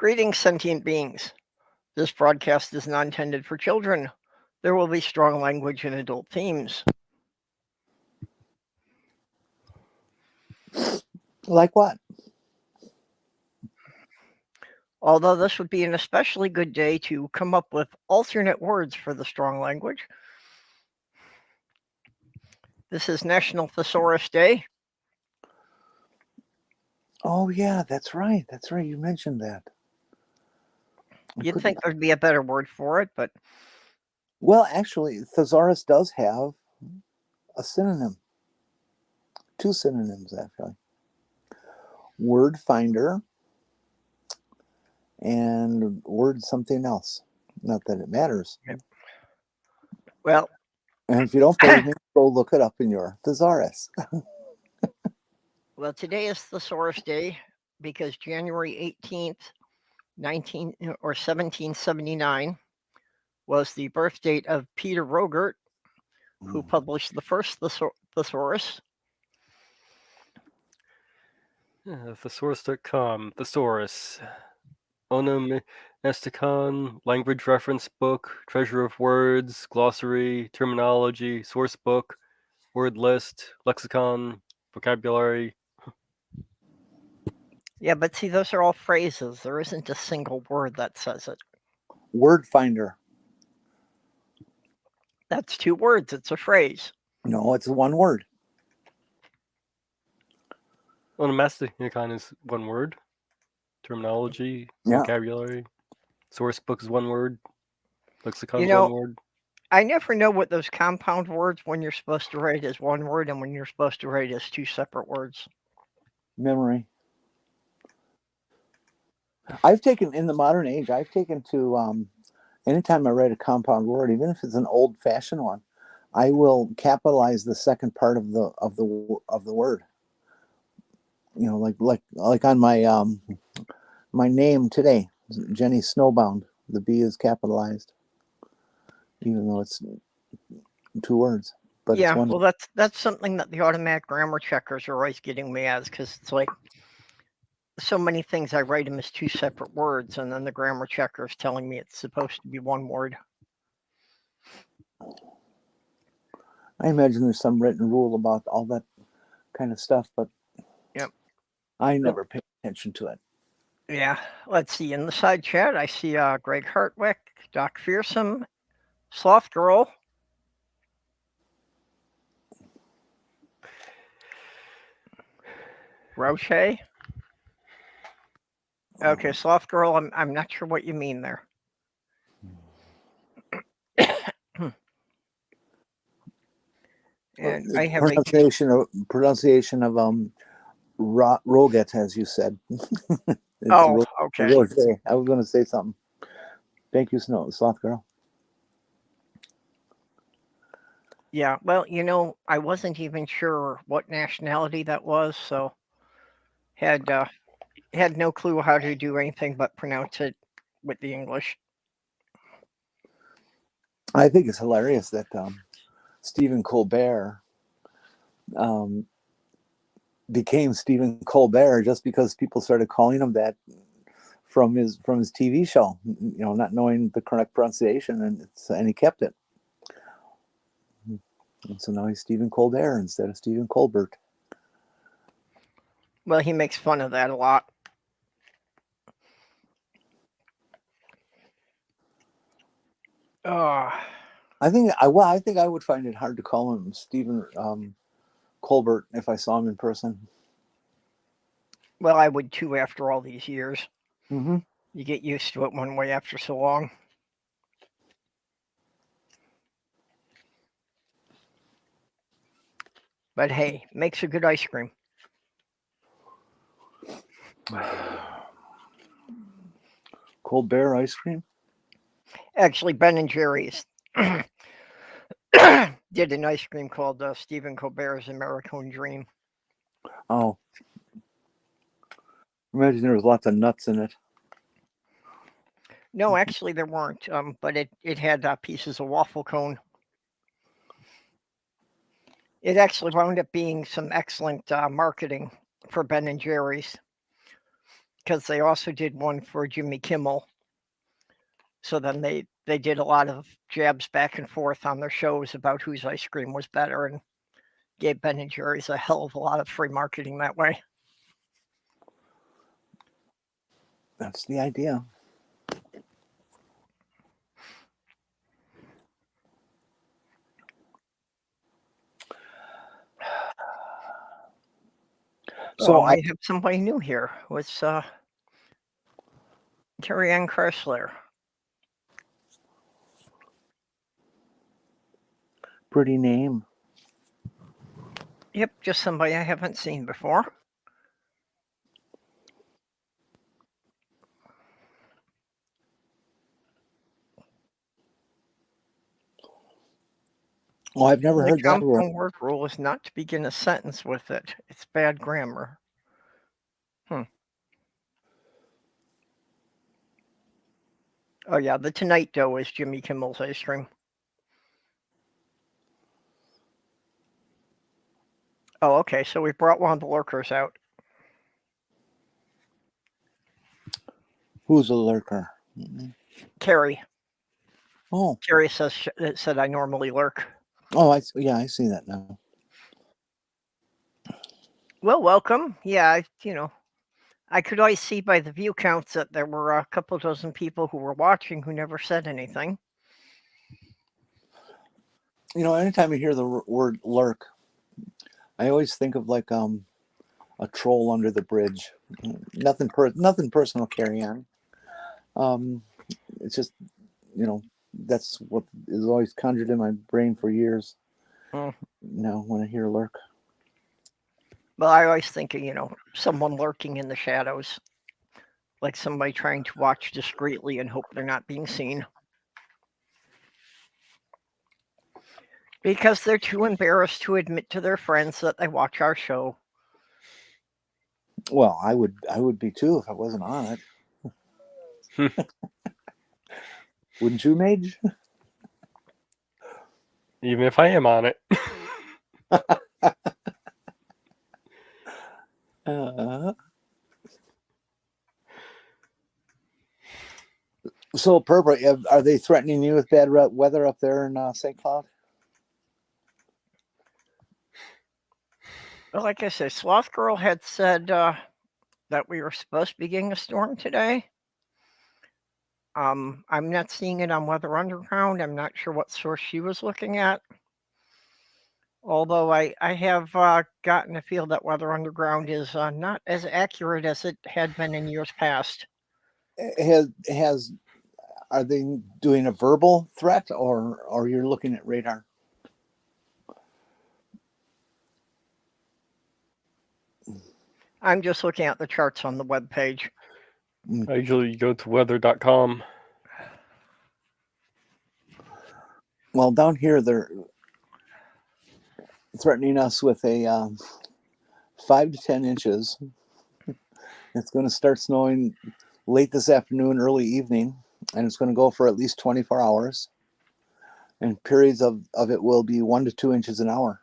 Greetings, sentient beings. This broadcast is not intended for children. There will be strong language and adult themes. Like what? Although this would be an especially good day to come up with alternate words for the strong language. This is National Thesaurus Day. Oh, yeah, that's right. That's right. You mentioned that. You'd think there'd be a better word for it, but... Well, actually, Thesaurus does have a synonym. Two synonyms, actually. Word finder and word something else. Not that it matters. Well... And if you don't believe me, go look it up in your thesaurus. Well, today is Thesaurus Day because January 18th, 1779 was the birth date of Peter Roget, who published the first Thesaurus. Thesaurus.com, Thesaurus, Onomasticon, language reference book, treasure of words, glossary, terminology, source book, word list, lexicon, vocabulary. Yeah, but see, those are all phrases. There isn't a single word that says it. Word finder. That's two words. It's a phrase. No, it's one word. Onomasticon is one word. Terminology, vocabulary. Source book is one word. Lexicon is one word. I never know what those compound words when you're supposed to write as one word and when you're supposed to write as two separate words. Memory. I've taken, in the modern age, I've taken to, anytime I write a compound word, even if it's an old-fashioned one, I will capitalize the second part of the word. You know, like on my my name today, Jenny Snowbound. The B is capitalized, even though it's two words. But yeah, it's one. Well, that's something that the automatic grammar checkers are always getting me as, because it's like so many things I write them as two separate words, and then the grammar checker is telling me it's supposed to be one word. I imagine there's some written rule about all that kind of stuff, but yep, I never pay attention to it. Yeah, let's see. In the side chat, I see Greg Hartwick, Doc Fearsome, Sloth Girl. Roche. Okay, Sloth Girl, I'm not sure what you mean there. And I have pronunciation of Roget, as you said. Okay. Roget. I was going to say something. Thank you, Sloth Girl. Yeah, well, I wasn't even sure what nationality that was, so had no clue how to do anything but pronounce it with the English. I think it's hilarious that Stephen Colbert became Stephen Colbert just because people started calling him that from his TV show, not knowing the correct pronunciation, and he kept it. And so now he's Stephen Colbert instead of Stephen Colbert. Well, he makes fun of that a lot. I think I would find it hard to call him Stephen Colbert if I saw him in person. Well, I would too after all these years. Mm-hmm. You get used to it one way after so long. But hey, makes a good ice cream. Colbert ice cream? Actually, Ben & Jerry's did an ice cream called Stephen Colbert's American Dream. Oh. Imagine there was lots of nuts in it. No, actually there weren't, but it had pieces of waffle cone. It actually wound up being some excellent marketing for Ben & Jerry's. because they also did one for Jimmy Kimmel. So then they did a lot of jabs back and forth on their shows about whose ice cream was better, and gave Ben and Jerry's a hell of a lot of free marketing that way. That's the idea. So I have somebody new here. It's Carrie Ann Chrysler. pretty name. Yep, just somebody I haven't seen before. Oh, I've never heard that The word. compound word rule is not to begin a sentence with it. It's bad grammar. Oh yeah, the Tonight Dough is Jimmy Kimmel's ice cream. Oh, okay, so we brought one of the lurkers out. Who's a lurker? Carrie. Oh, Carrie said I normally lurk. oh, I see that now. Well, welcome. Yeah, I could always see by the view counts that there were a couple dozen people who were watching who never said anything. Anytime I hear the word lurk, I always think of like a troll under the bridge. Nothing personal, Carrie Ann. It's just, that's what is always conjured in my brain for years. When I hear lurk. Well, I always think of, someone lurking in the shadows, like somebody trying to watch discreetly and hope they're not being seen. Because they're too embarrassed to admit to their friends that they watch our show. Well, I would be too if I wasn't on it. Wouldn't you, Mage? Even if I am on it. So, Purple, are they threatening you with bad weather up there in St. Cloud? Well, like I said, Sloth Girl had said that we were supposed to be getting a storm today. I'm not seeing it on Weather Underground. I'm not sure what source she was looking at. Although I have gotten a feel that Weather Underground is not as accurate as it had been in years past. Are they doing a verbal threat or you're looking at radar? I'm just looking at the charts on the webpage. I usually go to weather.com. Well, down here they're threatening us with a 5 to 10 inches. It's going to start snowing late this afternoon, early evening, and it's going to go for at least 24 hours. And periods of it will be 1 to 2 inches an hour.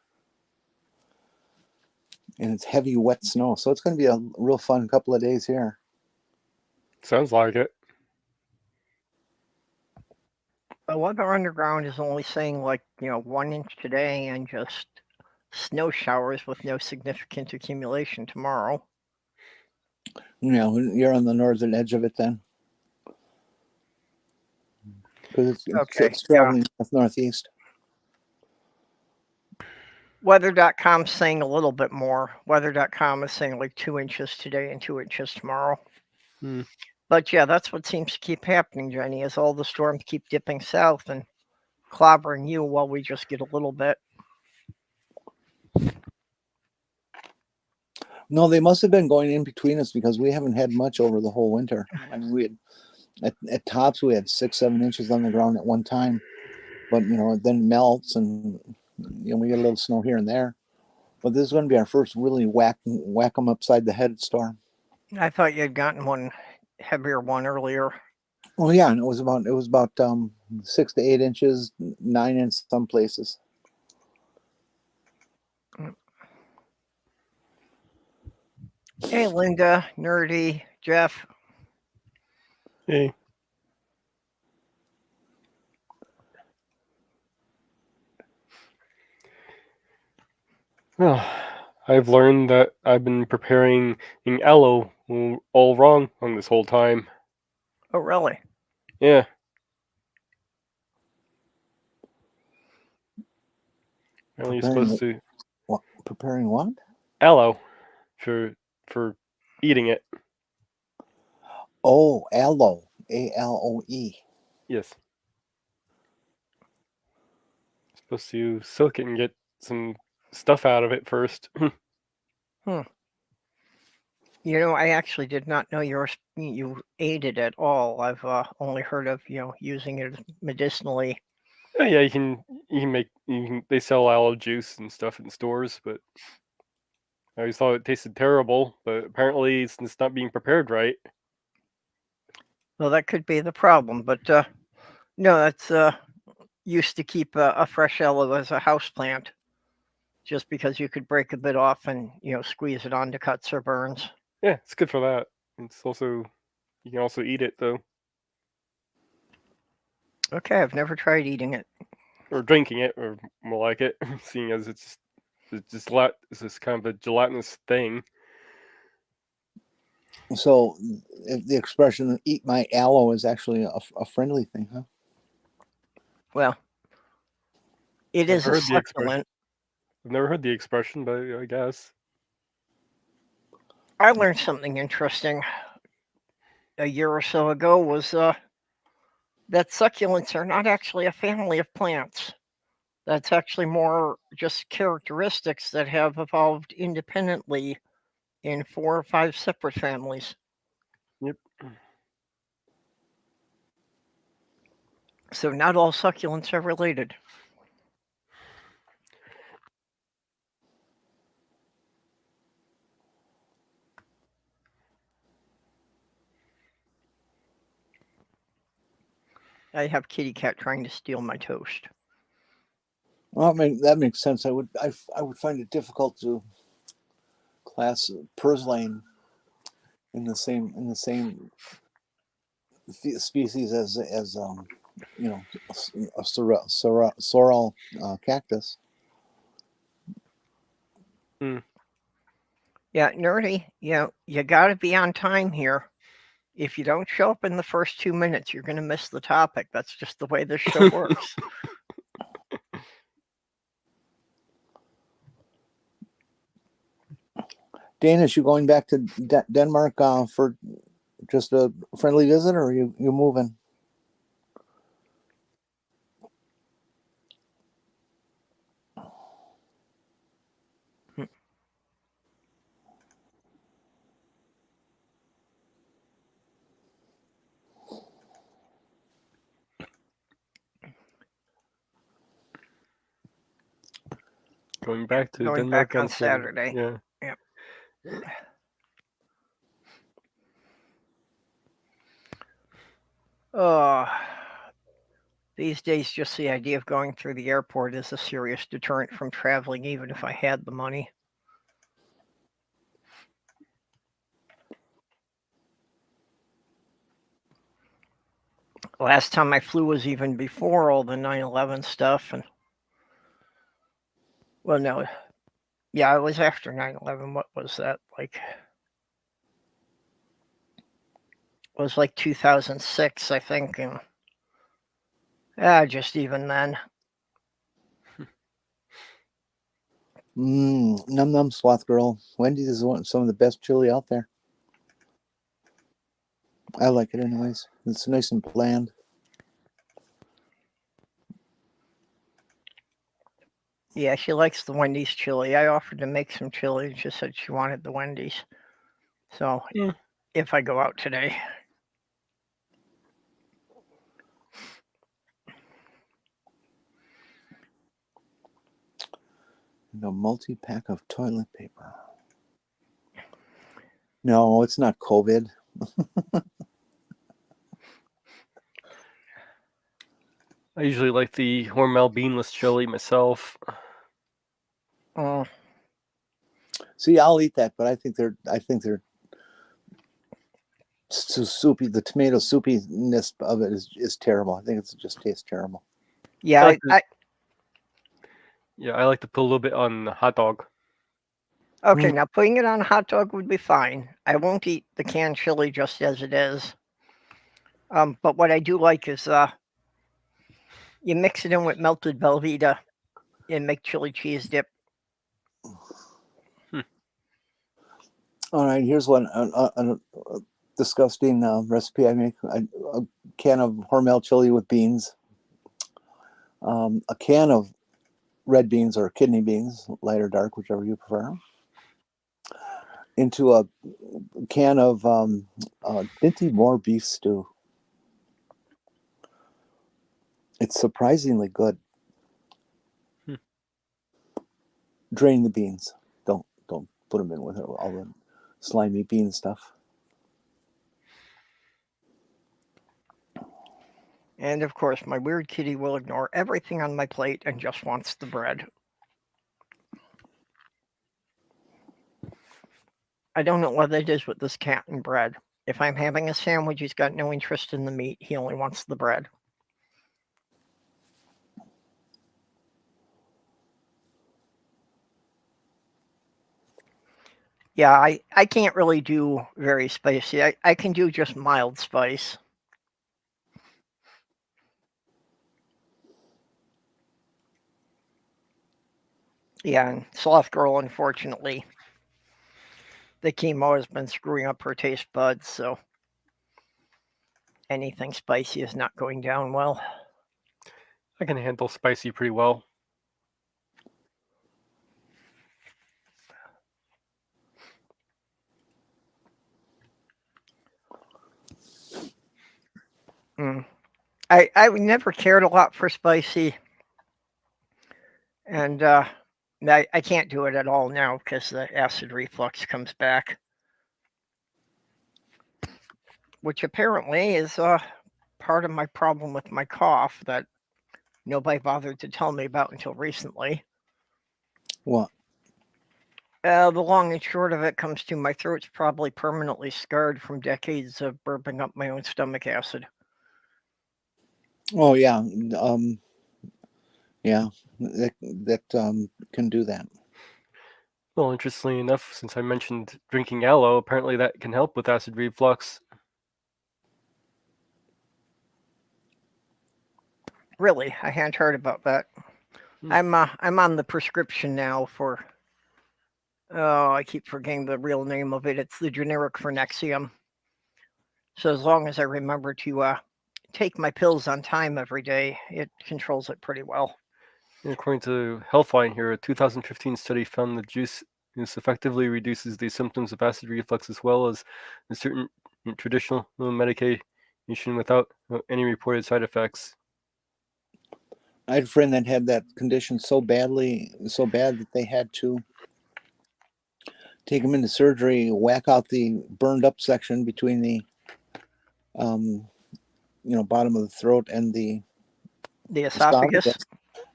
And it's heavy, wet snow. So it's going to be a real fun couple of days here. Sounds like it. The Weather Underground is only saying 1 inch today and just snow showers with no significant accumulation tomorrow. You're on the northern edge of it then. Because it's traveling northeast. Weather.com is saying a little bit more. Weather.com is saying 2 inches today and 2 inches tomorrow. But yeah, that's what seems to keep happening, Jenny, is all the storms keep dipping south and clobbering you while we just get a little bit. No, they must have been going in between us because we haven't had much over the whole winter. I mean, we had at tops we had 6-7 inches on the ground at one time, but it then melts and we get a little snow here and there. But this is going to be our first really whack them upside the head storm. I thought you had gotten one heavier one earlier. Oh yeah, and it was about 6 to 8 inches, 9 in some places. Hey, Linda, Nerdy, Jeff. Hey. Well, I've learned that I've been preparing in aloe all wrong on this whole time. Oh, really? Yeah. Apparently you're supposed to Preparing what? aloe for eating it. Oh, aloe. ALOE. Yes. Supposed to soak it and get some stuff out of it first. You know, I actually did not know you ate it at all. I've only heard of using it medicinally. Oh, yeah, they sell aloe juice and stuff in stores, but I always thought it tasted terrible, but apparently it's not being prepared right. Well, that could be the problem, but no, that's used to keep a fresh aloe as a house plant, just because you could break a bit off and squeeze it onto cuts or burns. Yeah, it's good for that. It's also you can also eat it though, Okay, I've never tried eating it. or drinking it, or more like it, seeing as it's this kind of a gelatinous thing. So the expression "eat my aloe" is actually a friendly thing, huh? Well, it is a succulent. I've never heard the expression, but I guess. I learned something interesting a year or so ago was that succulents are not actually a family of plants. That's actually more just characteristics that have evolved independently in 4 or 5 separate families. Yep. So not all succulents are related. I have kitty cat trying to steal my toast. Well, that makes sense. I would find it difficult to class purslane in the same species as a sorrel cactus. Yeah, nerdy. You got to be on time here. If you don't show up in the first 2 minutes, you're going to miss the topic. That's just the way this show works. Danish, you going back to Denmark for just a friendly visit, or you moving? Going back to Going Denmark back on Saturday. Yeah. Yep. These days, just the idea of going through the airport is a serious deterrent from traveling, even if I had the money. Last time I flew was even before all the 9/11 stuff, and well, no, yeah, it was after 9/11. What was that like? It was like 2006, I think, and just even then. Num num sloth girl. Wendy's is some of the best chili out there. I like it anyways. It's nice and bland. Yeah, she likes the Wendy's chili. I offered to make some chili, and she said she wanted the Wendy's. So if I go out today. A multi-pack of toilet paper. No, it's not COVID. I usually like the Hormel beanless chili myself. See, I'll eat that, but I think they're so soupy. The tomato soupiness of it is terrible. I think it just tastes terrible. Yeah, like I like to put a little bit on the hot dog. okay. Now putting it on a hot dog would be fine. I won't eat the canned chili just as it is. But what I do like is you mix it in with melted Velveeta and make chili cheese dip. All right, here's one a disgusting recipe I make. A can of Hormel chili with beans, a can of red beans or kidney beans, light or dark, whichever you prefer, into a can of Dinty Moore beef stew. It's surprisingly good. Drain the beans. Don't put them in with all the slimy bean stuff. And of course, my weird kitty will ignore everything on my plate and just wants the bread. I don't know what it is with this cat and bread. If I'm having a sandwich, he's got no interest in the meat. He only wants the bread. Yeah, I can't really do very spicy. I can do just mild spice. Yeah, and Sloth Girl, unfortunately, the chemo has been screwing up her taste buds, so anything spicy is not going down well. I can handle spicy pretty well. I never cared a lot for spicy, and I can't do it at all now because the acid reflux comes back, which apparently is part of my problem with my cough that nobody bothered to tell me about until recently. What? The long and short of it comes to my throat's probably permanently scarred from decades of burping up my own stomach acid. Oh yeah, yeah, that can do that. Well, interestingly enough, since I mentioned drinking aloe, apparently that can help with acid reflux. Really, I hadn't heard about that. I'm on the prescription now for. Oh, I keep forgetting the real name of it. It's the generic for Nexium. So as long as I remember to take my pills on time every day, it controls it pretty well. And according to Healthline here, a 2015 study found that juice effectively reduces the symptoms of acid reflux as well as certain traditional medication without any reported side effects. I had a friend that had that condition so bad that they had to take him into surgery, whack out the burned up section between the bottom of the throat and the esophagus,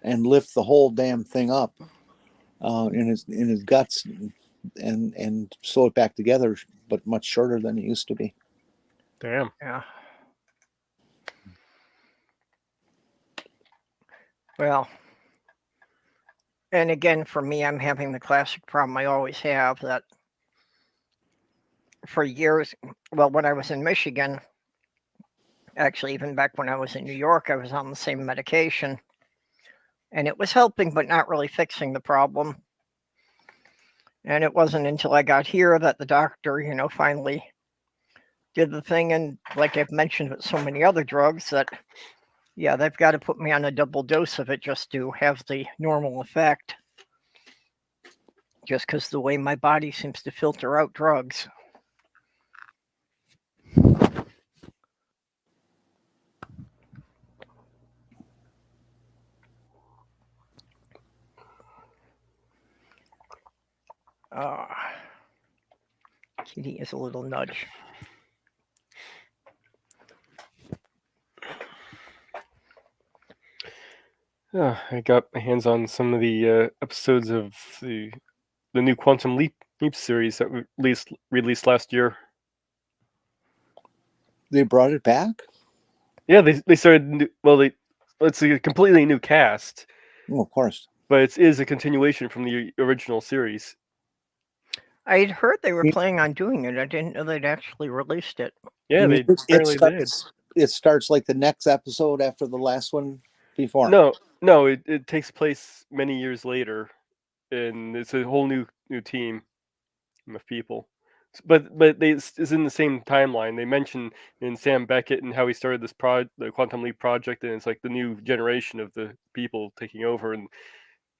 and lift the whole damn thing up in his guts and sew it back together, but much shorter than it used to be. Damn. Yeah. Well, and again, for me, I'm having the classic problem I always have that for years, well, when I was in Michigan, actually, even back when I was in New York, I was on the same medication. And it was helping, but not really fixing the problem. And it wasn't until I got here that the doctor, finally did the thing. And like I've mentioned with so many other drugs, that, yeah, they've got to put me on a double dose of it just to have the normal effect. Just because the way my body seems to filter out drugs. Kitty is a little nudge. I got my hands on some of the episodes of the new Quantum Leap series that released last year. They brought it back? Yeah, they started. It's a completely new cast, Oh, of course. but it is a continuation from the original series. I had heard they were It- planning on doing it. I didn't know they'd actually released it. Yeah, You mean they it apparently did. starts it starts like the next episode after the last one before. No, it takes place many years later, and it's a whole new team of people. But it's in the same timeline. They mention in Sam Beckett and how he started the Quantum Leap project, and it's like the new generation of the people taking over. And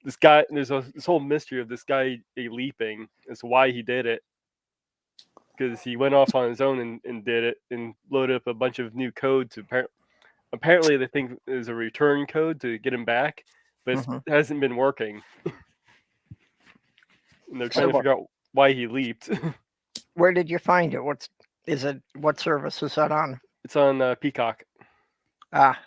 this guy, there's this whole mystery of this guy leaping as to why he did it, because he went off on his own and did it and loaded up a bunch of new code to apparently they think there's a return code to get him back, but it hasn't been working. And they're trying to figure out why he leaped. Where did you find it? What service is that on? It's on Peacock. Ah,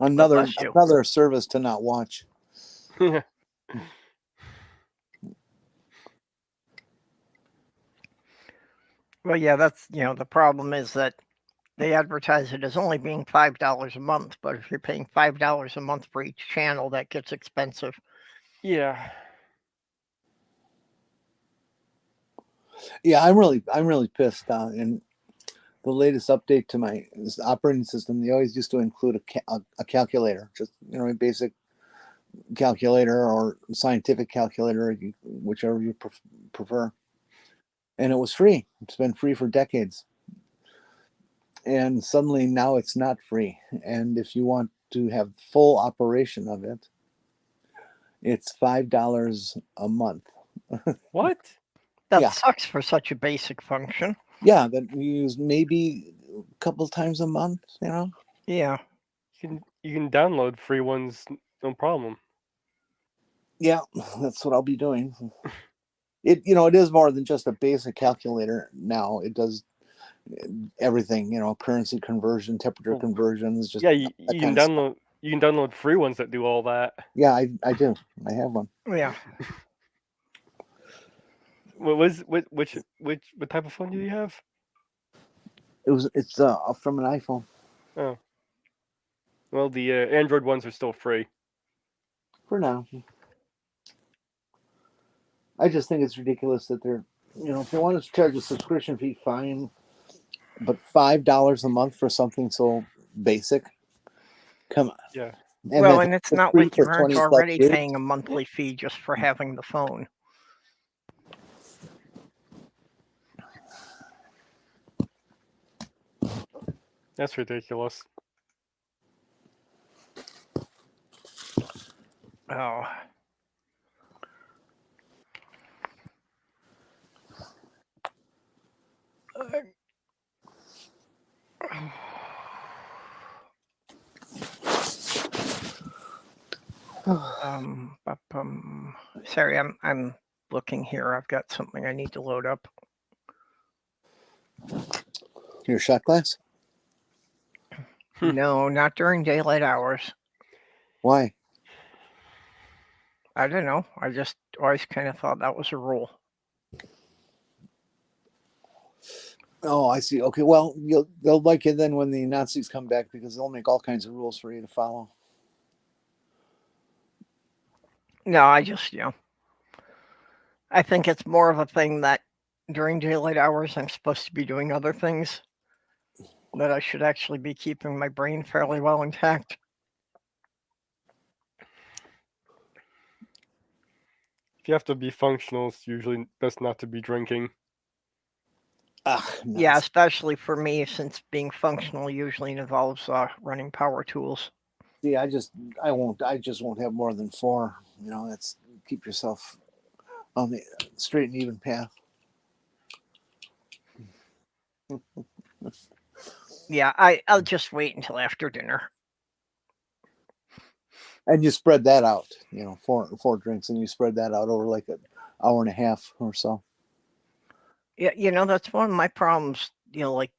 Another bless you. another service to not watch. Well, yeah, that's the problem is that they advertise it as only being $5 a month, but if you're paying $5 a month for each channel, that gets expensive. Yeah. Yeah, I'm really pissed. In the latest update to my operating system, they always used to include a calculator, just a basic calculator or scientific calculator, whichever you prefer. And it was free. It's been free for decades. And suddenly now it's not free. And if you want to have full operation of it, it's $5 a month. What? That sucks for such a basic function. Yeah, that we use maybe a couple times a month, Yeah. You can download free ones, no problem. Yeah, that's what I'll be doing. It is more than just a basic calculator now. It does everything, currency conversion, temperature conversions. Just you can download free ones that do all that. Yeah, I do. I have one. Yeah. Which type of phone do you have? It's from an iPhone. Oh. Well, the Android ones are still free. For now. I just think it's ridiculous that they're, if they want to charge a subscription fee, fine. But $5 a month for something so basic? Come on. Yeah. And it's not like you aren't already years. paying a monthly fee just for having the phone. That's ridiculous. Oh. Sorry, I'm looking here. I've got something I need to load up. Your shot glass? No, not during daylight hours. Why? I don't know. I just always kind of thought that was a rule. Oh, I see. Okay, well, they'll like it then when the Nazis come back, because they'll make all kinds of rules for you to follow. No, I just, I think it's more of a thing that during daylight hours I'm supposed to be doing other things, that I should actually be keeping my brain fairly well intact. If you have to be functional, it's usually best not to be drinking. Yeah, especially for me, since being functional usually involves running power tools. See, I just won't have more than 4. That's keep yourself on the straight and even path. Yeah, I'll just wait until after dinner. And you spread that out, 4 drinks, and you spread that out over like an hour and a half or so. Yeah, that's one of my problems. Like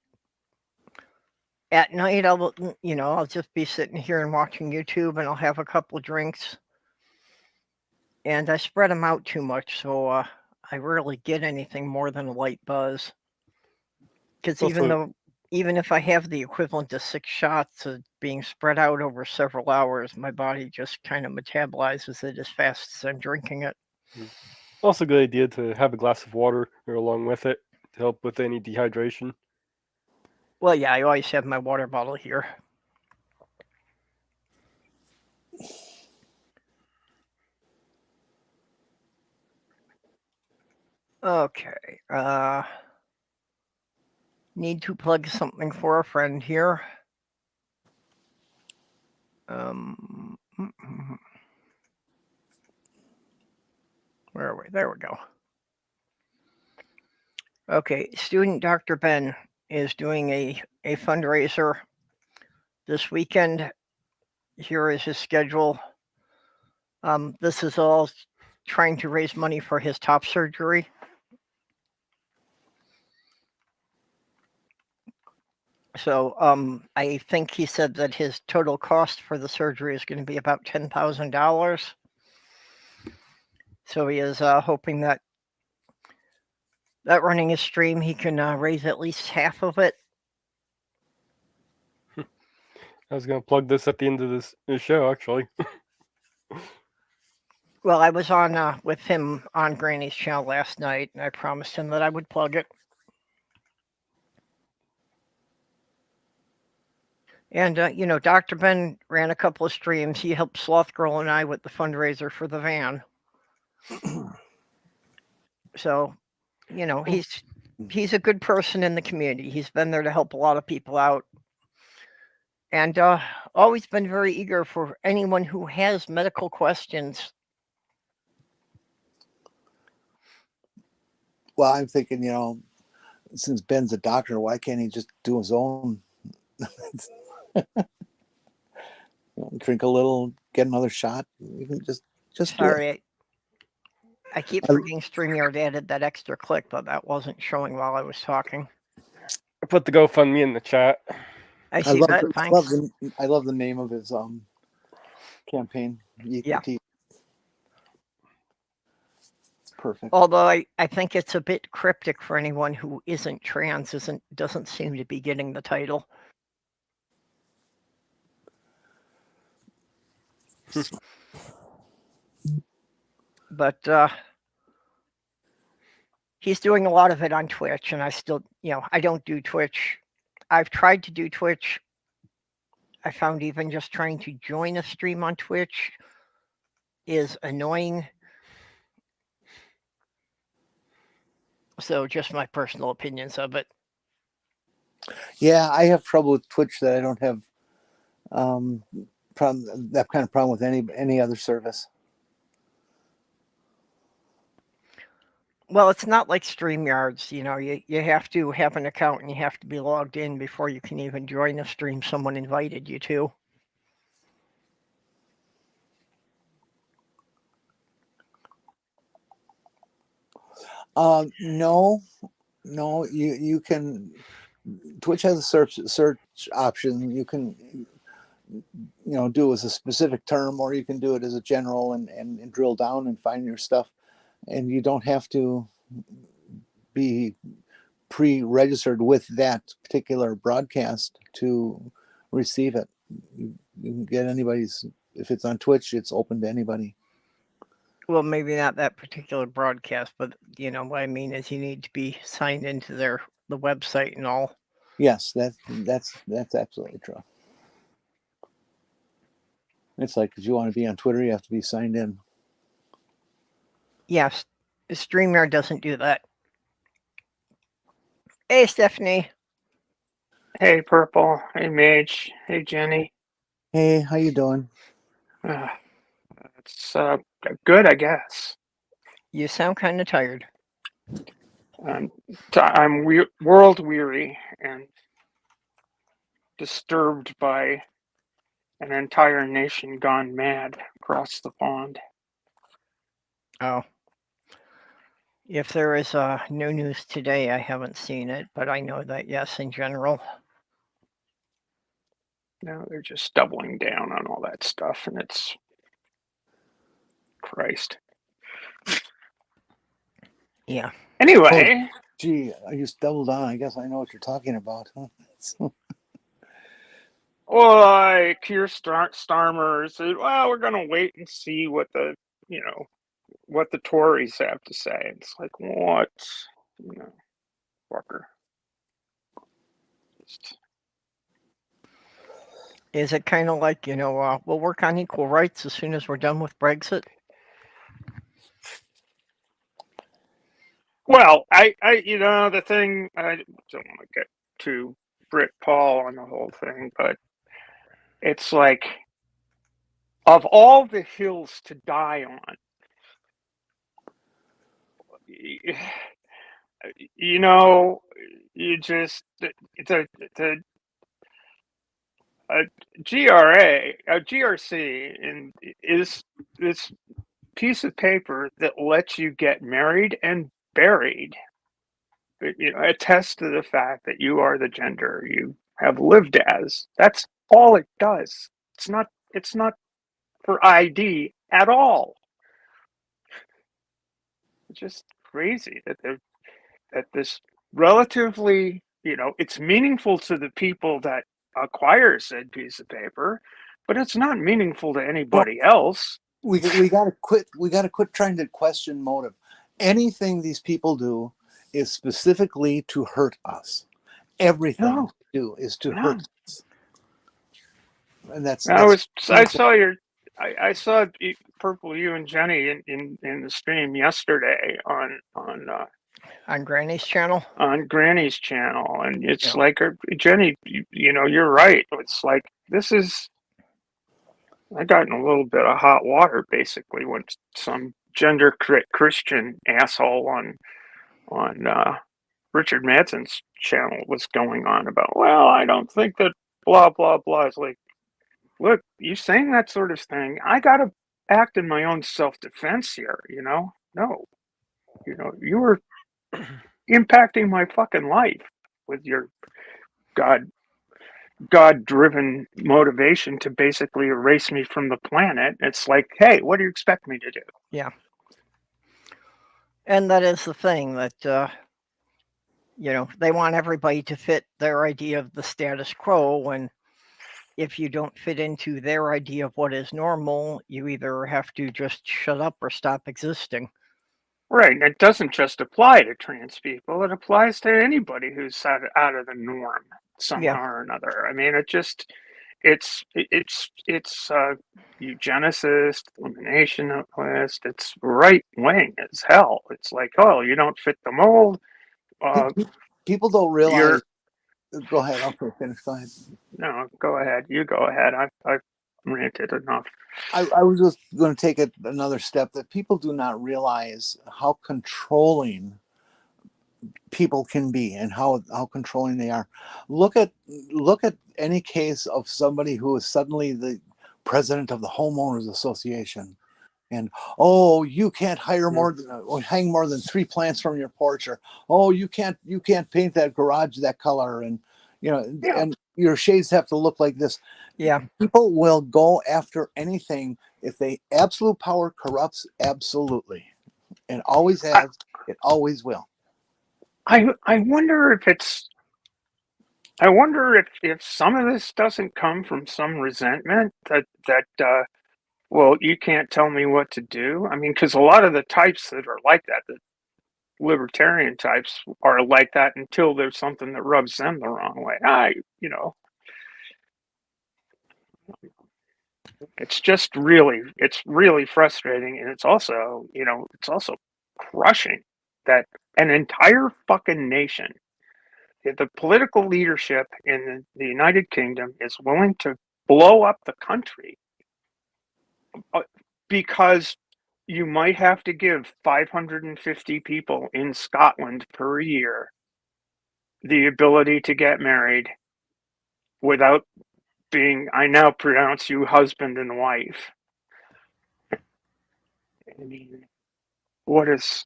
at night, I'll just be sitting here and watching YouTube, and I'll have a couple of drinks, and I spread them out too much. So I rarely get anything more than a light buzz. Because Also- even if I have the equivalent of 6 shots of being spread out over several hours, my body just kind of metabolizes it as fast as I'm drinking it. Also, a good idea to have a glass of water or along with it to help with any dehydration. Well, yeah, I always have my water bottle here. Okay. Need to plug something for a friend here. Where are we? There we go. Okay, student Dr. Ben is doing a fundraiser this weekend. Here is his schedule. This is all trying to raise money for his top surgery. So I think he said that his total cost for the surgery is going to be about $10,000. So he is hoping that running his stream, he can raise at least half of it. I was going to plug this at the end of this show, actually. Well, I was on with him on Granny's channel last night, and I promised him that I would plug it. And, Dr. Ben ran a couple of streams. He helped Sloth Girl and I with the fundraiser for the van. So, he's a good person in the community. He's been there to help a lot of people out. And always been very eager for anyone who has medical questions. Well, I'm thinking, since Ben's a doctor, why can't he just do his own? Drink a little, get another shot. You can just do it. Sorry, I keep forgetting StreamYard added that extra click, but that wasn't showing while I was talking. I put the GoFundMe in the chat. I see that. Thanks. I love the name of his campaign. Yeah. It's perfect. Although I think it's a bit cryptic for anyone who isn't trans, doesn't seem to be getting the title. But he's doing a lot of it on Twitch, and I still, I don't do Twitch. I've tried to do Twitch. I found even just trying to join a stream on Twitch is annoying. So just my personal opinions of it. Yeah, I have trouble with Twitch that I don't have that kind of problem with any other service. Well, it's not like StreamYards, you have to have an account and you have to be logged in before you can even join a stream someone invited you to. No, you can. Twitch has a search option. You can, do it as a specific term, or you can do it as a general and drill down and find your stuff. And you don't have to be pre-registered with that particular broadcast to receive it. You can get anybody's. If it's on Twitch, it's open to anybody. Well, maybe not that particular broadcast, but what I mean is you need to be signed into the website and all. Yes, that's absolutely true. It's like if you want to be on Twitter, you have to be signed in. Yes, StreamYard doesn't do that. Hey, Stephanie. Hey, Purple. Hey, Mage. Hey, Jenny. Hey, how you doing? It's good, I guess. You sound kind of tired. I'm world weary and disturbed by an entire nation gone mad across the pond. Oh. If there is no news today, I haven't seen it, but I know that, yes, in general. Now they're just doubling down on all that stuff, and it's... Christ. Yeah. Anyway, Gee, I just doubled on. I guess I know what you're talking about. Huh? like Keir Starmer said, well, we're going to wait and see what what the Tories have to say. It's like, what? Fucker. Just, Is it kind of like, we'll work on equal rights as soon as we're done with Brexit? well, the thing, I don't want to get too Brit Paul on the whole thing, but it's like, of all the hills to die on, you just, the a GRC, and is this piece of paper that lets you get married and buried. Attest to the fact that you are the gender you have lived as. That's all it does. It's not. It's not for ID at all. It's just crazy that this relatively, it's meaningful to the people that acquire said piece of paper, but it's not meaningful to anybody else. We gotta quit. We gotta quit trying to question motive. Anything these people do is specifically to hurt us. Everything No, they do is to no. hurt us, and that's I saw I saw Purple, you and Jenny in the stream yesterday On Granny's channel? on Granny's channel, and it's Yeah. like, Jenny, you're right. It's like, I got in a little bit of hot water basically when some gender Christian asshole on Richard Madson's channel was going on about, well, I don't think that blah blah blah. It's like, look, you saying that sort of thing, I gotta act in my own self-defense here, No. You were impacting my fucking life with your God-driven motivation to basically erase me from the planet. It's like, hey, what do you expect me to do? Yeah. And that is the thing that, they want everybody to fit their idea of the status quo, when if you don't fit into their idea of what is normal, you either have to just shut up or stop existing. Right, and it doesn't just apply to trans people; it applies to anybody who's out of the norm somehow or another. I mean, it's eugenicist, eliminationist. It's right wing as hell. It's like, oh, you don't fit the mold. people don't realize. You're Go ahead. Okay, finish. Go ahead. No, go ahead. You go ahead. I've ranted enough. I was just going to take it another step, that people do not realize how controlling people can be and how controlling they are. Look at any case of somebody who is suddenly the president of the homeowners association, and oh, you can't hire more than or hang more than 3 plants from your porch, or oh, you can't paint that garage that color, and and your shades have to look like this. Yeah. People will go after anything if absolute power corrupts absolutely, and always has. It always will. I wonder if I wonder if some of this doesn't come from some resentment that well, you can't tell me what to do. I mean, because a lot of the types that are like that, the libertarian types, are like that until there's something that rubs them the wrong way. It's really frustrating, and it's also crushing that an entire fucking nation, the political leadership in the United Kingdom, is willing to blow up the country because you might have to give 550 people in Scotland per year the ability to get married without being, I now pronounce you husband and wife. I mean, what is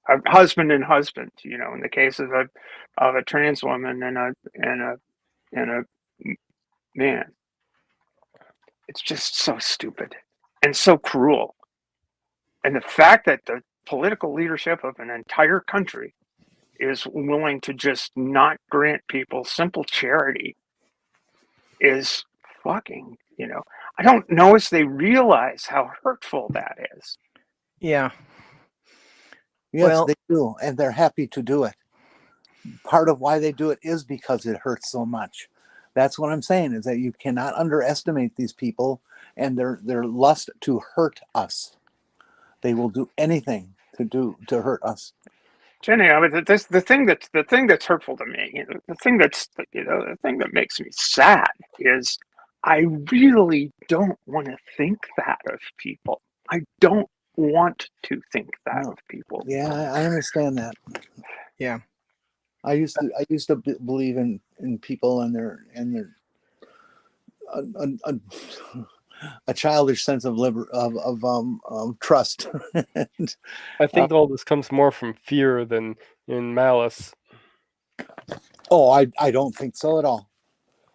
a husband and husband? In the case of a trans woman and a man, it's just so stupid and so cruel. And the fact that political leadership of an entire country is willing to just not grant people simple charity is fucking, I don't know if they realize how hurtful that is. Yeah. Yes, Well- they do, and they're happy to do it. Part of why they do it is because it hurts so much. That's what I'm saying, is that you cannot underestimate these people and their lust to hurt us. They will do anything to hurt us. Jenny, I mean, the thing that's hurtful to me, the thing that makes me sad is I really don't want to think that of people. I don't want to think that No. of people. Yeah, I understand that. Yeah. I used to believe in people and their a childish sense of trust. And, I think all this comes more from fear than in malice. I don't think so at all.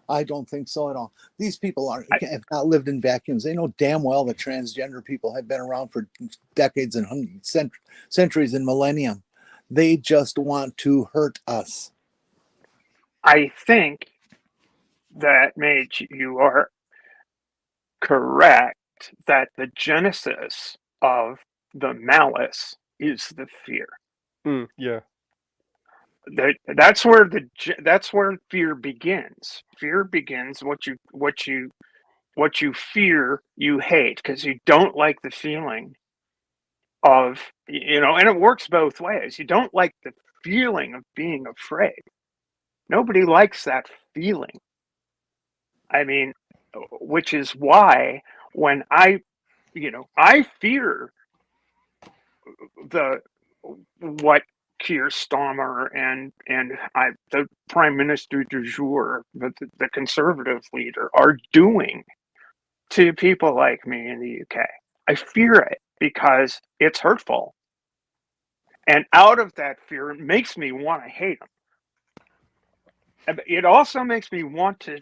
I don't think so at all. These people have not lived in vacuums. They know damn well that transgender people have been around for decades and centuries and millennium. They just want to hurt us. I think that, Mage, you are correct that the genesis of the malice is the fear. Yeah. That's where fear begins. Fear begins what you fear, you hate, because you don't like the feeling of, and it works both ways. You don't like the feeling of being afraid. Nobody likes that feeling. I mean, which is why when I fear what Keir Starmer and the Prime Minister du jour, the Conservative leader, are doing to people like me in the UK. I fear it because it's hurtful. And out of that fear, it makes me want to hate them. It also makes me want to,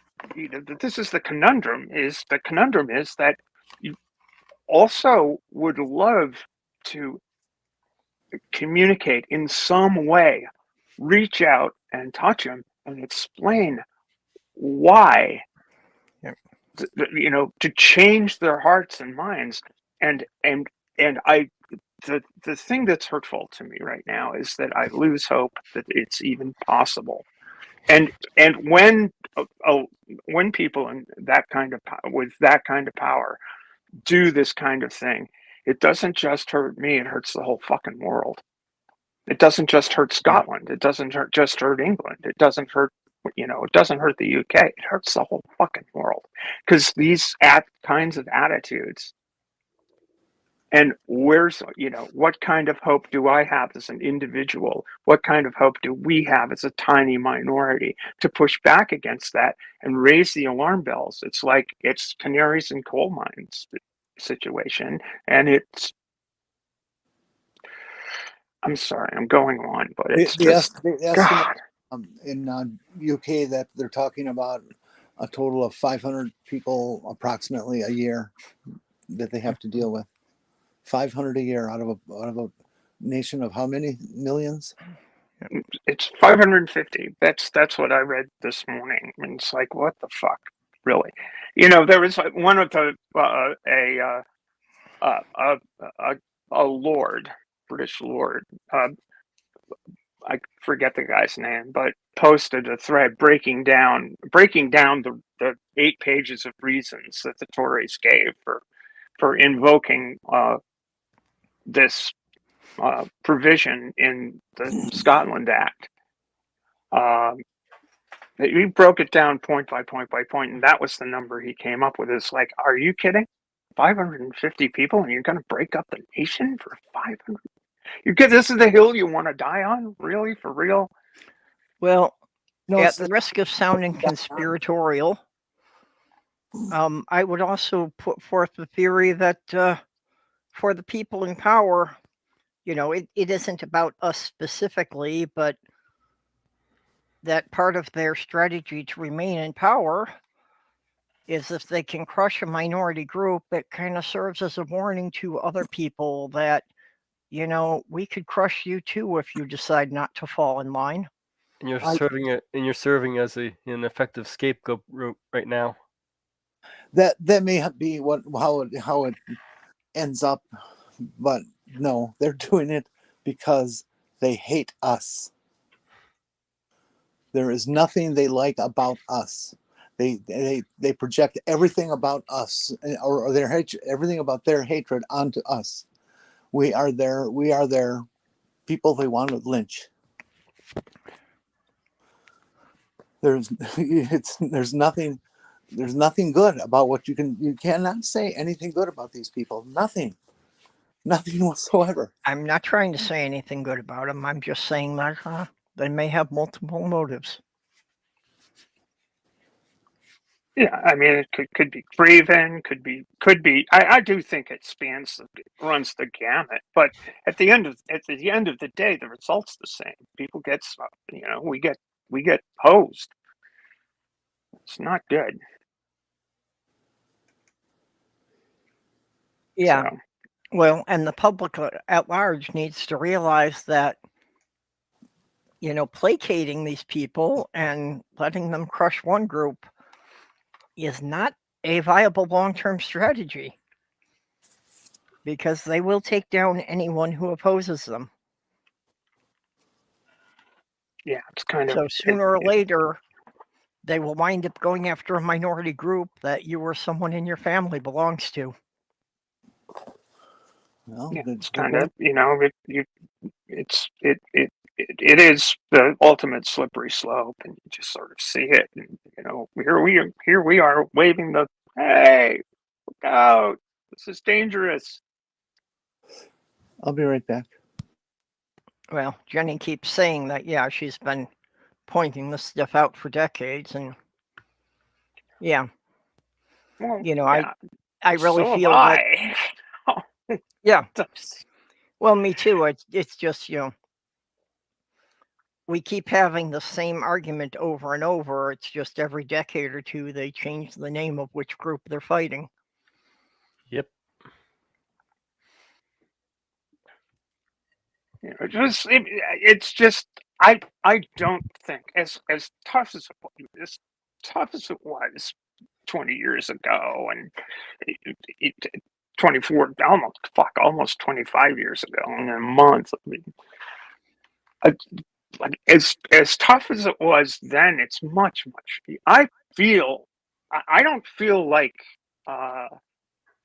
this is the conundrum is that you also would love to communicate in some way, reach out and touch them and explain why, to change their hearts and minds. And the thing that's hurtful to me right now is that I lose hope that it's even possible. And when people in with that kind of power do this kind of thing, it doesn't just hurt me, it hurts the whole fucking world. It doesn't just hurt Scotland. It doesn't just hurt England. It doesn't hurt, it doesn't hurt the UK. It hurts the whole fucking world. Because these kinds of attitudes, and what kind of hope do I have as an individual? What kind of hope do we have as a tiny minority to push back against that and raise the alarm bells? It's like it's canaries in coal mines situation, and I'm sorry, I'm going on, but it's the estimate God. In UK that they're talking about a total of 500 people approximately a year that they have to deal with. 500 a year out of a nation of how many millions? It's 550. That's what I read this morning. And it's like, what the fuck, really? There was one of the a lord, British lord. I forget the guy's name, but posted a thread breaking down the 8 pages of reasons that the Tories gave for invoking this provision in the Scotland Act. He broke it down point by point by point, and that was the number he came up with. It's like, are you kidding? 550 people, and you're going to break up the nation for 500? This is the hill you want to die on? Really? For real? Well, No, at the risk of sounding conspiratorial, I would also put forth the theory that for the people in power, it isn't about us specifically, but that part of their strategy to remain in power is if they can crush a minority group, it kind of serves as a warning to other people that, we could crush you too if you decide not to fall in line. And you're I- serving as an effective scapegoat right now. That may be how it ends up, but no, they're doing it because they hate us. There is nothing they like about us. They project everything about us, or their hatred, everything about their hatred onto us. We are their people they want to lynch. There's nothing good about what you cannot say anything good about these people. Nothing whatsoever. I'm not trying to say anything good about them. I'm just saying that they may have multiple motives. Yeah, I mean, it could be craven, could be. I do think it runs the gamut. But at the end of the day, the result's the same. People get, we get posed. It's not good. Yeah. So, Well, and the public at large needs to realize that, placating these people and letting them crush one group is not a viable long-term strategy, because they will take down anyone who opposes them. yeah, it's kind of. So sooner or later, they will wind up going after a minority group that you or someone in your family belongs to. Well, Yeah, it's kind of, it is the ultimate slippery slope, and you just sort of see it. And here we are waving the, hey, look out, this is dangerous. I'll be right back. Well, Jenny keeps saying that, yeah, she's been pointing this stuff out for decades, and yeah, Well, I really so feel have that. I. Yeah. Well, me too. It's just, we keep having the same argument over and over. It's just every decade or two they change the name of which group they're fighting. Yep. It's just I don't think as tough as it was 20 years ago, and 24 almost 25 years ago in a month. I mean, like as tough as it was then, it's much. I don't feel like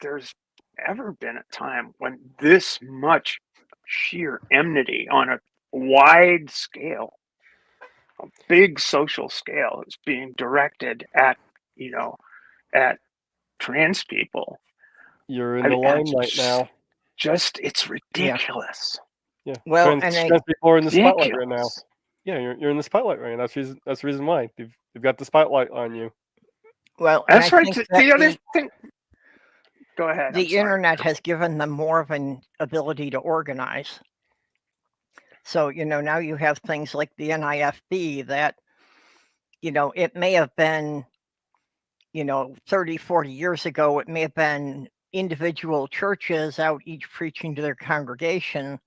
there's ever been a time when this much sheer enmity on a wide scale, a big social scale, is being directed at trans people. You're in the limelight now. It's ridiculous. Yeah. Well, trans and people are in the spotlight right now. Ridiculous. Yeah, you're in the spotlight right now. That's the reason why they've got the spotlight on you. well, and That's I right. think The other thing. Go ahead. the internet has given them more of an ability to organize. So, now you have things like the NIFB that, it may have been, 30, 40 years ago, it may have been individual churches out each preaching to their congregation.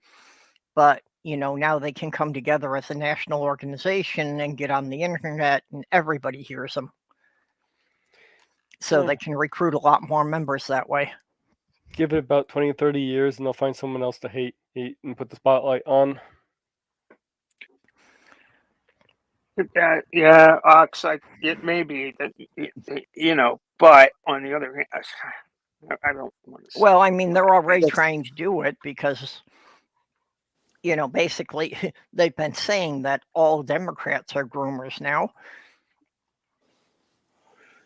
But, now they can come together as a national organization and get on the internet and everybody hears them. So they can recruit a lot more members that way. Give it about 20, 30 years, and they'll find someone else to hate and put the spotlight on. Yeah, it may be that, but on the other hand, I don't want to say. Well, I mean, they're already trying to do it because, basically they've been saying that all Democrats are groomers now.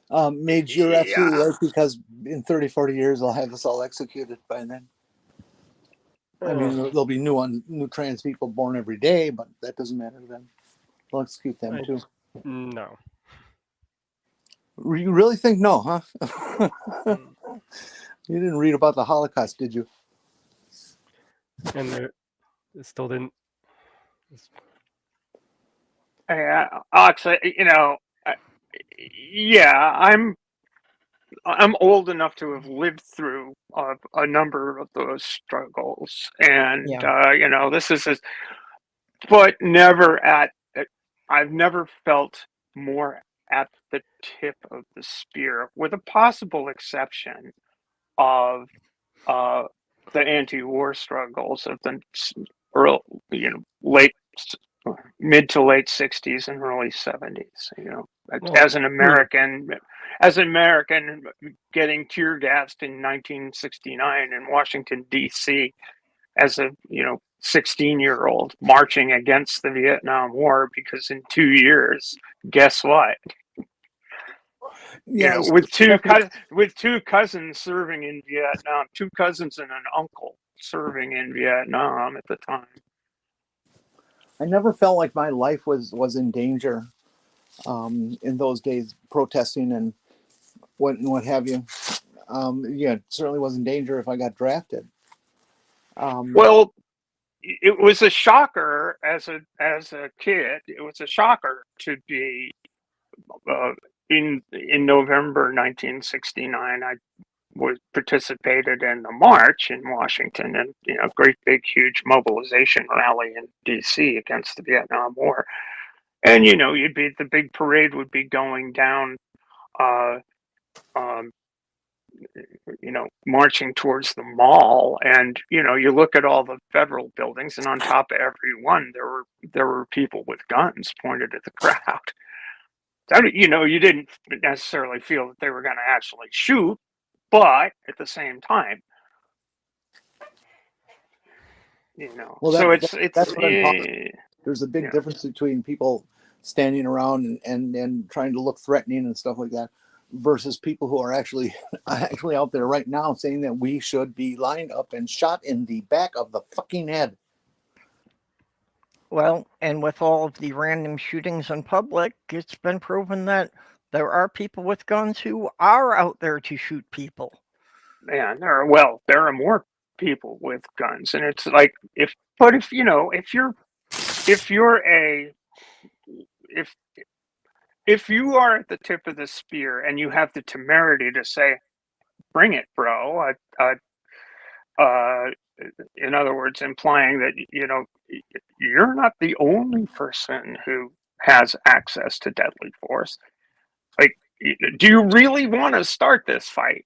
Mage, you're absolutely right, because in 30, 40 years, they'll have us all executed by then. I mean, there'll be new trans people born every day, but that doesn't matter to them. They'll execute them too. No. You really think no, huh? You didn't read about the Holocaust, did you? And it still didn't. Alex, yeah, I'm old enough to have lived through a number of those struggles, and Yeah. this is, but never at. I've never felt more at the tip of the spear, with a possible exception of uh, the anti-war struggles of the early, late, mid to late '60s and early '70s. Well, As an American, getting tear gassed in 1969 in Washington D.C. as a 16-year-old marching against the Vietnam War, because in 2 years, guess what? Yeah, With two cousins serving in Vietnam, two cousins and an uncle serving in Vietnam at the time. I never felt like my life was in danger in those days, protesting and what have you. Yeah, it certainly was in danger if I got drafted. Well, it was a shocker as a kid. It was a shocker to be in November 1969. I participated in the march in Washington, and great big huge mobilization rally in D.C. against the Vietnam War. And the big parade would be going down, um, marching towards the mall, and you look at all the federal buildings, and on top of every one there were people with guns pointed at the crowd. You didn't necessarily feel that they were going to actually shoot, but at the same time, well, so that's what I'm talking. There's a big difference between people standing around and trying to look threatening and stuff like that, versus people who are actually out there right now saying that we should be lined up and shot in the back of the fucking head. Well, and with all of the random shootings in public, it's been proven that there are people with guns who are out there to shoot people. Man, there are more people with guns, and it's like if you are at the tip of the spear and you have the temerity to say, "Bring it, bro," in other words, implying that you're not the only person who has access to deadly force. Like, do you really want to start this fight?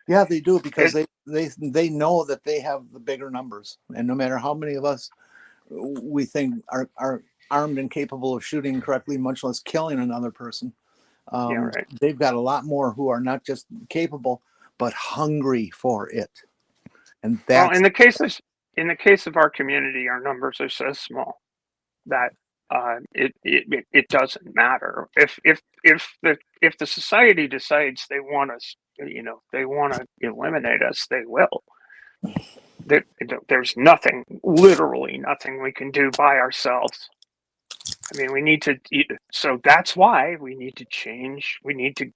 Yeah, they do, because they know that they have the bigger numbers, and no matter how many of us we think are armed and capable of shooting correctly, much less killing another person, Right. they've got a lot more who are not just capable but hungry for it. And Well, that's in the case of our community, our numbers are so small that it doesn't matter. If the society decides they want us, they want to eliminate us, they will. There's nothing, literally nothing, we can do by ourselves. I mean, we need to. So that's why we need to change. We need to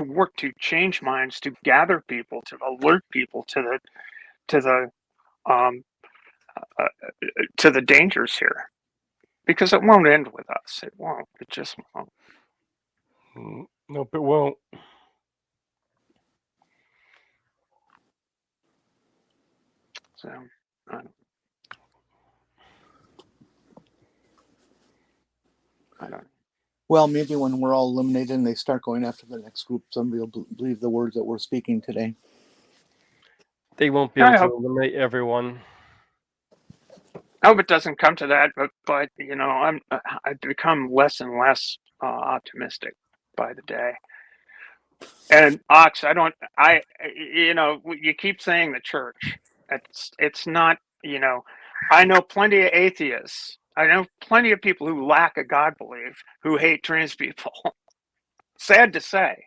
work to change minds, to gather people, to alert people to the um, to the dangers here, because it won't end with us. It won't. It just won't. Nope, it won't. So, I don't. Well, maybe when we're all eliminated and they start going after the next group, somebody will believe the words that we're speaking today. They won't be able to eliminate everyone. I hope it doesn't come to that, but I've become less and less optimistic by the day. And Ox, you keep saying the church. It's not, I know plenty of atheists. I know plenty of people who lack a God belief, who hate trans people. Sad to say.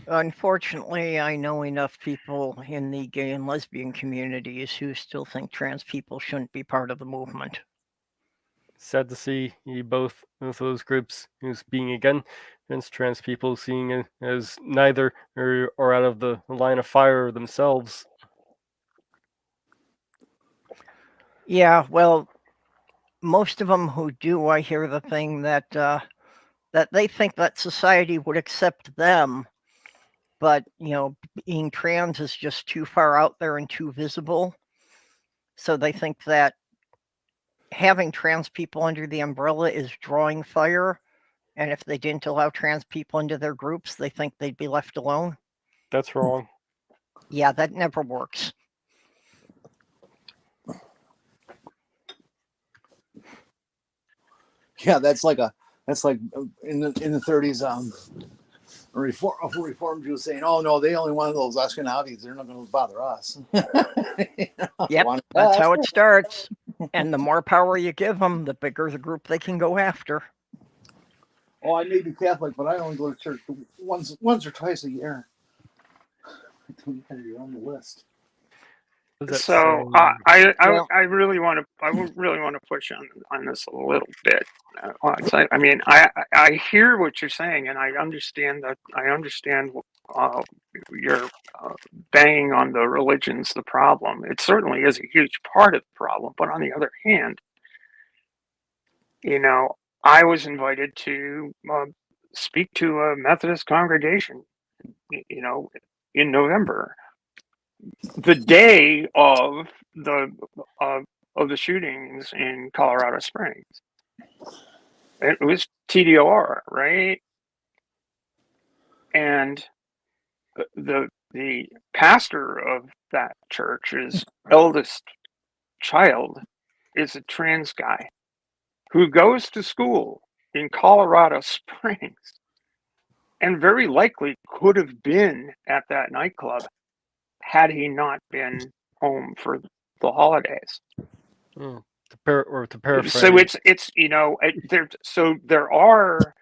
Unfortunately, I know enough people in the gay and lesbian communities who still think trans people shouldn't be part of the movement. Sad to see both of those groups being against trans people, seeing it as neither or out of the line of fire themselves. Yeah, well, most of them who do, I hear the thing that that they think that society would accept them, but being trans is just too far out there and too visible. So they think that having trans people under the umbrella is drawing fire, and if they didn't allow trans people into their groups, they think they'd be left alone. That's wrong. Yeah, that never works. Yeah, that's like in the 30s. A reform Jew saying, "Oh no, they only wanted those Ashkenazis. They're not going to bother us." Yep, Want that's us. how it starts. And the more power you give them, the bigger the group they can go after. Oh, I may be Catholic, but I only go to church once or twice a year. You're on the list. What does that So say? I really want to push on this a little bit. I hear what you're saying, and I understand you're banging on the religion's the problem. It certainly is a huge part of the problem. But on the other hand, I was invited to speak to a Methodist congregation, in November, the day of the shootings in Colorado Springs. It was TDOR, right? And the pastor of that church's eldest child is a trans guy who goes to school in Colorado Springs and very likely could have been at that nightclub had he not been home for the holidays. To paraphrase. So it's there are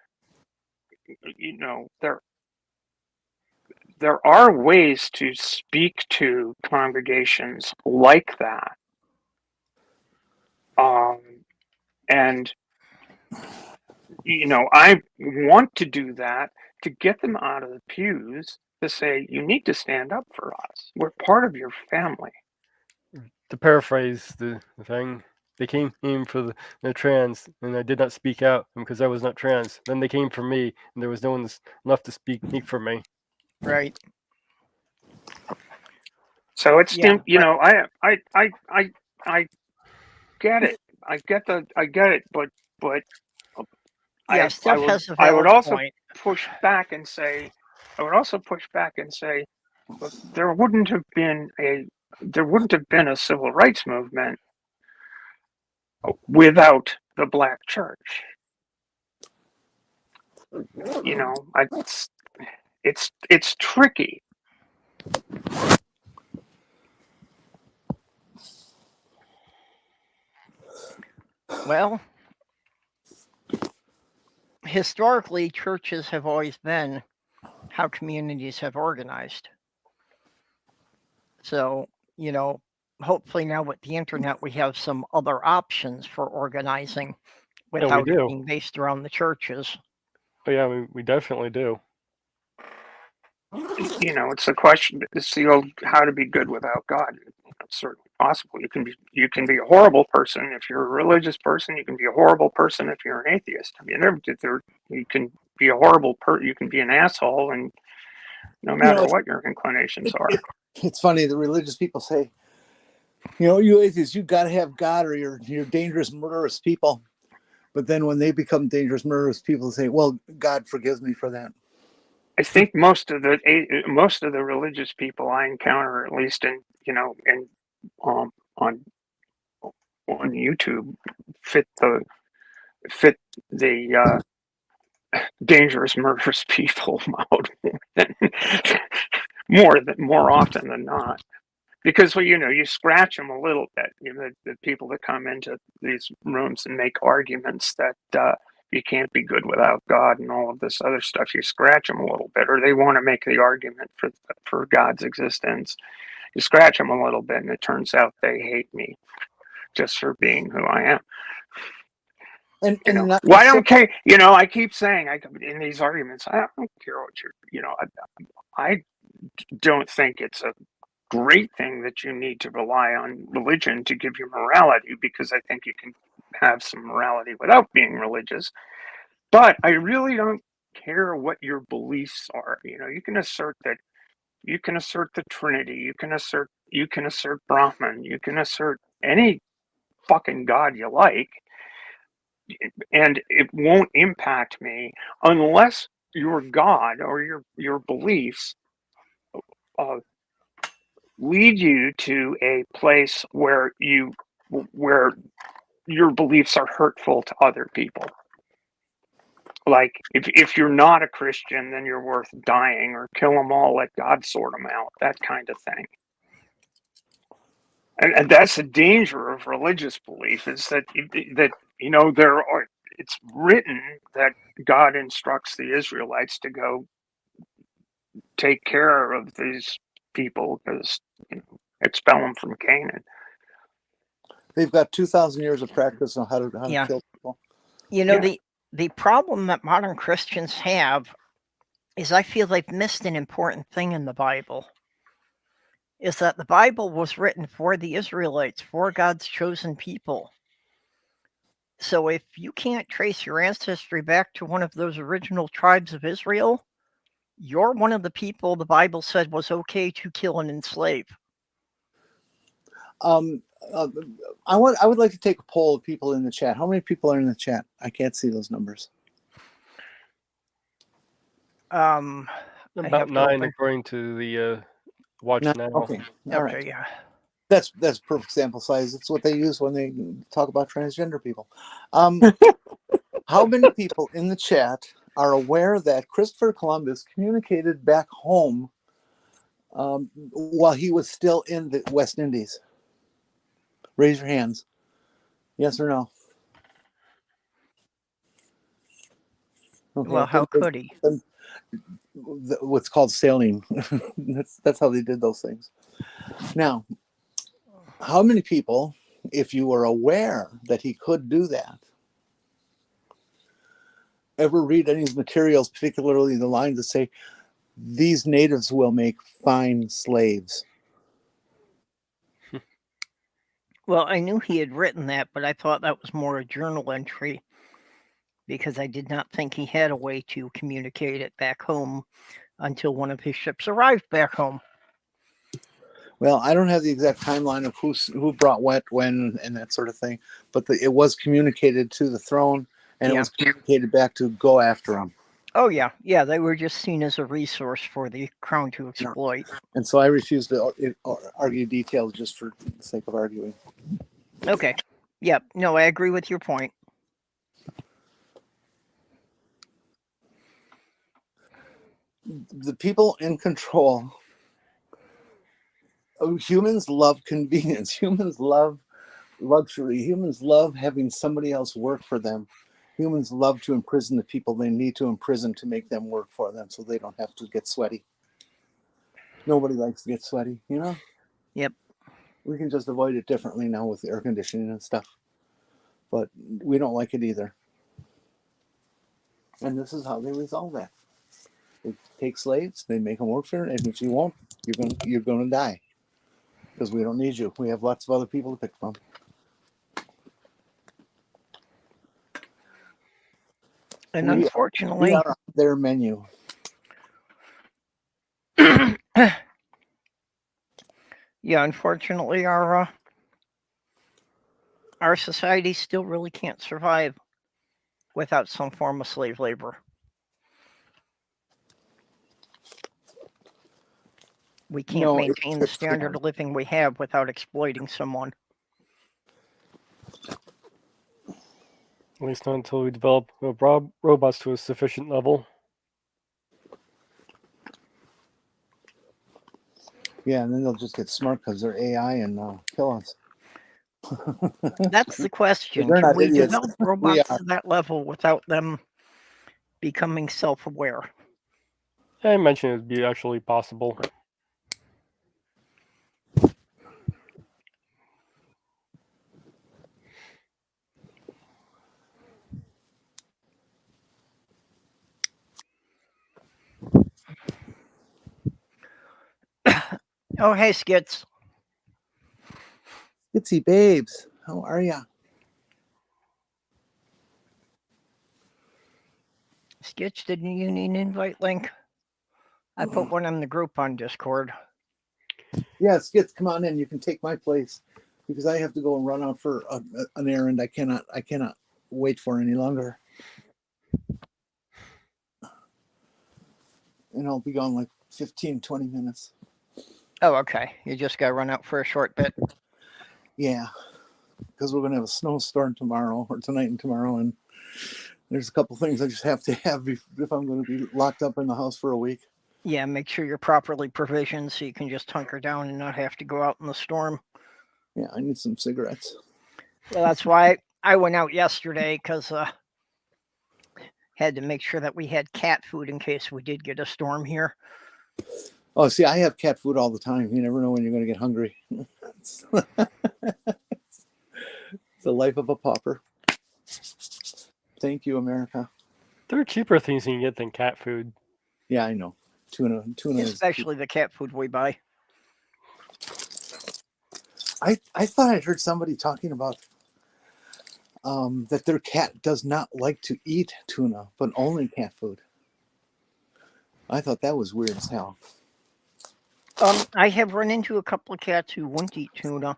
there are ways to speak to congregations like that, and I want to do that to get them out of the pews to say, you need to stand up for us. We're part of your family. To paraphrase the thing, they came for the trans, and I did not speak out because I was not trans. Then they came for me, and there was no one left to speak for me. Right. So it's Yeah, I get it. I get it, but yeah, Steph has a I would valid also point. push back and say, look, there wouldn't have been a civil rights movement without the Black church. It's tricky. Well, historically, churches have always been how communities have organized. So, hopefully now with the internet, we have some other options for organizing without it being based around the churches. Oh yeah, we definitely do. It's a question. It's the old how to be good without God. It's certainly possible. You can be a horrible person if you're a religious person. You can be a horrible person if you're an atheist. I mean, you can be a horrible person. You can be an asshole, and no matter what your inclinations are. It's funny. The religious people say, you atheists, you got to have God, or you're dangerous, murderous people. But then when they become dangerous, murderous people, say, "Well, God forgives me for that." I think most of the religious people I encounter, at least on YouTube, fit the dangerous, murderous people mode more often than not. Because you scratch them a little bit. The people that come into these rooms and make arguments that you can't be good without God and all of this other stuff. You scratch them a little bit, or they want to make the argument for God's existence. You scratch them a little bit, and it turns out they hate me just for being who I am. I don't care. I keep saying in these arguments, I don't care what I don't think it's a great thing that you need to rely on religion to give you morality, because I think you can have some morality without being religious. But I really don't care what your beliefs are. You can assert the Trinity, you can assert Brahman, you can assert any fucking god you like, and it won't impact me unless your god or your beliefs lead you to a place where your beliefs are hurtful to other people. Like, if you're not a Christian, then you're worth dying, or kill them all, let God sort them out, that kind of thing. And that's the danger of religious belief, is that it's written that God instructs the Israelites to go take care of these people, because expel them from Canaan. They've got 2,000 years of practice on how to kill people. The problem that modern Christians have is, I feel they've missed an important thing in the Bible. Is that the Bible was written for the Israelites, for God's chosen people. So if you can't trace your ancestry back to one of those original tribes of Israel, you're one of the people the Bible said was okay to kill and enslave. I would like to take a poll of people in the chat. How many people are in the chat? I can't see those numbers. About 9, according to the watch now. Okay, all right. Okay, yeah. That's perfect sample size. It's what they use when they talk about transgender people. How many people in the chat are aware that Christopher Columbus communicated back home while he was still in the West Indies? Raise your hands. Yes or no? Okay, Well, how could he? What's called sailing. That's how they did those things. Now, how many people, if you were aware that he could do that, ever read any of his materials, particularly the lines that say, "These natives will make fine slaves"? Well, I knew he had written that, but I thought that was more a journal entry, because I did not think he had a way to communicate it back home until one of his ships arrived back home. Well, I don't have the exact timeline of who brought what, when, and that sort of thing, but it was communicated to the throne, and it was communicated back to go after them. Oh, yeah. Yeah, they were just seen as a resource for the crown to exploit. And so I refuse to argue details just for the sake of arguing. Okay. Yep. No, I agree with your point. The people in control, humans love convenience. Humans love luxury. Humans love having somebody else work for them. Humans love to imprison the people they need to imprison to make them work for them so they don't have to get sweaty. Nobody likes to get sweaty, you know? Yep. We can just avoid it differently now with the air conditioning and stuff. But we don't like it either. And this is how they resolve that. They take slaves, they make them work for it, and if you won't, you're gonna die. Because we don't need you. We have lots of other people to pick from. And unfortunately, we are on their menu. Yeah, unfortunately, our society still really can't survive without some form of slave labor. We can't maintain the standard of living we have without exploiting someone. At least not until we develop robots to a sufficient level. Yeah, and then they'll just get smart because they're AI and kill us. That's the question. They're Can not we idiots. develop robots to that level without them becoming self-aware? I mentioned it would be actually possible. Oh, hey, Skits. Skitsy babes, how are ya? Skitch, didn't you need an invite link? I put one in the group on Discord. Yeah, Skits, come on in. You can take my place because I have to go and run out for an errand. I cannot wait for any longer. And I'll be gone like 15, 20 minutes. Oh, okay. You just got to run out for a short bit. Yeah, because we're going to have a snowstorm tomorrow or tonight and tomorrow. And there's a couple things I just have to have if I'm going to be locked up in the house for a week. Yeah, make sure you're properly provisioned so you can just hunker down and not have to go out in the storm. Yeah, I need some cigarettes. Well, that's why I went out yesterday, because had to make sure that we had cat food in case we did get a storm here. Oh, see, I have cat food all the time. You never know when you're going to get hungry. It's the life of a pauper. Thank you, America. There are cheaper things you can get than cat food. Yeah, I know. Tuna Especially the cat food we buy. I thought I heard somebody talking about that their cat does not like to eat tuna, but only cat food. I thought that was weird as hell. I have run into a couple of cats who won't eat tuna.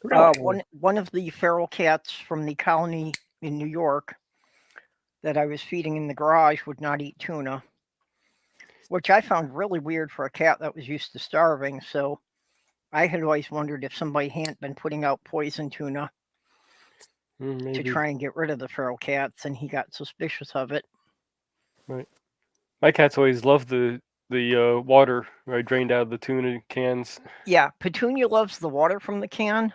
One of the feral cats from the colony in New York that I was feeding in the garage would not eat tuna, which I found really weird for a cat that was used to starving. So I had always wondered if somebody hadn't been putting out poison tuna to try and get rid of the feral cats, and he got suspicious of it. Right. My cats always loved the water I drained out of the tuna cans. Yeah, Petunia loves the water from the can,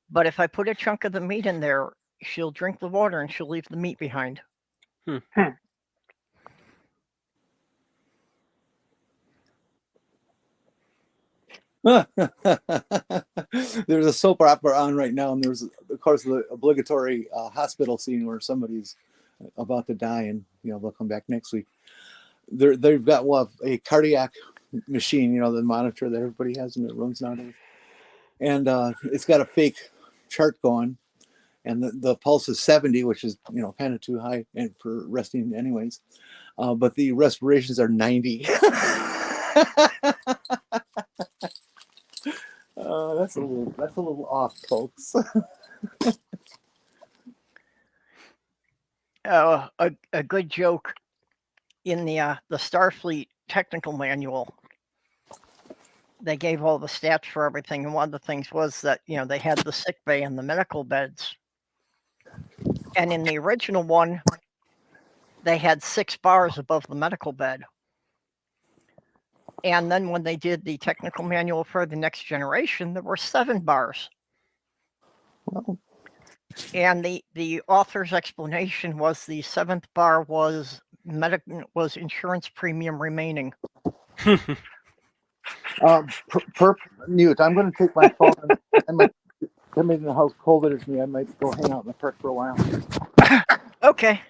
but if I put a chunk of the meat in there, she'll drink the water and she'll leave the meat behind. There's a soap opera on right now, and there's, of course, the obligatory hospital scene where somebody's about to die, and they'll come back next week. They've got a cardiac machine, the monitor that everybody has in their rooms nowadays, and it's got a fake chart going, and the pulse is 70, which is kind of too high and for resting anyways, but the respirations are 90. That's a little off, folks. A good joke in the Starfleet technical manual. They gave all the stats for everything, and one of the things was that they had the sick bay and the medical beds. And in the original one, they had 6 bars above the medical bed. And then when they did the technical manual for the next generation, there were 7 bars. Well, and the author's explanation was the 7th bar was insurance premium remaining. Perp, mute. I'm going to take my phone. I might come in the house cold as me. I might go hang out in the park for a while. Okay.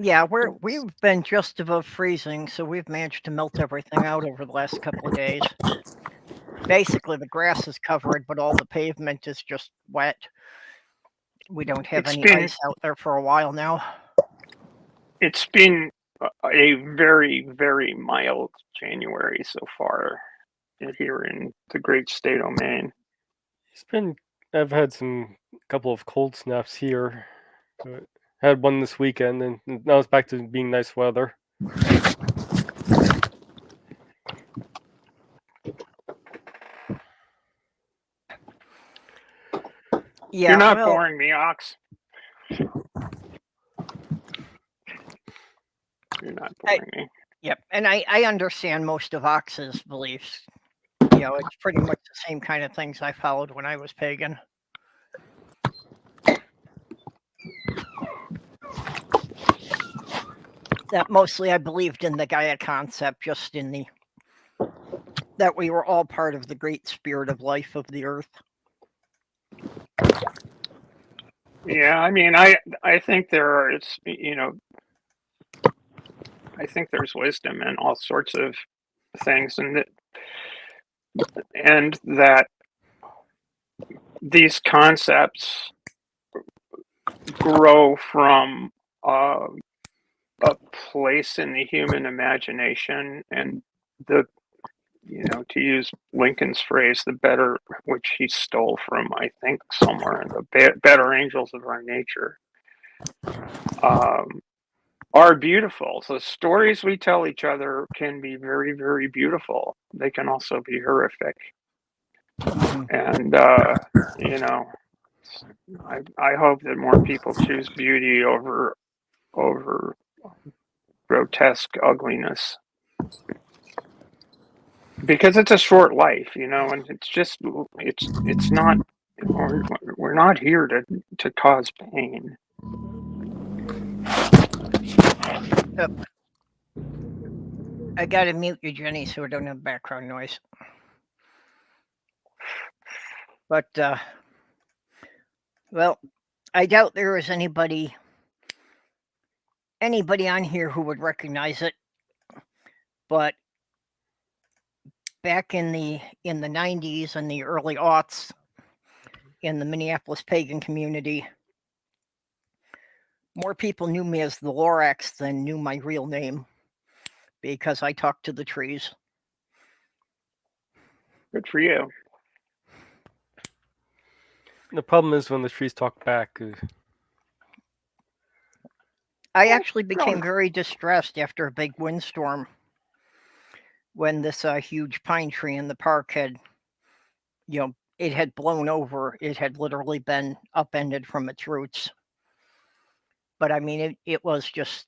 Yeah, we've been just above freezing, so we've managed to melt everything out over the last couple of days. Basically, the grass is covered, but all the pavement is just wet. We don't have any ice out there for a while now. It's been a very, very mild January so far here in the great state of Maine. I've had a couple of cold snaps here. Had one this weekend, and now it's back to being nice weather. Yeah, you're not boring me, Ox. You're not boring me. Yep, and I understand most of Ox's beliefs. It's pretty much the same kind of things I followed when I was pagan. That mostly I believed in the Gaia concept, just in that we were all part of the great spirit of life of the earth. Yeah, I mean, I think I think there's wisdom in all sorts of things, and that these concepts grow from a place in the human imagination, and the, to use Lincoln's phrase, the better, which he stole from, I think, somewhere in the better angels of our nature, are beautiful. So stories we tell each other can be very, very beautiful. They can also be horrific. And, I hope that more people choose beauty over grotesque ugliness, because it's a short life, and it's not, we're not here to cause pain. I gotta mute you, Jenny, so we don't have background noise. But well, I doubt there is anybody on here who would recognize it. But back in the 90s and the early aughts, in the Minneapolis pagan community, more people knew me as the Lorax than knew my real name, because I talked to the trees. Good for you. The problem is when the trees talk back. I actually became very distressed after a big windstorm, when this huge pine tree in the park had, it had blown over. It had literally been upended from its roots. But I mean, it was just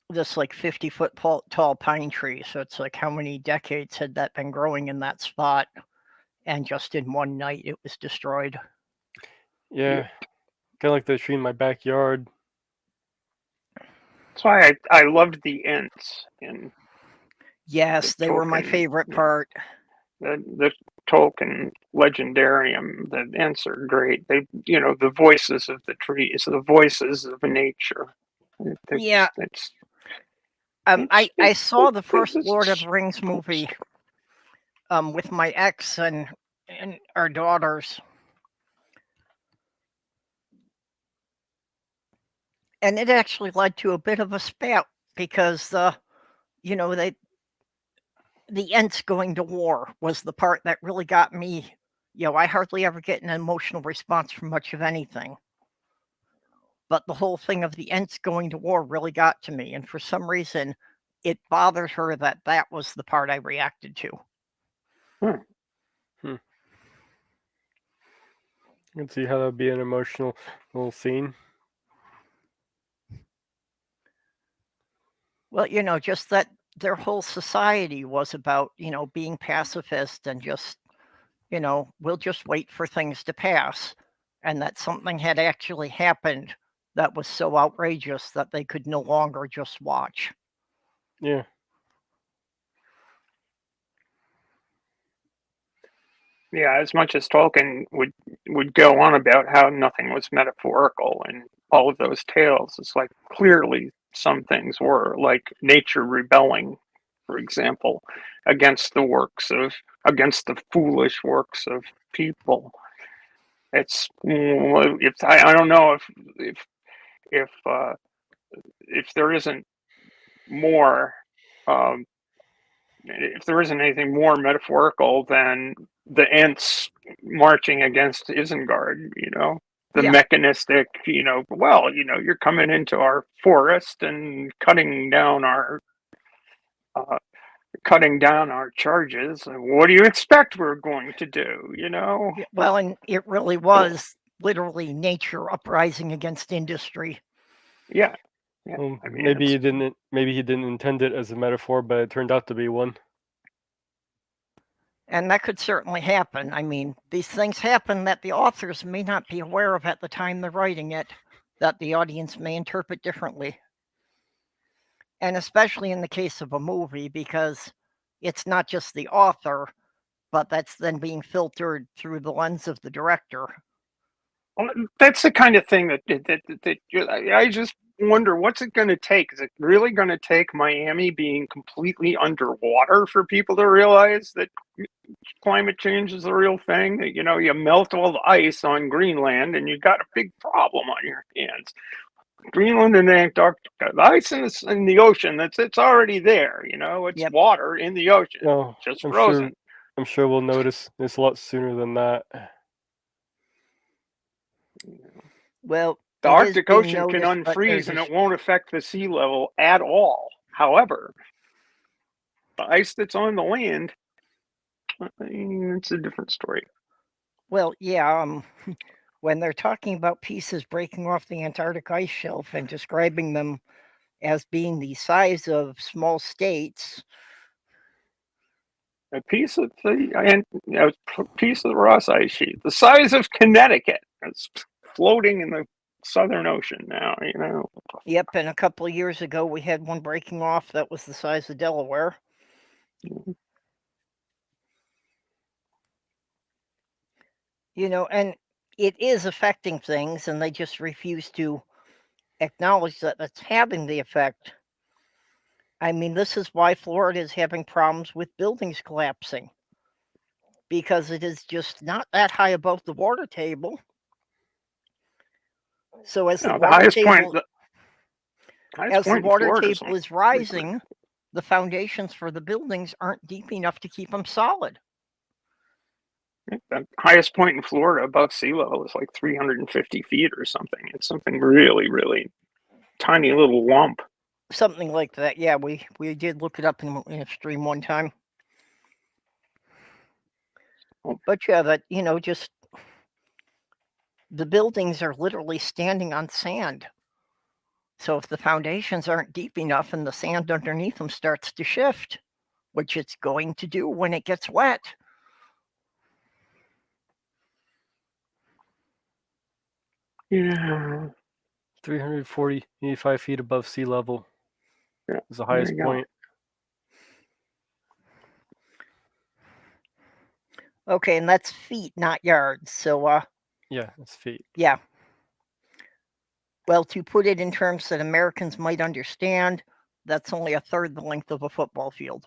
this like 50-foot tall pine tree. So it's like, how many decades had that been growing in that spot? And just in one night, it was destroyed. Yeah. Kind of like the tree in my backyard. That's why I loved the Ents in. Yes, they were my favorite part. The Tolkien legendarium. The Ents are great. They, the voices of the trees, the voices of nature. Yeah. I saw the first Lord of the Rings movie with my ex and our daughters. And it actually led to a bit of a spat, because the Ents going to war was the part that really got me. I hardly ever get an emotional response from much of anything. But the whole thing of the Ents going to war really got to me. And for some reason, it bothered her that was the part I reacted to. I can see how that would be an emotional little scene. Well, just that their whole society was about, being pacifist and just, we'll just wait for things to pass. And that something had actually happened that was so outrageous that they could no longer just watch. Yeah. Yeah, as much as Tolkien would go on about how nothing was metaphorical and all of those tales, it's like clearly some things were, like nature rebelling, for example, against the foolish works of people. It's, I don't know if there isn't more, if there isn't anything more metaphorical than the Ents marching against Isengard, the mechanistic, you're coming into our forest and cutting down our charges. What do you expect we're going to do? Well, and it really was literally nature uprising against industry. Yeah. Well, maybe he didn't intend it as a metaphor, but it turned out to be one. And that could certainly happen. I mean, these things happen that the authors may not be aware of at the time they're writing it, that the audience may interpret differently. And especially in the case of a movie, because it's not just the author, but that's then being filtered through the lens of the director. Well, that's the kind of thing that I just wonder what's it going to take. Is it really going to take Miami being completely underwater for people to realize that climate change is a real thing? You know, you melt all the ice on Greenland and you got a big problem on your hands. Greenland and Antarctica, the ice in the ocean, it's already there. You know, it's Yep. water in the ocean, Well, just I'm frozen. sure we'll notice this a lot sooner than that. Well, The it is Arctic being Ocean can noticed, but unfreeze there's and a it won't affect the sea level at all. However, the ice that's on the land, I mean, it's a different story. Well, yeah, when they're talking about pieces breaking off the Antarctic ice shelf and describing them as being the size of small states, A piece of the piece of the Ross ice sheet, the size of Connecticut, it's floating in the Southern Ocean now. You know, yep, and a couple of years ago we had one breaking off that was the size of Delaware. You know, and it is affecting things, and they just refuse to acknowledge that it's having the effect. I mean, this is why Florida is having problems with buildings collapsing, because it is just not that high above the water table. So as the the water highest point, table, the highest as the point in water Florida is table is rising, the foundations for the buildings aren't deep enough to keep them solid. the highest point in Florida above sea level is like 350 feet or something. It's something really, really tiny little lump. Something like that. Yeah, we did look it up in a stream one time. Oh. But yeah, that, you know, just the buildings are literally standing on sand. So if the foundations aren't deep enough and the sand underneath them starts to shift, which it's going to do when it gets wet. Yeah. 385 feet above sea level Yeah, is the there highest you go. point. Okay, and that's feet, not yards. So Yeah, it's feet. yeah. Well, to put it in terms that Americans might understand, that's only a third the length of a football field.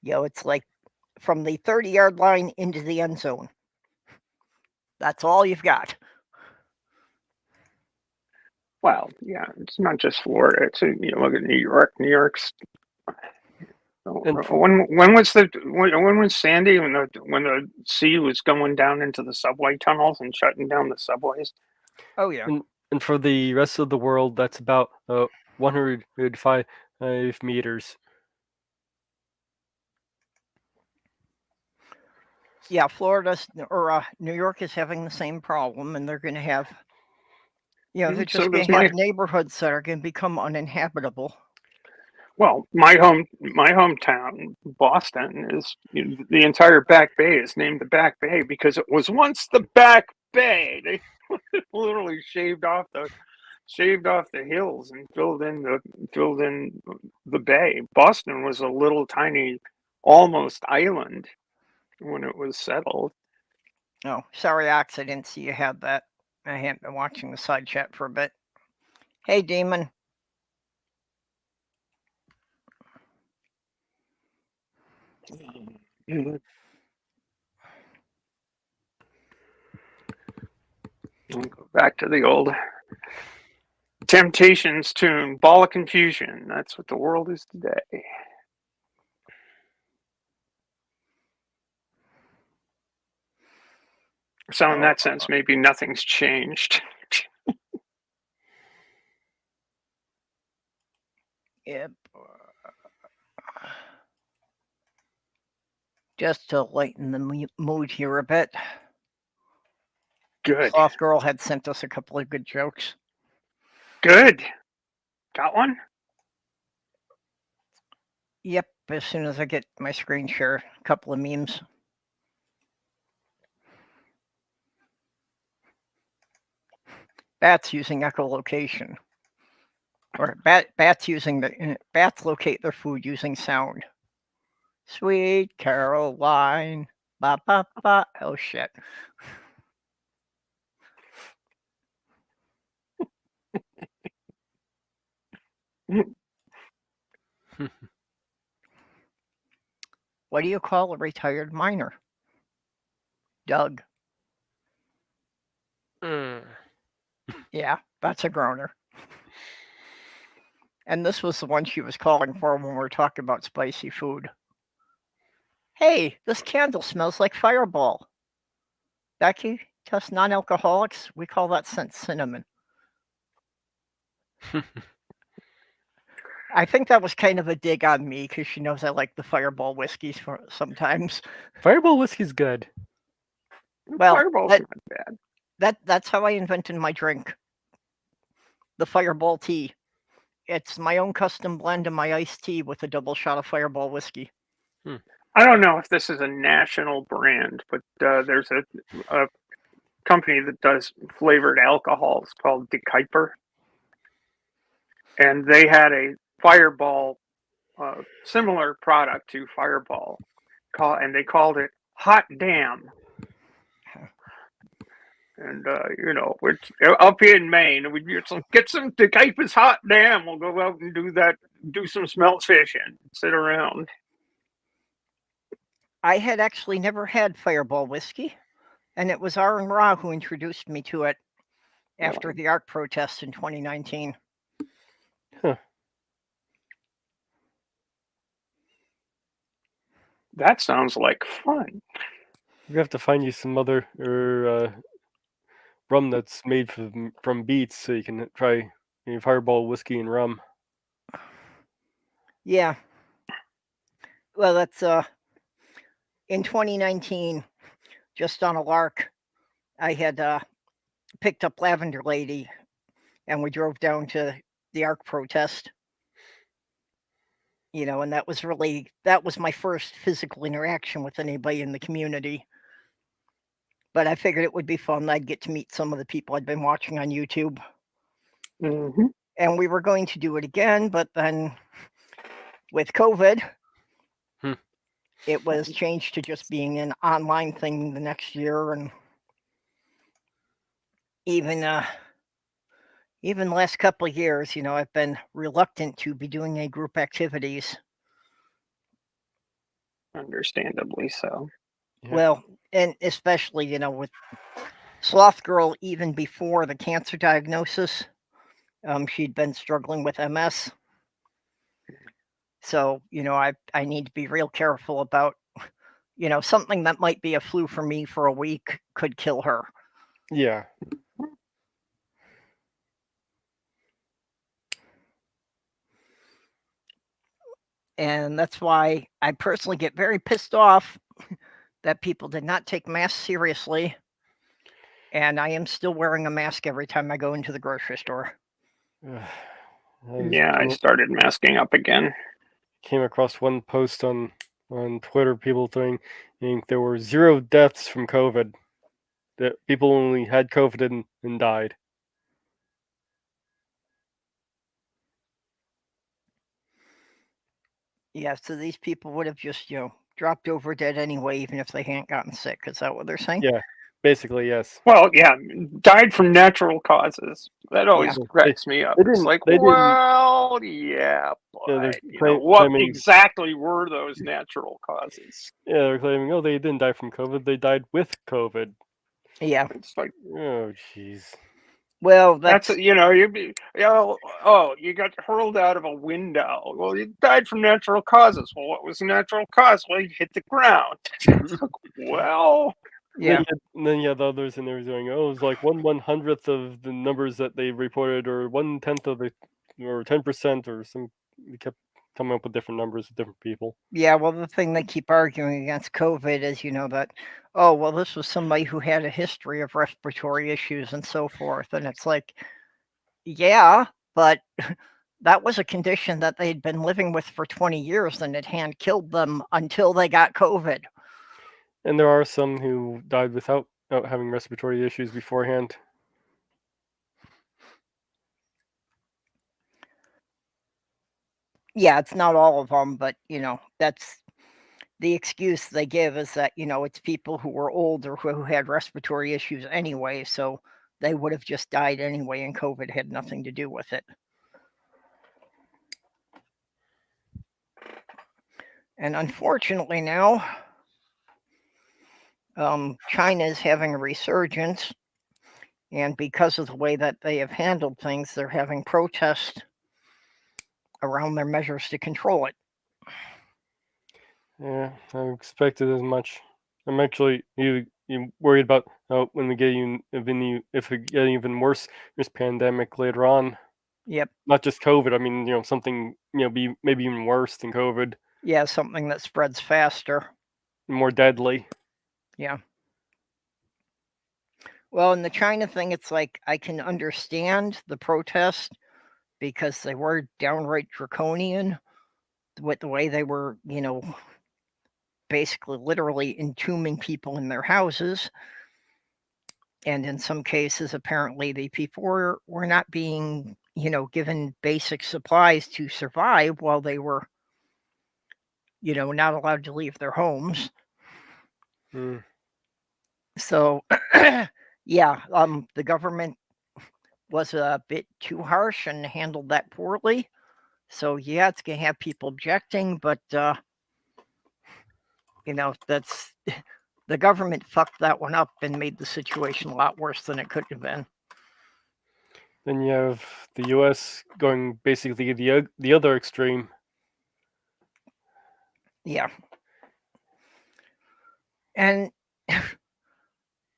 You know, it's like from the 30-yard line into the end zone. That's all you've got. Well, yeah, it's not just Florida. It's you know, look at New York. New York's. When was Sandy when the sea was going down into the subway tunnels and shutting down the subways? Oh yeah. And for the rest of the world, that's about 105 meters. Yeah, Florida or New York is having the same problem, and they're going to have, you know, they're So just going does to have neighborhoods that are going to become uninhabitable. Well, my hometown, Boston, is the entire Back Bay is named the Back Bay because it was once the Back Bay. They literally shaved off the hills and filled in the bay. Boston was a little tiny, almost island when it was settled. Oh, sorry, Ox, I didn't see you had that. I hadn't been watching the side chat for a bit. Hey, Demon. I'll go back to the old Temptations tune, Ball of Confusion. That's what the world is today. So in that sense, maybe nothing's changed. Yep. Just to lighten the mood here a bit. Good. Soft Girl had sent us a couple of good jokes. Good. Got one? Yep, as soon as I get my screen share, a couple of memes. Bats using echolocation. Or bats locate their food using sound. Sweet Caroline. Ba ba ba. Oh shit. What do you call a retired miner? Doug. Yeah, that's a groaner. And this was the one she was calling for when we were talking about spicy food. Hey, this candle smells like Fireball. Becky, to us non-alcoholics, we call that scent cinnamon. I think that was kind of a dig on me because she knows I like the Fireball whiskeys sometimes. Fireball whiskey's good. Well, Fireball's not bad. That's how I invented my drink. The Fireball tea. It's my own custom blend of my iced tea with a double shot of Fireball whiskey. I don't know if this is a national brand, but there's a company that does flavored alcohols called De Kuyper. And they had a Fireball, similar product to Fireball, and they called it Hot Damn. And, we're up here in Maine, we get some De Kuyper's Hot Damn. We'll go out and do some smelt fishing, sit around. I had actually never had Fireball whiskey, and it was Aaron Ra who introduced me to it after the ARC protests in 2019. Huh. That sounds like fun. We have to find you some other rum that's made from beets, so you can try Fireball whiskey and rum. Yeah. Well, that's in 2019, just on a lark, I had picked up Lavender Lady, and we drove down to the ARC protest. And that was my first physical interaction with anybody in the community. But I figured it would be fun. I'd get to meet some of the people I'd been watching on YouTube. Mm-hmm. And we were going to do it again, but then with COVID, it was changed to just being an online thing the next year. And even the last couple of years, I've been reluctant to be doing any group activities. Understandably so. Yeah. Well, and especially, with Sloth Girl, even before the cancer diagnosis, she'd been struggling with MS. So, I need to be real careful about, something that might be a flu for me for a week could kill her. Yeah. And that's why I personally get very pissed off that people did not take masks seriously. And I am still wearing a mask every time I go into the grocery store. Yeah, I started masking up again. Came across one post on Twitter, people saying there were 0 deaths from COVID. That people only had COVID and died. Yeah, so these people would have just, dropped over dead anyway, even if they hadn't gotten sick. Is that what they're saying? Yeah, basically, yes. Well, yeah, died from natural causes. That always cracks me up. It's like, well, yeah, but what exactly were those natural causes? Yeah, they're claiming, they didn't die from COVID. They died with COVID. Yeah. It's like, oh, jeez. Well, that's you got hurled out of a window. Well, you died from natural causes. Well, what was the natural cause? Well, you hit the ground. Well, yeah. Then the others in there going, it was like 1/100th of the numbers that they reported, or 1/10 of it, or 10%, or some. They kept coming up with different numbers with different people. Yeah, well, the thing they keep arguing against COVID is, that, this was somebody who had a history of respiratory issues and so forth. And it's like, yeah, but that was a condition that they'd been living with for 20 years and it hadn't killed them until they got COVID. And there are some who died without having respiratory issues beforehand. Yeah, it's not all of them, but, that's the excuse they give is that, it's people who were old or who had respiratory issues anyway, so they would have just died anyway, and COVID had nothing to do with it. And unfortunately now, China is having a resurgence, and because of the way that they have handled things, they're having protests around their measures to control it. Yeah, I expected as much. I'm actually worried about when we get if it get even worse, this pandemic later on. Yep. Not just COVID. I mean, something be maybe even worse than COVID. Yeah, something that spreads faster, more deadly. Yeah. Well, in the China thing, it's like I can understand the protest because they were downright draconian with the way they were, basically literally entombing people in their houses. And in some cases, apparently, the people were not being, given basic supplies to survive while they were, not allowed to leave their homes. So, yeah, the government was a bit too harsh and handled that poorly. So, yeah, it's going to have people objecting, but, that's the government fucked that one up and made the situation a lot worse than it could have been. Then you have the U.S. going basically the other extreme. Yeah. And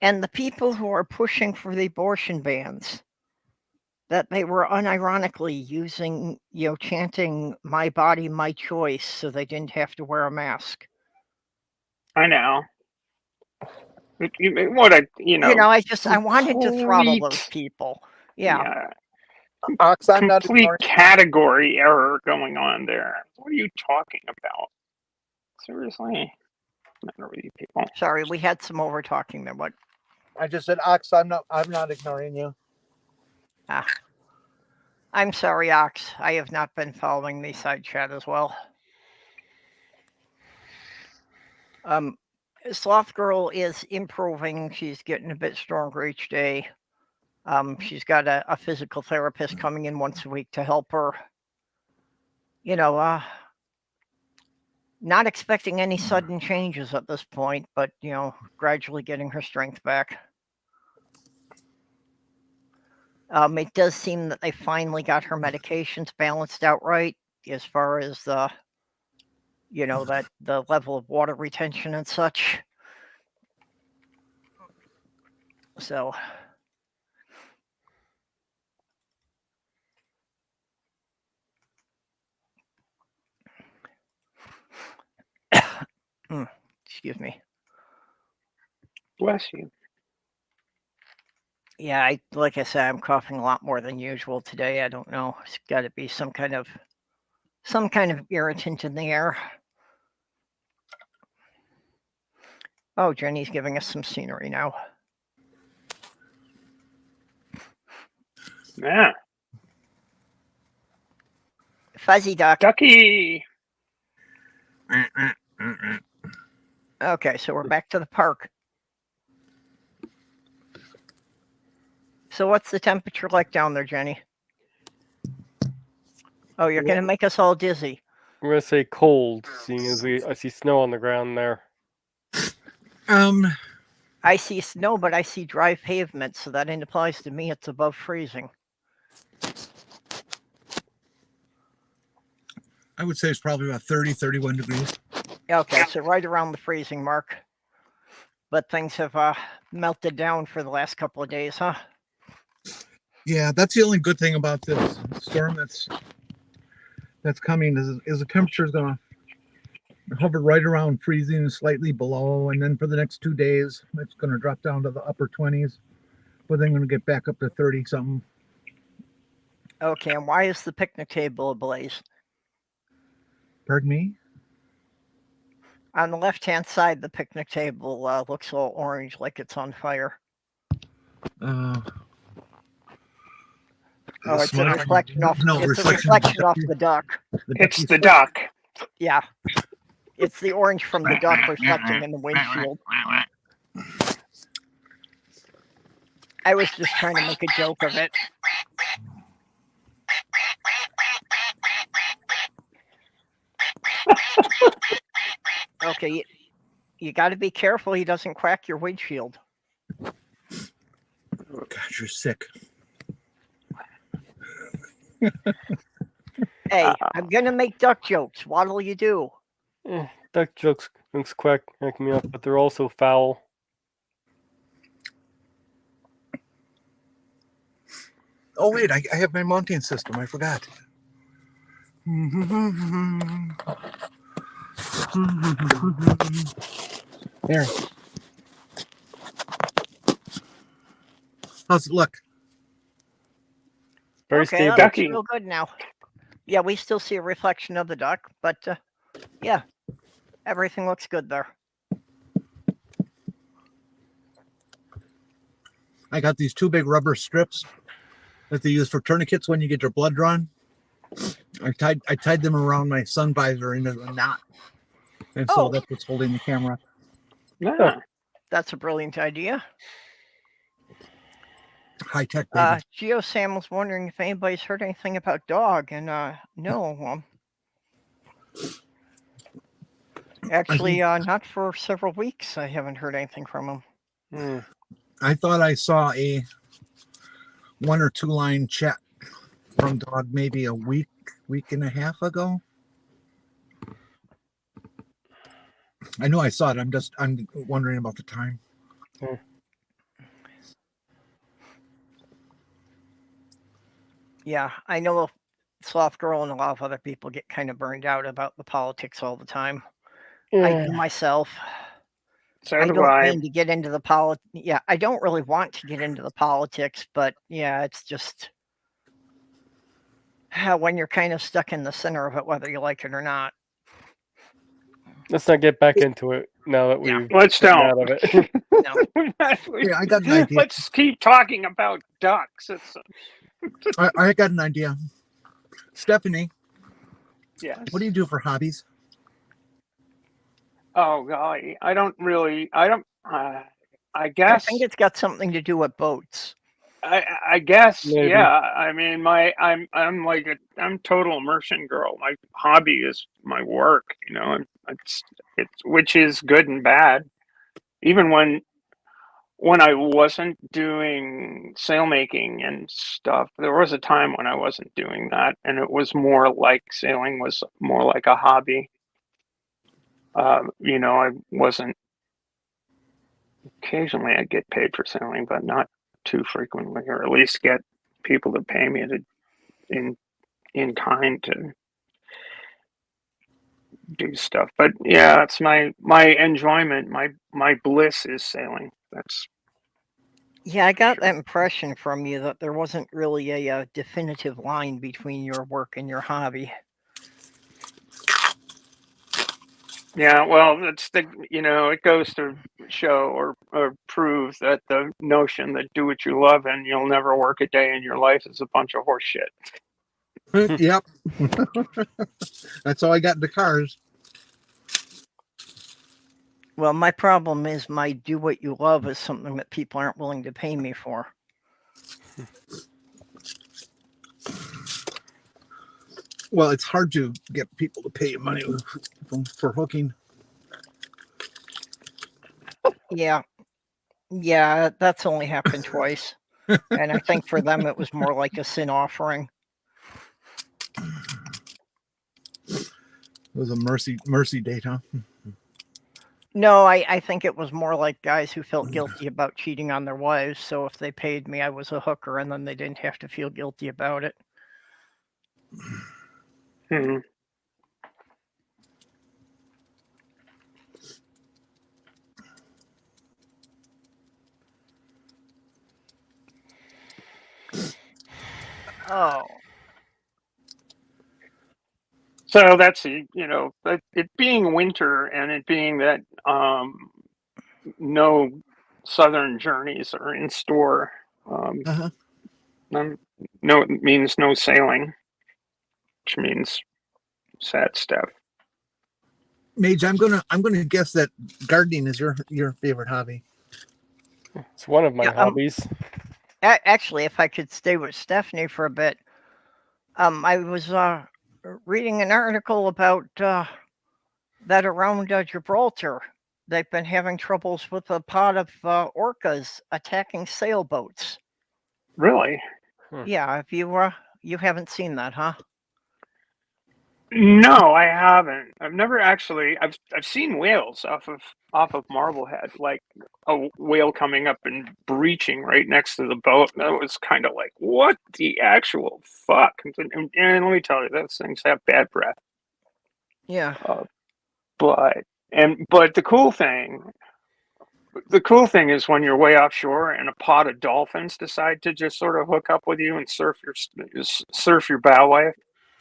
the people who are pushing for the abortion bans, that they were unironically using, chanting "My body, my choice," so they didn't have to wear a mask. I know. What I wanted to throttle those people. Yeah. Ox, I'm not Complete ignoring. category error going on there. What are you talking about? Seriously? What's the matter with you people? Sorry, we had some over talking there. What? I just said, Ox, I'm not ignoring you. I'm sorry, Ox. I have not been following the side chat as well. Sloth Girl is improving. She's getting a bit stronger each day. She's got a physical therapist coming in once a week to help her. Not expecting any sudden changes at this point, but, gradually getting her strength back. It does seem that they finally got her medications balanced out right as far as the level of water retention and such. So, excuse me. Bless you. Yeah, like I said, I'm coughing a lot more than usual today. I don't know. It's got to be some kind of irritant in the air. Oh, Jenny's giving us some scenery now. Yeah. Fuzzy duck. Ducky. Okay, so we're back to the park. So what's the temperature like down there, Jenny? Oh, you're going to make us all dizzy. I'm going to say cold, seeing as I see snow on the ground there. I see snow, but I see dry pavement, so that implies to me it's above freezing. I would say it's probably about 30, 31 degrees. Okay, so right around the freezing mark. But things have melted down for the last couple of days, huh? Yeah, that's the only good thing about this storm that's coming is the temperature is going to hover right around freezing, slightly below, and then for the next 2 days, it's going to drop down to the upper 20s, but then going to get back up to 30 something. Okay, and why is the picnic table ablaze? Pardon me? On the left-hand side, the picnic table looks all orange, like it's on fire. Oh, it's a reflection off. It's a reflection off the duck. It's the duck. Yeah. It's the orange from the duck reflecting in the windshield. I was just trying to make a joke of it. Okay, you got to be careful he doesn't crack your windshield. God, you're sick. Hey, I'm going to make duck jokes. What'll you do? Duck jokes quack me up, but they're also foul. Oh wait, I have my mounting system. I forgot. There. How's it look? Very Okay, stable. that looks Ducky. real good now. Yeah, we still see a reflection of the duck, but yeah, everything looks good there. I got these 2 big rubber strips that they use for tourniquets when you get your blood drawn. I tied them around my sun visor into the knot, and so that's what's holding the camera. Yeah. That's a brilliant idea. High tech, baby. Geo Sam was wondering if anybody's heard anything about dog, and no. Actually, not for several weeks. I haven't heard anything from him. I thought I saw a 1 or 2 line chat from Dog maybe a week and a half ago. I know I saw it. I'm wondering about the time. Yeah, I know Sloth Girl and a lot of other people get kind of burned out about the politics all the time. I do myself. So I do don't I. mean to get into the Yeah, I don't really want to get into the politics, but yeah, it's just when you're kind of stuck in the center of it, whether you like it or not. Let's not get back into it now that Yeah. we've Let's gotten don't. out of it. No. Yeah, I got an idea. Let's keep talking about ducks. I got an idea. Stephanie, Yes. what do you do for hobbies? Oh golly, I don't. I I guess. think it's got something to do with boats. I guess. Maybe. Yeah. I mean, I'm total immersion girl. My hobby is my work. You know, it's which is good and bad. Even when I wasn't doing sailmaking and stuff, there was a time when I wasn't doing that, and it was more like sailing was more like a hobby. You know, I wasn't. Occasionally, I get paid for sailing, but not too frequently, or at least get people to pay me in kind to do stuff. But yeah, that's my enjoyment. My bliss is sailing. That's Yeah, I got Sure. that impression from you that there wasn't really a definitive line between your work and your hobby. Yeah, well, that's it goes to show or prove that the notion that do what you love and you'll never work a day in your life is a bunch of horse shit. Yep. That's how I got into cars. Well, my problem is my do what you love is something that people aren't willing to pay me for. Well, it's hard to get people to pay you money for hooking. Yeah, that's only happened twice. And I think for them it was more like a sin offering. It was a mercy date, huh? No, I think it was more like guys who felt guilty about cheating on their wives. So if they paid me, I was a hooker, and then they didn't have to feel guilty about it. Hmm. Oh, So that's it being winter and it being that no southern journeys are in store. Uh-huh. No, it means no sailing, which means sad stuff. Mage, I'm gonna guess that gardening is your favorite hobby. It's one of my Yeah, hobbies. Actually, if I could stay with Stephanie for a bit, I was reading an article about that around Gibraltar, they've been having troubles with a pod of orcas attacking sailboats. Really? Yeah, if you haven't seen that, huh? No, I haven't. I've never actually. I've seen whales off of Marblehead, like a whale coming up and breaching right next to the boat. That was kind of like, what the actual fuck? And let me tell you, those things have bad breath. Yeah. But the cool thing is when you're way offshore and a pod of dolphins decide to just sort of hook up with you and surf your bow wave.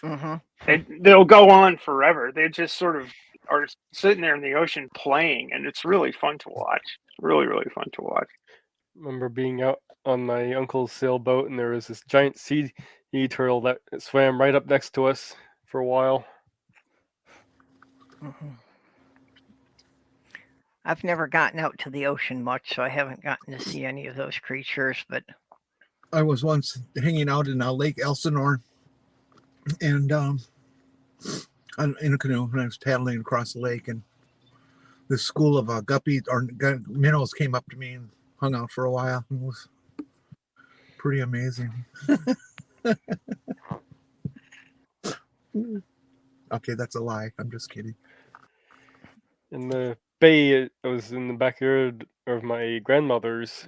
Mm-hmm. And they'll go on forever. They just sort of are sitting there in the ocean playing, and it's really fun to watch. Really, really fun to watch. Remember being out on my uncle's sailboat, and there was this giant sea turtle that swam right up next to us for a while. Mm-hmm. I've never gotten out to the ocean much, so I haven't gotten to see any of those creatures. But I was once hanging out in Lake Elsinore, and in a canoe, and I was paddling across the lake, and this school of guppies or minnows came up to me and hung out for a while. It was pretty amazing. Okay, that's a lie. I'm just kidding. In the bay, I was in the backyard of my grandmother's.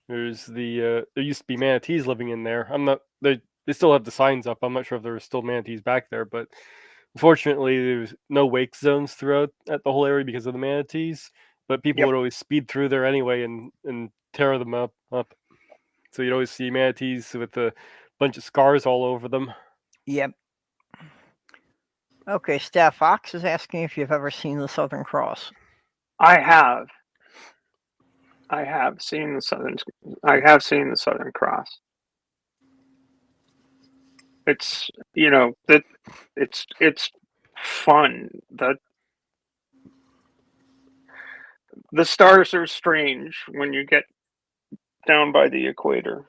There's there used to be manatees living in there. They still have the signs up. I'm not sure if there are still manatees back there, but unfortunately, there's no wake zones throughout at the whole area because of the manatees. But people Yep. would always speed through there anyway and tear them up. So you'd always see manatees with a bunch of scars all over them. yep. Okay, Steph Fox is asking if you've ever seen the Southern Cross. I have seen the Southern Cross. It's it's fun. The stars are strange when you get down by the equator.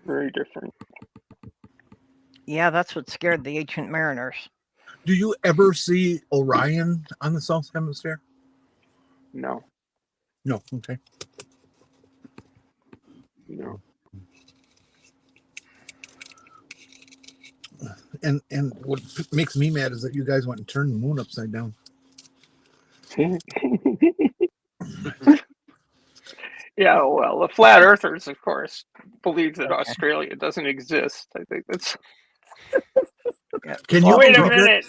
Very different. Yeah, that's what scared the ancient mariners. Do you ever see Orion on the South Hemisphere? No. No. Okay. No. And what makes me mad is that you guys went and turned the moon upside down. Yeah, well, the flat earthers, of course, believe that Okay. Australia doesn't exist. I think that's. Yeah. Can you Wait a believe it? minute.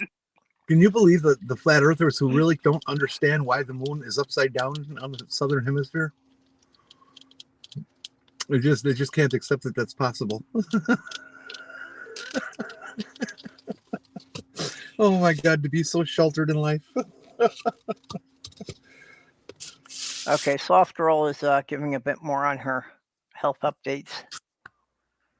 Can you believe that the flat earthers who really don't understand why the moon is upside down on the southern hemisphere? They just can't accept that that's possible. Oh my God, to be so sheltered in life. Okay, Soft Girl is giving a bit more on her health updates.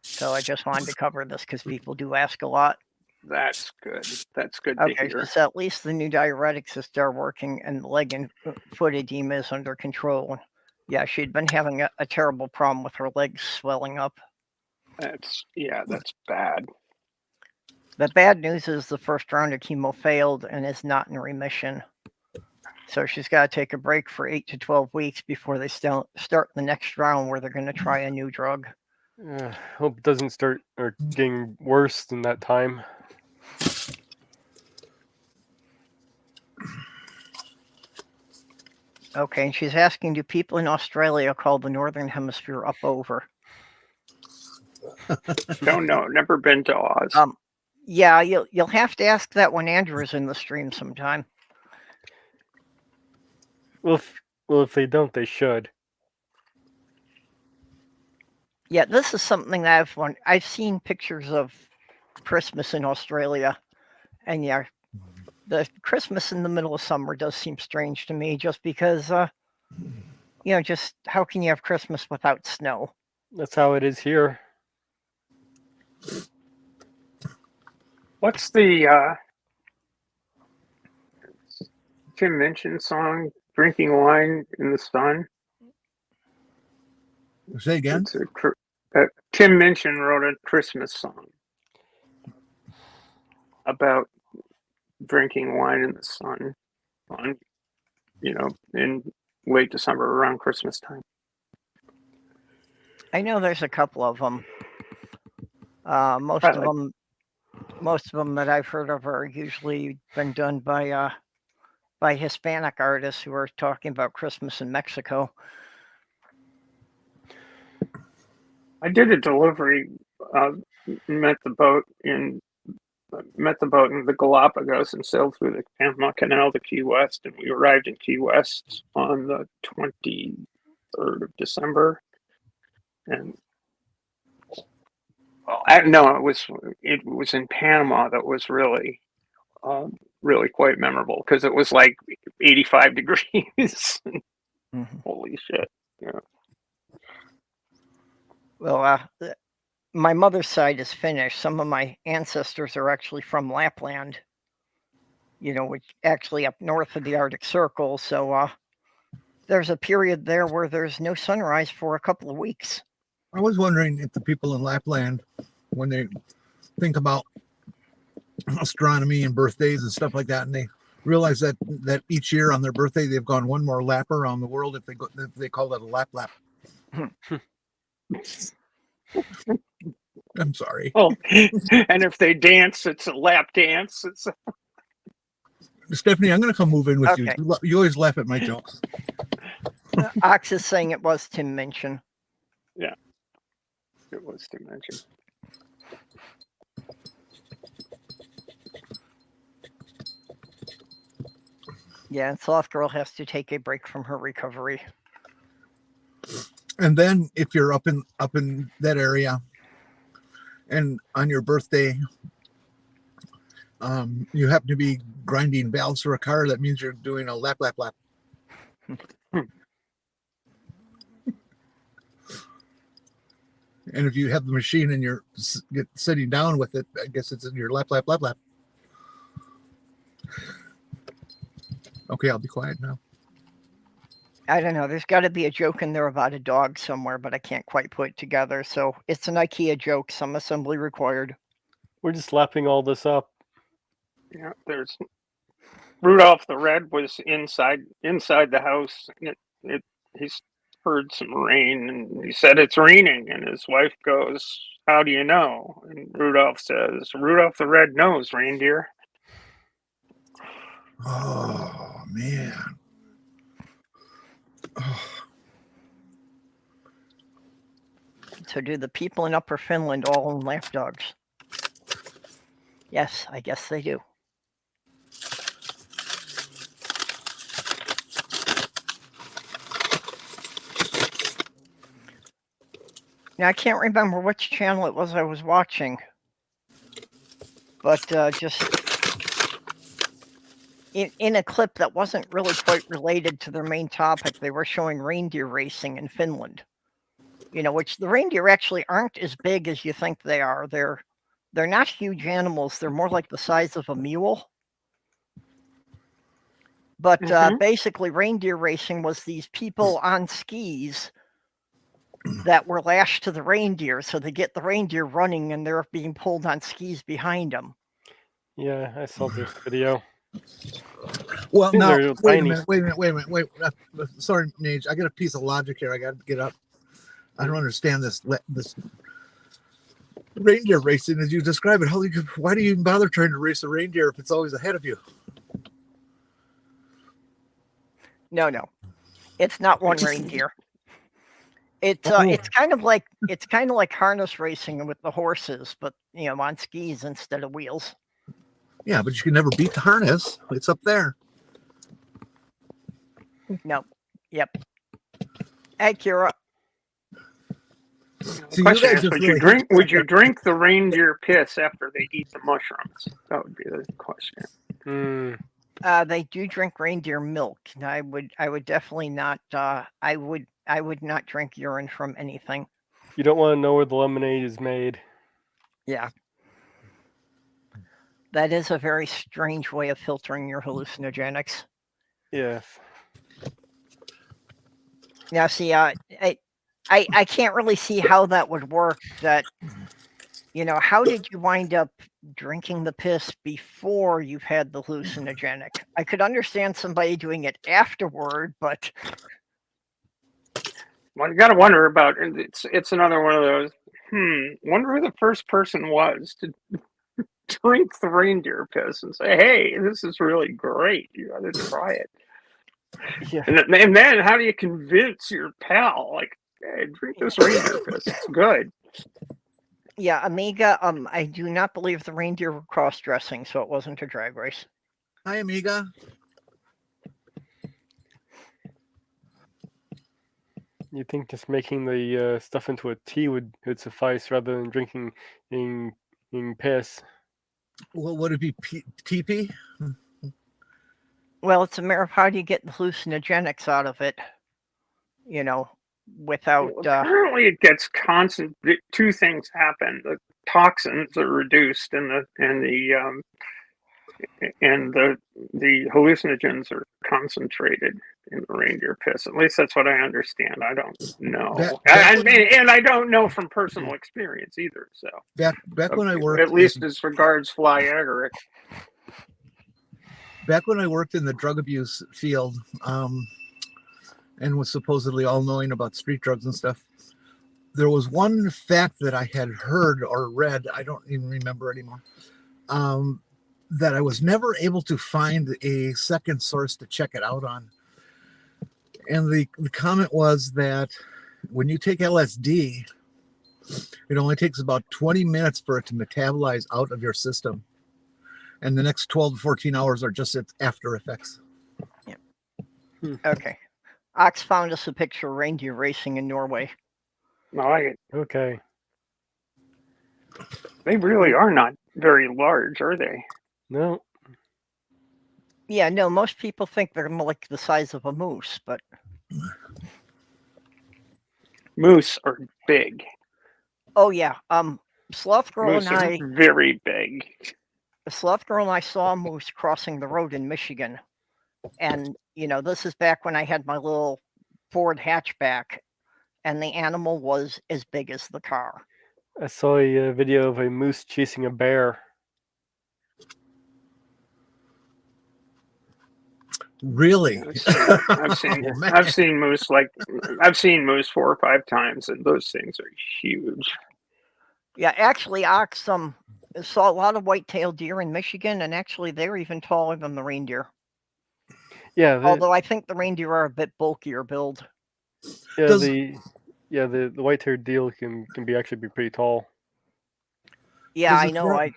So I just wanted to cover this because people do ask a lot. That's good. That's good to Okay, hear. so at least the new diuretics is still working and the leg and foot edema is under control. Yeah, she'd been having a terrible problem with her legs swelling up. That's bad. The bad news is the first round of chemo failed and is not in remission. So she's got to take a break for 8 to 12 weeks before they start the next round where they're going to try a new drug. Hope it doesn't start or getting worse than that time. Okay, and she's asking, do people in Australia call the Northern Hemisphere up over? Don't know. Never been to Oz. Yeah, you'll have to ask that when Andrew's in the stream sometime. Well, if they don't, they should. Yeah, this is something that I've seen pictures of Christmas in Australia, and yeah, the Christmas in the middle of summer does seem strange to me, just because, just how can you have Christmas without snow? That's how it is here. What's the Tim Minchin's song, Drinking Wine in the Sun? Say again. Tim Minchin wrote a Christmas song about drinking wine in the sun on, in late December around Christmas time. I know there's a couple of them. Most of them that I've heard of are usually been done by Hispanic artists who are talking about Christmas in Mexico. I did a delivery, met the boat in the Galapagos and sailed through the Panama Canal to Key West, and we arrived in Key West on the 23rd of December. And no, it was in Panama that was really quite memorable because it was like 85 degrees. Holy shit! Yeah. Well, my mother's side is Finnish. Some of my ancestors are actually from Lapland, which actually up north of the Arctic Circle. So there's a period there where there's no sunrise for a couple of weeks. I was wondering if the people in Lapland, when they think about astronomy and birthdays and stuff like that, and they realize that each year on their birthday they've gone one more lap around the world, if they call that a lap. I'm sorry. Oh, and if they dance, it's a lap dance. Stephanie, I'm going to come move in with Okay. you. You always laugh at my jokes. Ox is saying it was Tim Minchin. Yeah, it was Tim Minchin. Yeah, and Sloth Girl has to take a break from her recovery. And then if you're up in that area and on your birthday you happen to be grinding valves for a car, that means you're doing a lap. And if you have the machine and you're sitting down with it, I guess it's in your lap. Okay, I'll be quiet now. I don't know. There's got to be a joke in there about a dog somewhere, but I can't quite put it together. So it's an IKEA joke. Some assembly required. We're just lapping all this up. Yeah, there's Rudolph the Red was inside the house. He's heard some rain, and he said it's raining. And his wife goes, "How do you know?" And Rudolph says, "Rudolph the Red knows, reindeer." Oh man. Oh. So do the people in Upper Finland all own lapdogs? Yes, I guess they do. Now, I can't remember which channel it was I was watching, but just in a clip that wasn't really quite related to their main topic, they were showing reindeer racing in Finland. Which the reindeer actually aren't as big as you think they are. They're not huge animals. They're more like the size of a mule. But basically, reindeer racing was these people on skis that were lashed to the reindeer, so they get the reindeer running and they're being pulled on skis behind them. Yeah, I saw this video. Well, These now are wait tiny. a minute. Sorry, Nage. I got a piece of logic here. I got to get up. I don't understand this reindeer racing as you describe it. Why do you even bother trying to race a reindeer if it's always ahead of you? No, it's not one reindeer. It's kind of like harness racing with the horses, but on skis instead of wheels. Yeah, but you can never beat the harness. It's up there. No. Yep. Hey, Kira. The question is, would you drink the reindeer piss after they eat the mushrooms? That would be the question. They do drink reindeer milk. I would definitely not. I would not drink urine from anything. You don't want to know where the lemonade is made. Yeah. That is a very strange way of filtering your hallucinogenics. Yes. Now, see, I can't really see how that would work. That, how did you wind up drinking the piss before you've had the hallucinogenic? I could understand somebody doing it afterward, but Well, you got to wonder about it's another one of those. Wonder who the first person was to drink the reindeer piss and say, "Hey, this is really great. You got to try it." Yeah. And then how do you convince your pal, like, hey, drink this reindeer piss? It's good. yeah, Amiga, I do not believe the reindeer were cross-dressing, so it wasn't a drag race. Hi, Amiga. You think just making the stuff into a tea would suffice rather than drinking in piss? Well, would it be TP? Well, it's a matter of how do you get the hallucinogenics out of it, without. Apparently, it gets constant. Two things happen: the toxins are reduced, and the hallucinogens are concentrated in the reindeer piss. At least that's what I understand. I don't know, and I don't know from personal experience either. So back when I worked, at least as regards fly agaric. Back when I worked in the drug abuse field, and was supposedly all knowing about street drugs and stuff, there was one fact that I had heard or read, I don't even remember anymore, that I was never able to find a second source to check it out on. And the comment was that when you take LSD, it only takes about 20 minutes for it to metabolize out of your system. And the next 12 to 14 hours are just its after effects. Yeah. Okay. Ox found us a picture of reindeer racing in Norway. Okay. They really are not very large, are they? No. Yeah, no, most people think they're like the size of a moose, but Moose are big. oh yeah. Sloth Girl Moose and are I very big. Sloth Girl and I saw a moose crossing the road in Michigan. And, this is back when I had my little Ford hatchback, and the animal was as big as the car. I saw a video of a moose chasing a bear. Really? I've seen moose I've seen moose 4 or 5 times, and those things are huge. Yeah, actually, Ox saw a lot of white-tailed deer in Michigan, and actually they're even taller than the reindeer. Yeah. Although I think the reindeer are a bit bulkier build. Yeah, the white-haired deer can actually be pretty tall. Yeah, I know.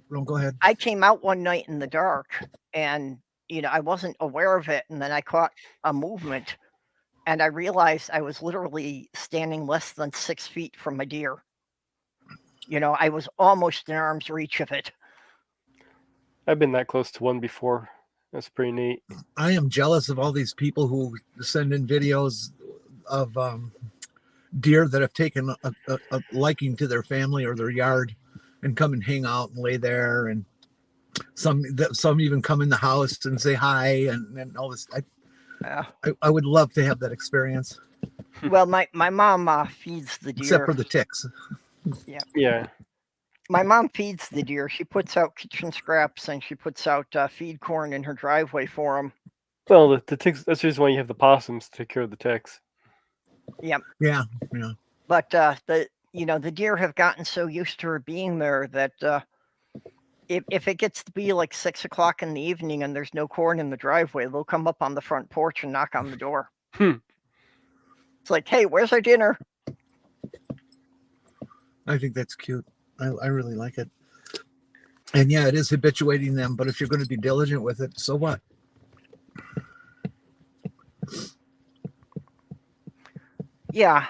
Go ahead. I came out one night in the dark, and I wasn't aware of it, and then I caught a movement, and I realized I was literally standing less than 6 feet from a deer. I was almost in arm's reach of it. I've been that close to one before. That's pretty neat. I am jealous of all these people who send in videos of deer that have taken a liking to their family or their yard and come and hang out and lay there, and some even come in the house and say hi and all this. I would love to have that experience. Well, my mom feeds the deer. Except for the ticks. Yeah. My mom feeds the deer. She puts out kitchen scraps and she puts out feed corn in her driveway for them. Well, the ticks, that's the reason why you have the possums to take care of the ticks. Yep. Yeah. But the deer have gotten so used to her being there that if it gets to be like 6 o'clock in the evening and there's no corn in the driveway, they'll come up on the front porch and knock on the door. It's like, hey, where's our dinner? I think that's cute. I really like it. And yeah, it is habituating them, but if you're going to be diligent with it, so what? Yeah.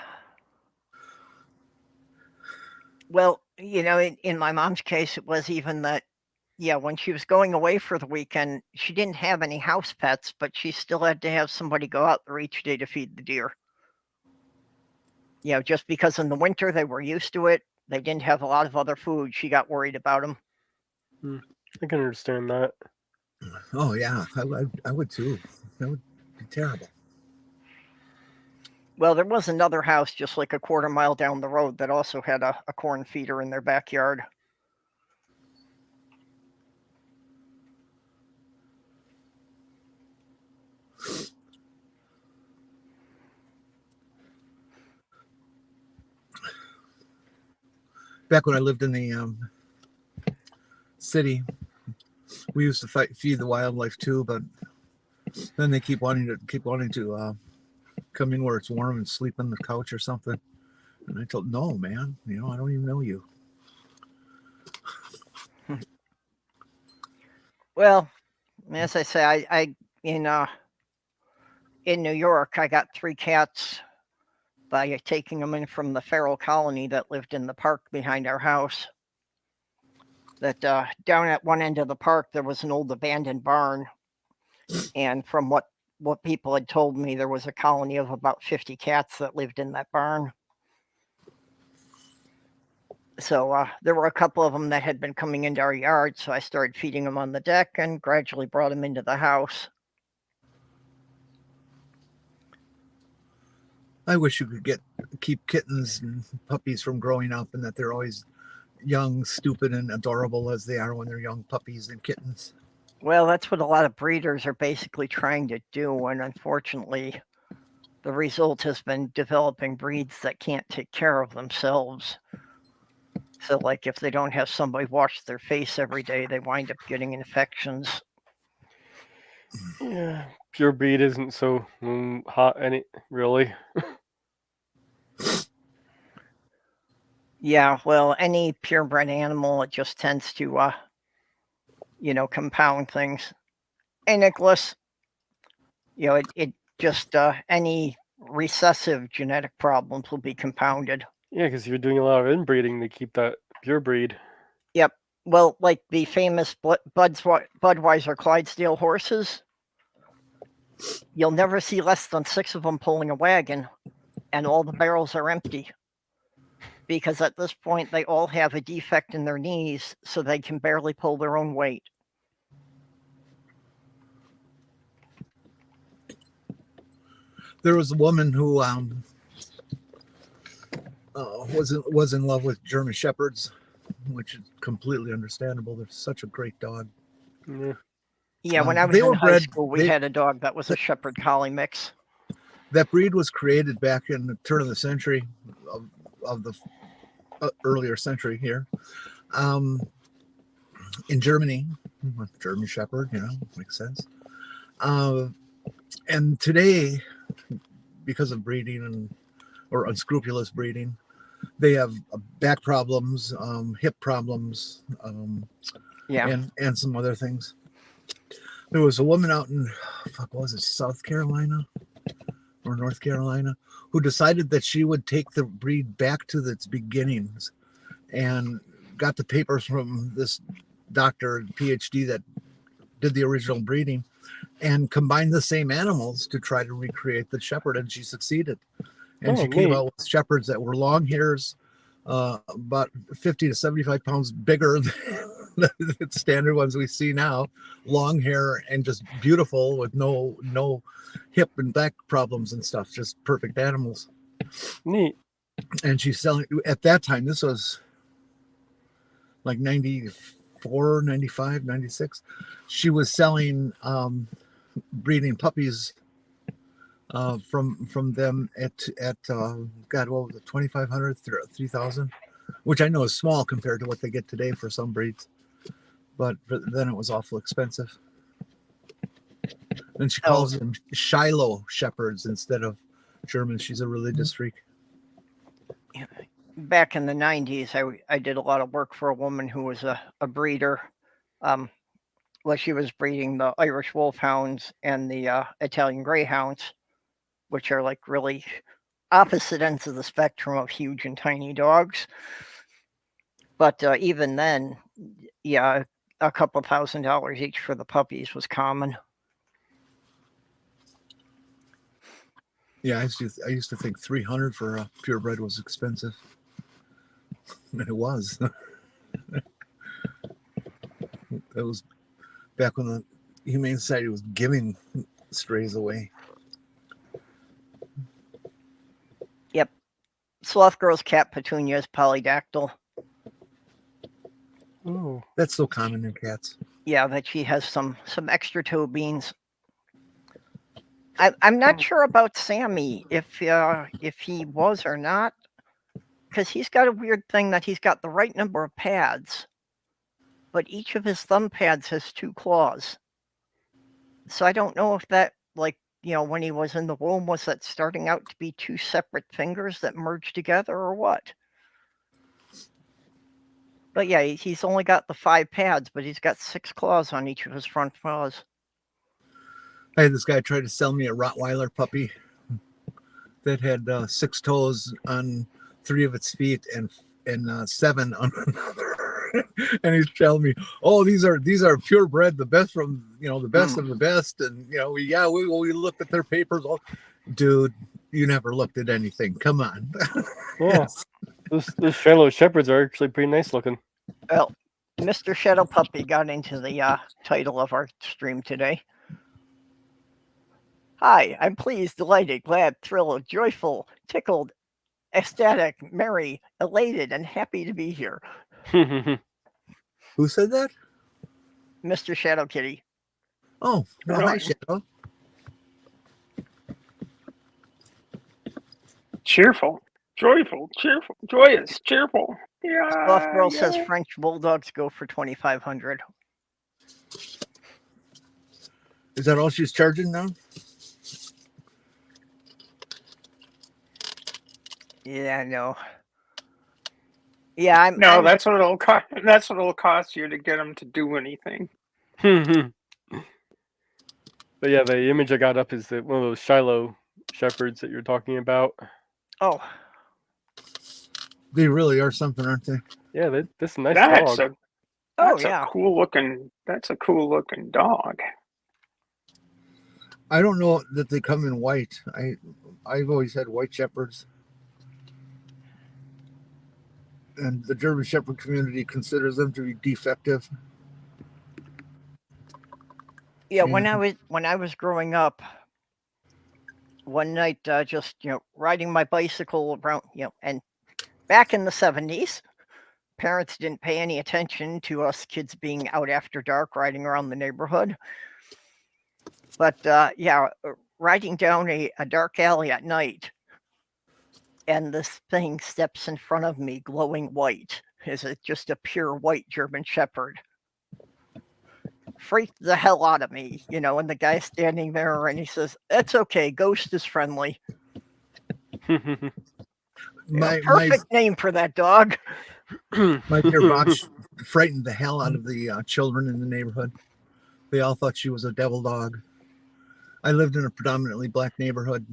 Well, in my mom's case, it was even that, when she was going away for the weekend, she didn't have any house pets, but she still had to have somebody go out there each day to feed the deer. Just because in the winter they were used to it. They didn't have a lot of other food. She got worried about them. I can understand that. Oh, yeah, I would too. That would be terrible. Well, there was another house just like a quarter mile down the road that also had a corn feeder in their backyard. Back when I lived in the city, we used to feed the wildlife too, but then they keep wanting to come in where it's warm and sleep on the couch or something. And I told, no, man, I don't even know you. Well, as I say, I in New York, I got 3 cats by taking them in from the feral colony that lived in the park behind our house. That down at one end of the park, there was an old abandoned barn. And from what people had told me, there was a colony of about 50 cats that lived in that barn. So there were a couple of them that had been coming into our yard, so I started feeding them on the deck and gradually brought them into the house. I wish you could keep kittens and puppies from growing up, and that they're always young, stupid, and adorable as they are when they're young puppies and kittens. Well, that's what a lot of breeders are basically trying to do, and unfortunately, the result has been developing breeds that can't take care of themselves. So, like, if they don't have somebody wash their face every day, they wind up getting infections. Yeah, pure breed isn't so hot, really. Yeah, well, any purebred animal, it just tends to, compound things. Hey, Nicholas, it just, any recessive genetic problems will be compounded. Yeah, because you're doing a lot of inbreeding to keep that pure breed. Yep. Well, like the famous Budweiser Clydesdale horses, you'll never see less than 6 of them pulling a wagon, and all the barrels are empty. Because at this point, they all have a defect in their knees, so they can barely pull their own weight. There was a woman who was in love with German Shepherds, which is completely understandable. They're such a great dog. Yeah, when I was in high school, we had a dog that was a Shepherd Collie mix. That breed was created back in the turn of the century, of the earlier century here, in Germany. German Shepherd, makes sense. And today, because of breeding or unscrupulous breeding, they have back problems, hip problems, and some other things. There was a woman out in, South Carolina or North Carolina, who decided that she would take the breed back to its beginnings, and got the papers from this doctor, PhD, that did the original breeding, and combined the same animals to try to recreate the shepherd, and she succeeded. And she came out with shepherds that were long hairs, about 50 to 75 pounds bigger than the standard ones we see now, long hair and just beautiful with no hip and back problems and stuff, just perfect animals. Neat. And she's selling, at that time, this was like 94, 95, 96. She was selling breeding puppies from them at God, what was it, 2,500, 3,000, which I know is small compared to what they get today for some breeds, but then it was awful expensive. And she calls them Shiloh Shepherds instead of German. She's a religious freak. Back in the 90s, I did a lot of work for a woman who was a breeder. She was breeding the Irish Wolfhounds and the Italian Greyhounds, which are like really opposite ends of the spectrum of huge and tiny dogs. But even then, yeah, a couple $1,000 each for the puppies was common. Yeah, I used to think 300 for a purebred was expensive. And it was. It was back when the Humane Society was giving strays away. Yep. Sloth Girl's cat Petunia is polydactyl. Oh, That's so common in cats. Yeah, that she has some extra toe beans. I'm not sure about Sammy if he was or not, because he's got a weird thing that he's got the right number of pads, but each of his thumb pads has 2 claws. So I don't know if that, like, when he was in the womb, was that starting out to be 2 separate fingers that merged together or what? But yeah, he's only got the 5 pads, but he's got 6 claws on each of his front paws. I had this guy try to sell me a Rottweiler puppy that had 6 toes on 3 of its feet and 7 on another. And he's telling me, "Oh, these are purebred, the best from the best of the best." And we looked at their papers. Oh, dude, you never looked at anything. Come on. yeah. Those Shiloh Shepherds are actually pretty nice looking. Well, Mr. Shadow Puppy got into the title of our stream today. Hi, I'm pleased, delighted, glad, thrilled, joyful, tickled, ecstatic, merry, elated, and happy to be here. Who said that? Mr. Shadow Kitty. Oh, no, hi, Shadow. Cheerful, joyful, cheerful, joyous, cheerful. Yeah. Sloth Girl says French Bulldogs go for $2,500. Is that all she's charging now? Yeah, no. Yeah, that's what it'll cost. That's what it'll cost you to get them to do anything. But yeah, the image I got up is one of those Shiloh Shepherds that you're talking about. Oh, They really are something, aren't they? Yeah, that's a nice That's dog. a cool looking. That's a cool looking dog. I don't know that they come in white. I've always had white shepherds. And the German Shepherd community considers them to be defective. yeah. When I was growing up, one night, just riding my bicycle around, and back in the 70s, parents didn't pay any attention to us kids being out after dark riding around the neighborhood. But riding down a dark alley at night, and this thing steps in front of me glowing white. Is it just a pure white German Shepherd? Freaked the hell out of me, and the guy standing there, and he says, "It's okay, Ghost is friendly." Perfect name for that dog. My dear Botch frightened the hell out of the children in the neighborhood. They all thought she was a devil dog. I lived in a predominantly black neighborhood,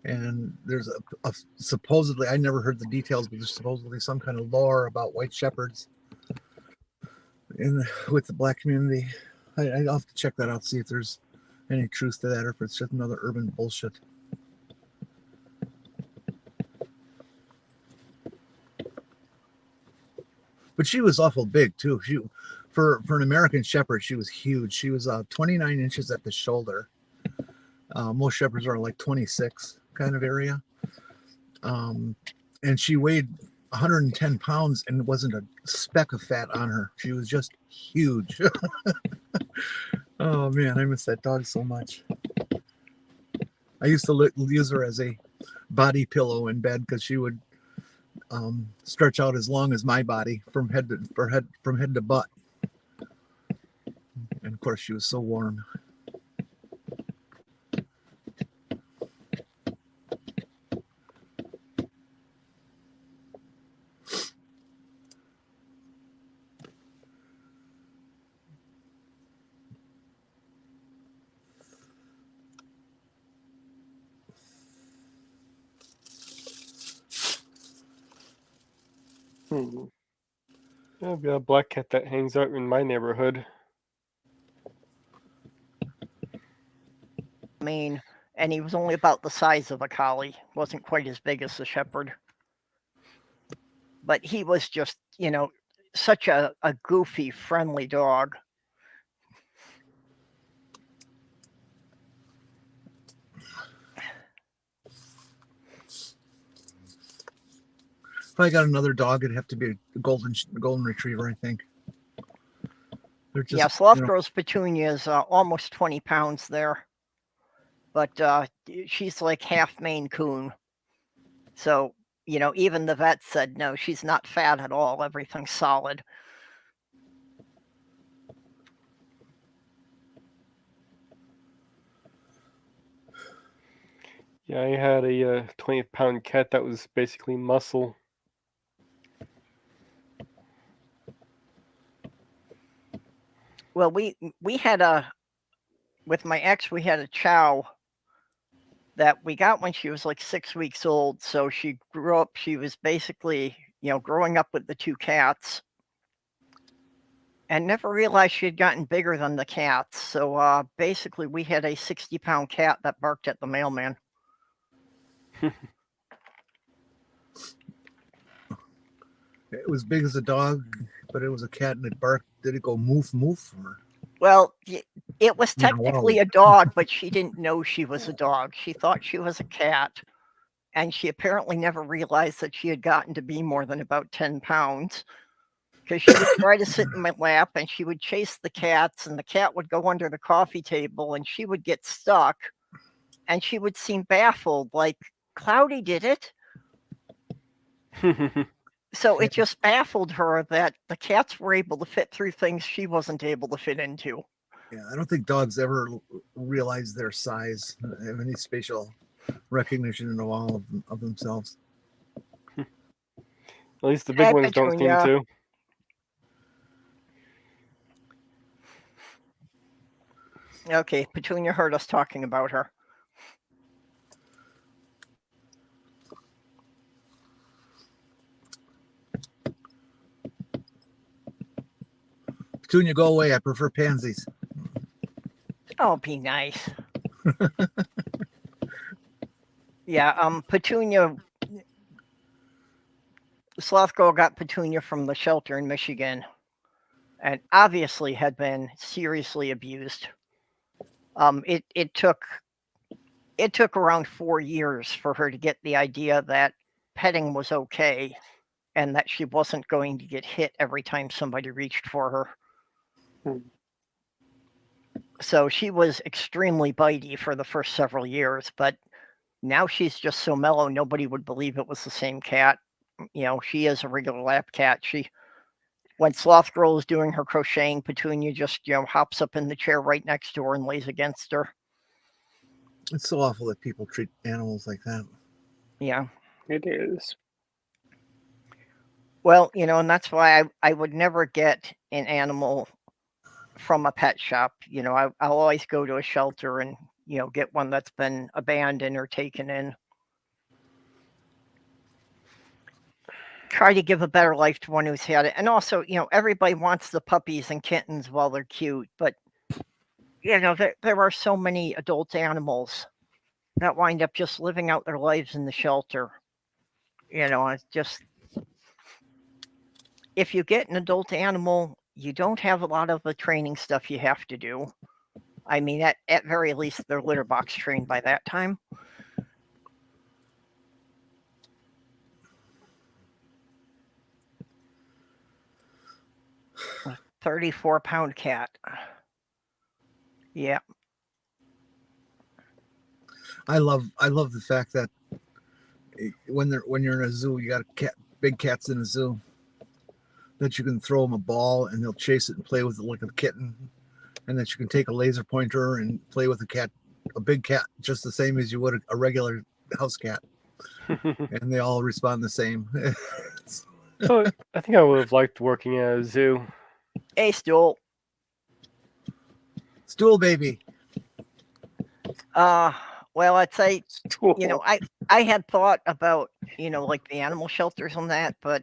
and there's a supposedly, I never heard the details, but there's supposedly some kind of lore about white shepherds with the black community. I'll have to check that out, see if there's any truth to that, or if it's just another urban bullshit. But she was awful big too. For an American Shepherd, she was huge. She was 29 inches at the shoulder. Most Shepherds are like 26 kind of area. And she weighed 110 pounds and wasn't a speck of fat on her. She was just huge. Oh man, I miss that dog so much. I used to use her as a body pillow in bed because she would stretch out as long as my body from head to butt. And of course, she was so warm. Yeah, I've got a black cat that hangs out in my neighborhood. And he was only about the size of a collie. Wasn't quite as big as the Shepherd. But he was just, such a goofy, friendly dog. If I got another dog, it'd have to be a golden retriever, I think. They're just, Yeah, Sloth Girl's Petunia is almost 20 pounds there. But she's like half Maine Coon. So, even the vet said, no, she's not fat at all. Everything's solid. Yeah, I had a 20-pound cat that was basically muscle. Well, we had with my ex, we had a chow that we got when she was like 6 weeks old. So she grew up, she was basically, growing up with the two cats and never realized she had gotten bigger than the cats. So basically we had a 60-pound cat that barked at the mailman. it was big as a dog, but it was a cat and it barked. Did it go moof moof? Or? Well, it was Yeah, technically wow. a dog, but she didn't know she was a dog. She thought she was a cat. And she apparently never realized that she had gotten to be more than about 10 pounds. Because she would try to sit in my lap and she would chase the cats, and the cat would go under the coffee table and she would get stuck and she would seem baffled, like, Cloudy did it. So it just baffled her that the cats were able to fit through things she wasn't able to fit into. Yeah, I don't think dogs ever realize their size, have any spatial recognition at all of themselves. At least the big Hey, ones don't seem Petunia. to. Okay, Petunia heard us talking about her. Petunia, go away. I prefer pansies. Oh, be nice. Yeah, Petunia, Sloth Girl got Petunia from the shelter in Michigan and obviously had been seriously abused. It took around 4 years for her to get the idea that petting was okay and that she wasn't going to get hit every time somebody reached for her. So she was extremely bitey for the first several years, but now she's just so mellow, nobody would believe it was the same cat. She is a regular lap cat. When Sloth Girl is doing her crocheting, Petunia just, hops up in the chair right next to her and lays against her. It's so awful that people treat animals like that. Yeah. It is. Well, and that's why I would never get an animal from a pet shop. I'll always go to a shelter and, get one that's been abandoned or taken in. Try to give a better life to one who's had it. And also, everybody wants the puppies and kittens while they're cute, but there are so many adult animals that wind up just living out their lives in the shelter. It's just, if you get an adult animal, you don't have a lot of the training stuff you have to do. I mean, at very least, they're litter box trained by that time. 34-pound cat. Yeah. I love the fact that when you're in a zoo, you got big cats in a zoo, that you can throw them a ball and they'll chase it and play with it like a kitten, and that you can take a laser pointer and play with a big cat, just the same as you would a regular house cat, and they all respond the same. So I think I would have liked working at a zoo. Hey, Stool. Stool baby. Well, I'd say, Cool. I had thought about, like the animal shelters on that, but,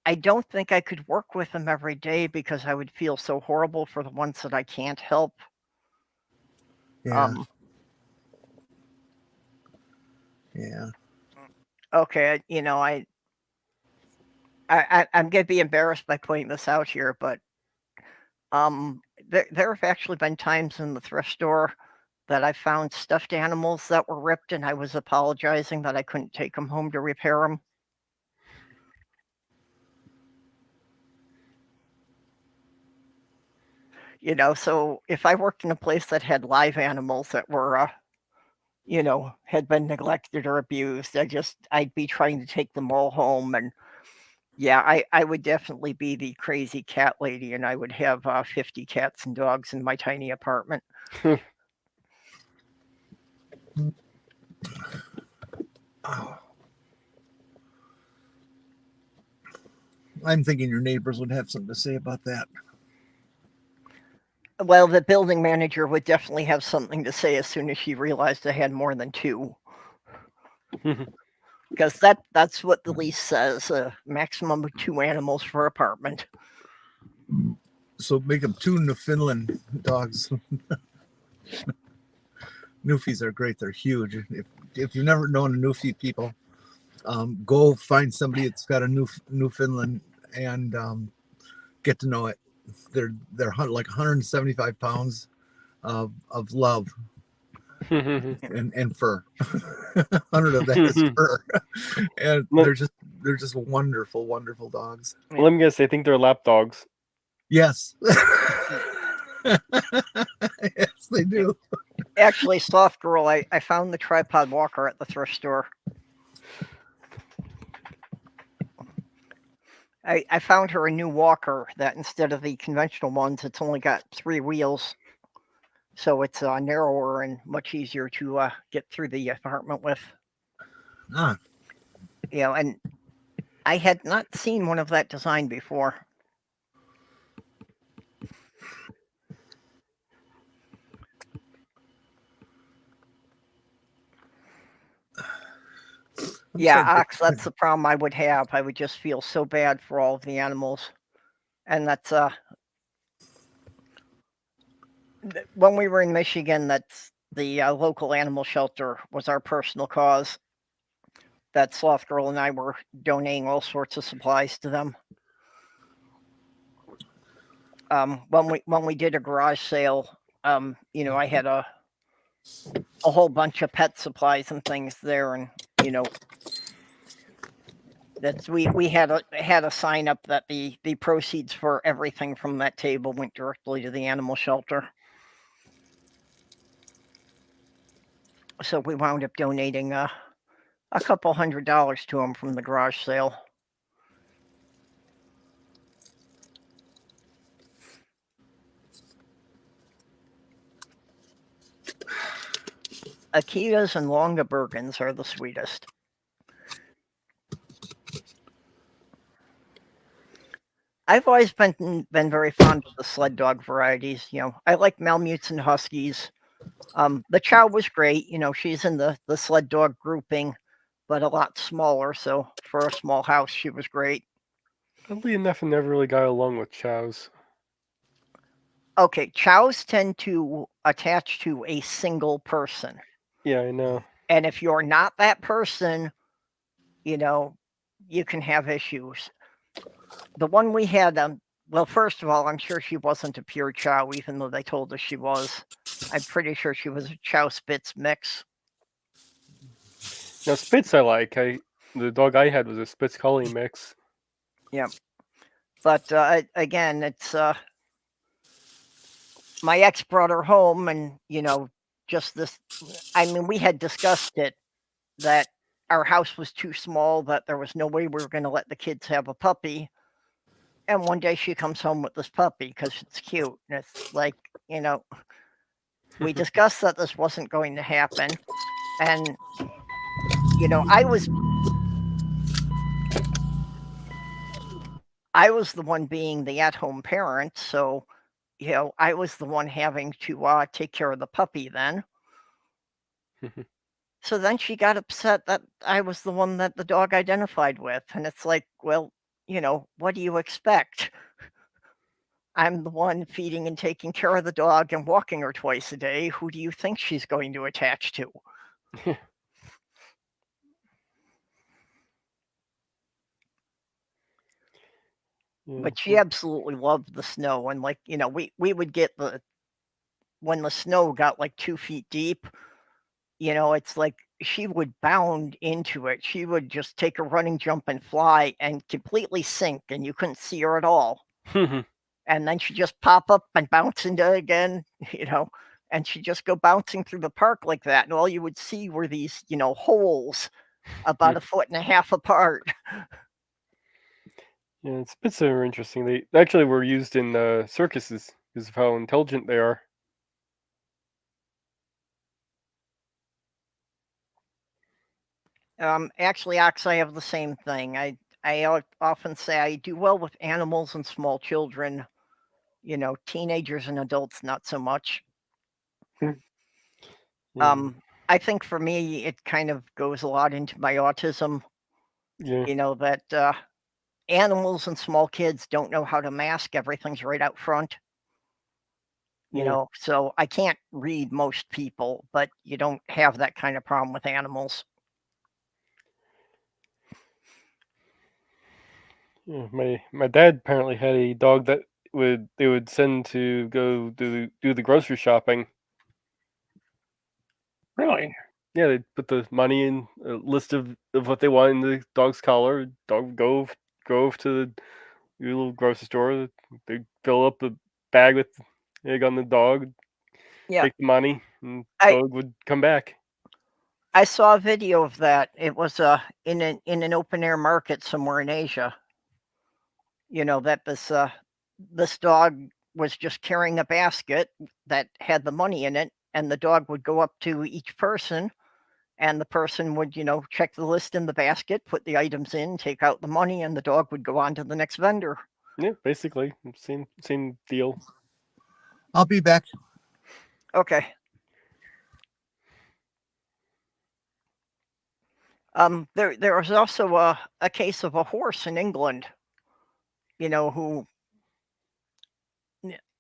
I don't think I could work with them every day because I would feel so horrible for the ones that I can't help. Yeah. Yeah. Okay, I'm gonna be embarrassed by pointing this out here, but there have actually been times in the thrift store that I found stuffed animals that were ripped, and I was apologizing that I couldn't take them home to repair them. You know, so if I worked in a place that had live animals that were, you know, had been neglected or abused, I'd be trying to take them all home. And yeah, I would definitely be the crazy cat lady, and I would have 50 cats and dogs in my tiny apartment. I'm thinking your neighbors would have something to say about that. Well, the building manager would definitely have something to say as soon as she realized I had more than 2. Because that's what the lease says, a maximum of 2 animals per apartment. So make them 2 Newfoundland dogs. Newfies are great. They're huge. If you've never known a Newfie, people, go find somebody that's got a Newfoundland and get to know it. They're like 175 pounds of love and fur. 100 of that is fur, and they're just wonderful, wonderful dogs. Well, let me guess. I think they're lap dogs. Yes. Yes, they do. Actually, Soft Girl, I found the tripod walker at the thrift store. I found her a new walker that instead of the conventional ones, it's only got 3 wheels. So it's narrower and much easier to get through the apartment with. Ah. You know, and I had not seen one of that design before. Yeah, Ox, that's the problem I would have. I would just feel so bad for all of the animals. And that's when we were in Michigan, that's the local animal shelter was our personal cause. That Sloth Girl and I were donating all sorts of supplies to them. When we did a garage sale, you know, I had a whole bunch of pet supplies and things there, and you know, that's we had a sign up that the proceeds for everything from that table went directly to the animal shelter. So we wound up donating a couple $100 to them from the garage sale. Akitas and Longabergens are the sweetest. I've always been very fond of the sled dog varieties. You know, I like Malamutes and Huskies. The Chow was great. You know, she's in the sled dog grouping, but a lot smaller. So for a small house, she was great. Oddly enough, I never really got along with chows. Okay, Chows tend to attach to a single person. Yeah, I know. And if you're not that person, you know, you can have issues. The one we had, well, first of all, I'm sure she wasn't a pure Chow, even though they told us she was. I'm pretty sure she was a Chow Spitz mix. Now Spitz I like. The dog I had was a Spitz Collie mix. Yeah. But again, it's my ex brought her home, and you know, just this. I mean, we had discussed it that our house was too small, that there was no way we were going to let the kids have a puppy. And one day she comes home with this puppy because it's cute, and it's like, you know, we discussed that this wasn't going to happen, and you know, I was the one being the at-home parent, so you know, I was the one having to take care of the puppy then. So then she got upset that I was the one that the dog identified with, and it's like, well, you know, what do you expect? I'm the one feeding and taking care of the dog and walking her twice a day. Who do you think she's going to attach to? But she absolutely loved the snow, and like, you know, we would get when the snow got like 2 feet deep, it's like she would bound into it. She would just take a running jump and fly and completely sink, and you couldn't see her at all. And then she'd just pop up and bounce into it again, and she'd just go bouncing through the park like that. And all you would see were these, holes about 1.5 feet apart. Yeah, spits are interesting. They actually were used in circuses because of how intelligent they are. Actually, Ox, I have the same thing. I often say I do well with animals and small children. Teenagers and adults, not so much. Yeah. I think for me, it kind of goes a lot into my autism. Yeah. That animals and small kids don't know how to mask. Everything's right out front. So I can't read most people, but you don't have that kind of problem with animals. Yeah, my dad apparently had a dog that they would send to go do the grocery shopping. Really? Yeah, they'd put the money in a list of what they want in the dog's collar. Dog would go to the little grocery store. They'd fill up a bag with egg on the dog, Yeah, take the money, and I- dog would come back. I saw a video of that. It was in an open air market somewhere in Asia. That this dog was just carrying a basket that had the money in it, and the dog would go up to each person, and the person would, check the list in the basket, put the items in, take out the money, and the dog would go on to the next vendor. Yeah, basically same deal. I'll be back. Okay. There was also a case of a horse in England, who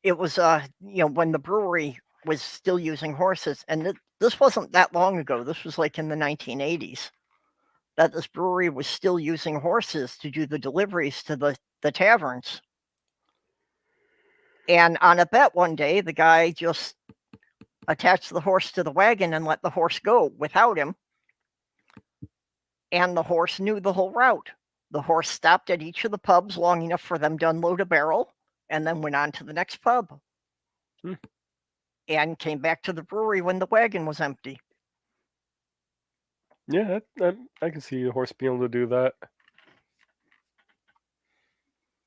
it was when the brewery was still using horses, and this wasn't that long ago. This was like in the 1980s that this brewery was still using horses to do the deliveries to the taverns. And on a bet one day, the guy just attached the horse to the wagon and let the horse go without him. And the horse knew the whole route. The horse stopped at each of the pubs long enough for them to unload a barrel, and then went on to the next pub. And came back to the brewery when the wagon was empty. Yeah, I can see a horse being able to do that.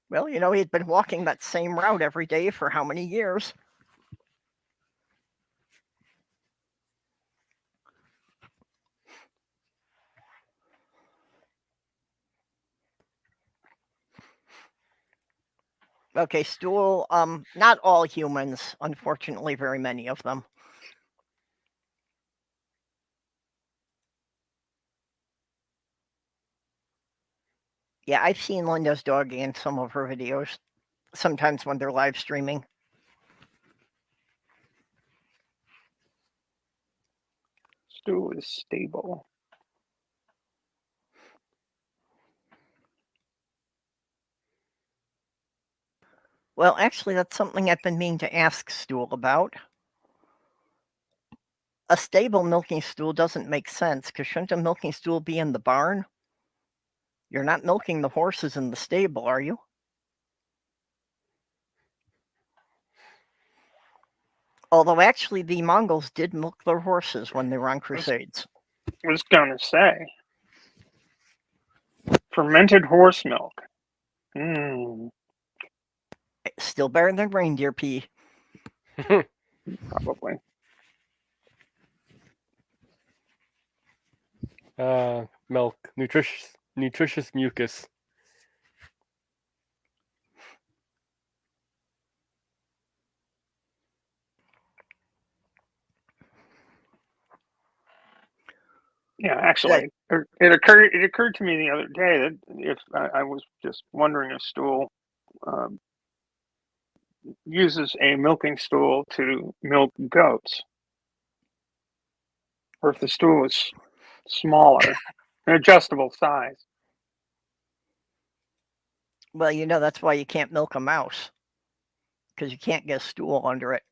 Well, he'd been walking that same route every day for how many years? Okay, Stool. Not all humans, unfortunately, very many of them. Yeah, I've seen Linda's dog in some of her videos, sometimes when they're live streaming. Stu is stable. Well, actually, that's something I've been meaning to ask Stool about. A stable milking stool doesn't make sense, because shouldn't a milking stool be in the barn? You're not milking the horses in the stable, are you? Although, actually, the Mongols did milk their horses when they were on crusades. I was gonna say. Fermented horse milk. Still better than reindeer pee. Probably. Milk, nutritious mucus. Yeah, actually, it occurred to me the other day that if I was just wondering if Stool uses a milking stool to milk goats, or if the stool is smaller, an adjustable size. Well, that's why you can't milk a mouse, because you can't get a stool under it.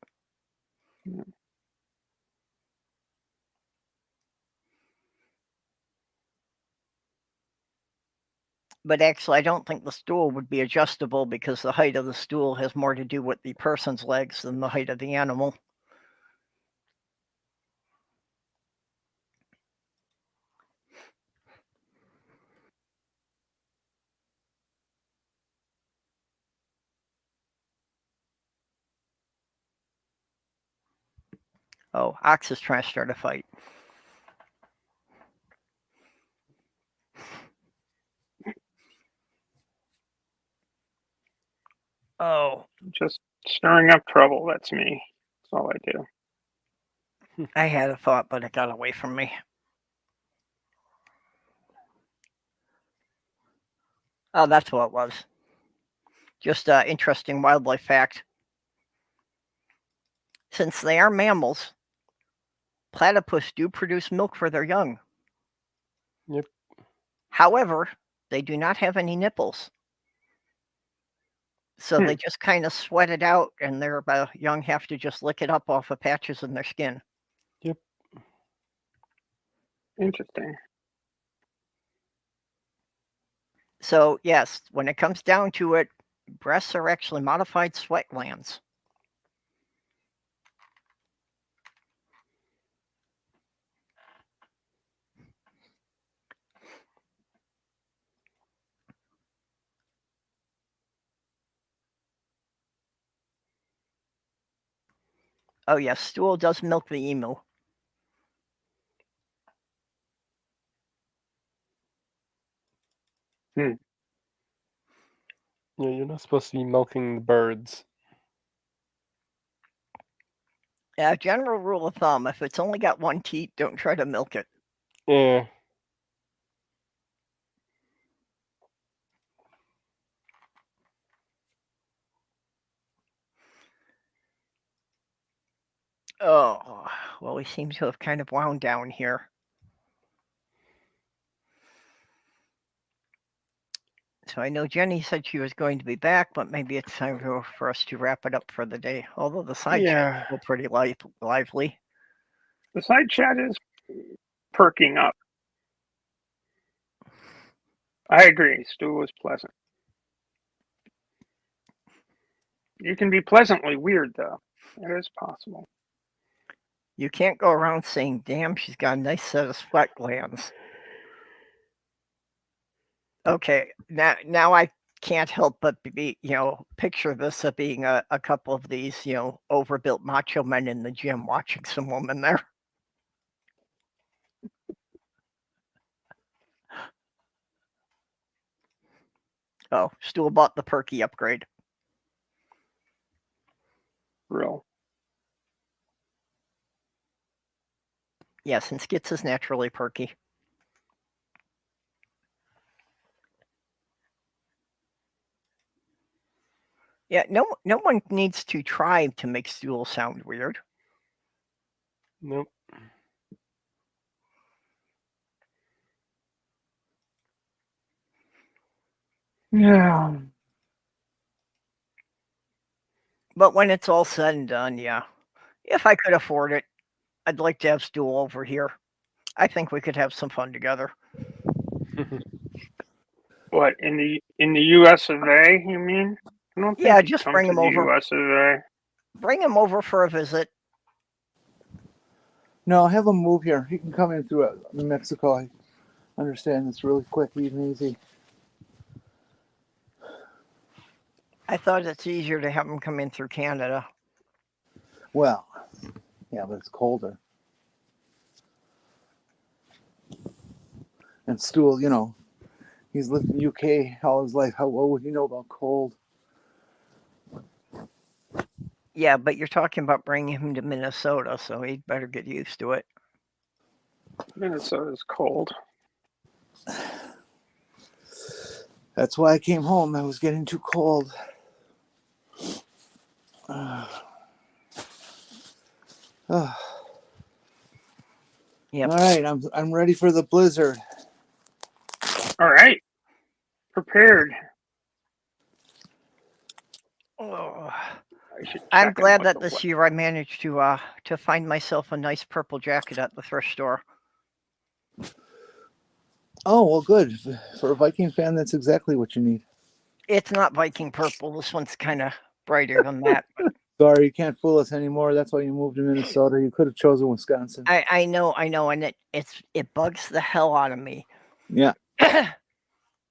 But actually, I don't think the stool would be adjustable because the height of the stool has more to do with the person's legs than the height of the animal. Oh, Ox is trying to start a fight. Oh, Just stirring up trouble. That's me. That's all I do. I had a thought, but it got away from me. Oh, that's what it was. Just an interesting wildlife fact. Since they are mammals, platypus do produce milk for their young. Yep. However, they do not have any nipples. So they just kind of sweat it out, and their young have to just lick it up off of patches in their skin. Yep. Interesting. So, yes, when it comes down to it, breasts are actually modified sweat glands. Oh, yes, stool does milk the emu. Yeah, you're not supposed to be milking the birds. Yeah, general rule of thumb, if it's only got one teat, don't try to milk it. Yeah. Oh, well, we seem to have kind of wound down here. So I know Jenny said she was going to be back, but maybe it's time for us to wrap it up for the day. Although the side chat is still pretty lively. The side chat is perking up. I agree. Stu was pleasant. You can be pleasantly weird, though. It is possible. You can't go around saying, damn, she's got a nice set of sweat glands. Okay, now I can't help but be, picture this as being a couple of these, overbuilt macho men in the gym watching some woman there. Oh, Stool bought the perky upgrade. Real. Yes, and Skits is naturally perky. Yeah, no one needs to try to make Stool sound weird. Nope. Yeah. But when it's all said and done, yeah. If I could afford it, I'd like to have Stool over here. I think we could have some fun together. What, in the U.S. of A? You mean? I don't think Yeah, he'd just come bring to him the over. U.S. of A. Bring him over for a visit. No, have him move here. He can come in through New Mexico. I understand it's really quick and easy. I thought it's easier to have him come in through Canada. Well, yeah, but it's colder. And Stool, he's lived in the UK all his life. What would he know about cold? Yeah, but you're talking about bringing him to Minnesota, so he'd better get used to it. Minnesota's cold. That's why I came home. I was getting too cold. Yep. All right, I'm ready for the blizzard. All right. Prepared. Oh. I should. I'm check glad what that the this we- year I managed to find myself a nice purple jacket at the thrift store. Oh, well, good. For a Viking fan, that's exactly what you need. It's not Viking purple. This one's kind of brighter than that. Sorry, you can't fool us anymore. That's why you moved to Minnesota. You could have chosen Wisconsin. I know, and it bugs the hell out of me. Yeah.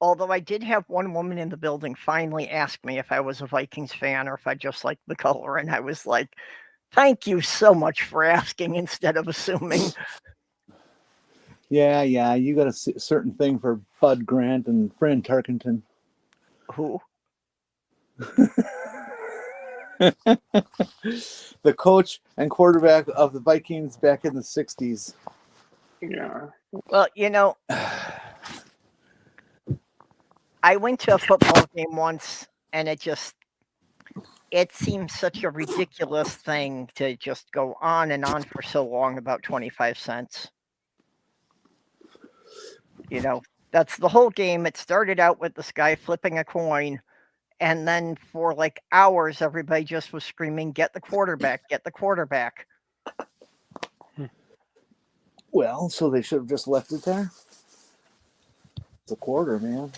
Although I did have one woman in the building finally ask me if I was a Vikings fan or if I just liked the color, and I was like, "Thank you so much for asking instead of assuming." Yeah. You got a certain thing for Bud Grant and Fran Tarkenton. Who? The coach and quarterback of the Vikings back in the 60s. Yeah. Well, I went to a football game once, and it seems such a ridiculous thing to just go on and on for so long about 25 cents. That's the whole game. It started out with this guy flipping a coin, and then for like hours, everybody just was screaming, "Get the quarterback, get the quarterback." Well, so they should have just left it there. It's a quarter, man.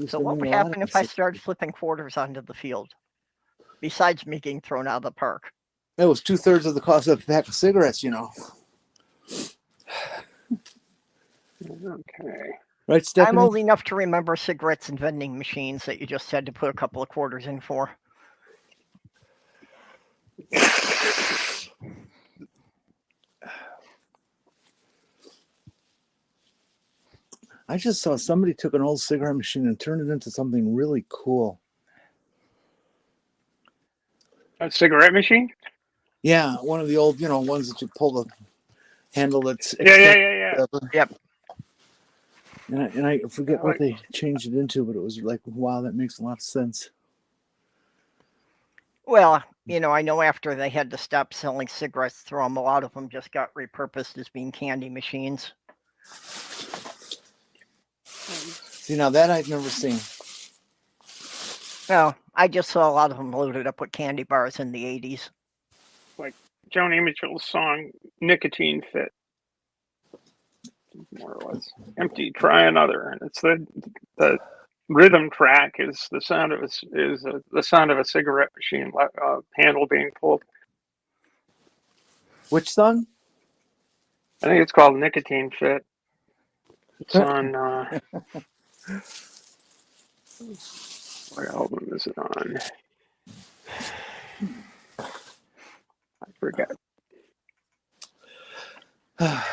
So what would happen if I started flipping quarters onto the field? Besides me getting thrown out of the park. It was 2/3 of the cost of a pack of cigarettes, Okay. Right, Stephanie? I'm old enough to remember cigarettes and vending machines that you just had to put a couple of quarters in for. I just saw somebody took an old cigarette machine and turned it into something really cool. A cigarette machine? Yeah, one of the old, ones that you pull the handle that's Yeah. Yep. And I forget what they changed it into, but it was like, wow, that makes a lot of sense. Well, I know after they had to stop selling cigarettes through them, a lot of them just got repurposed as being candy machines. See, now that I've never seen. No, I just saw a lot of them loaded up with candy bars in the 80s. Like Joni Mitchell's song "Nicotine Fit." More or less. Empty. Try another, and it's the rhythm track is the sound of the sound of a cigarette machine handle being pulled. Which song? I think it's called "Nicotine Fit." It's on. What album is it on? I forget. I'll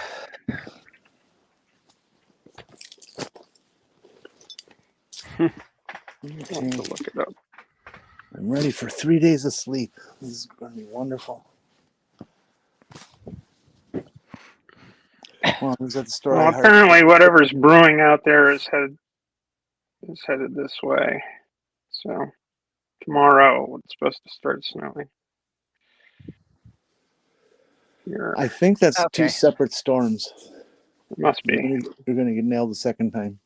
have to look it up. I'm ready for 3 days of sleep. This is going to be wonderful. Well, who's at the store? Well, apparently, whatever's brewing out there is headed this way. So tomorrow it's supposed to start snowing. Here. I think that's Okay. 2 separate storms. It must be. You're going to get nailed the second time.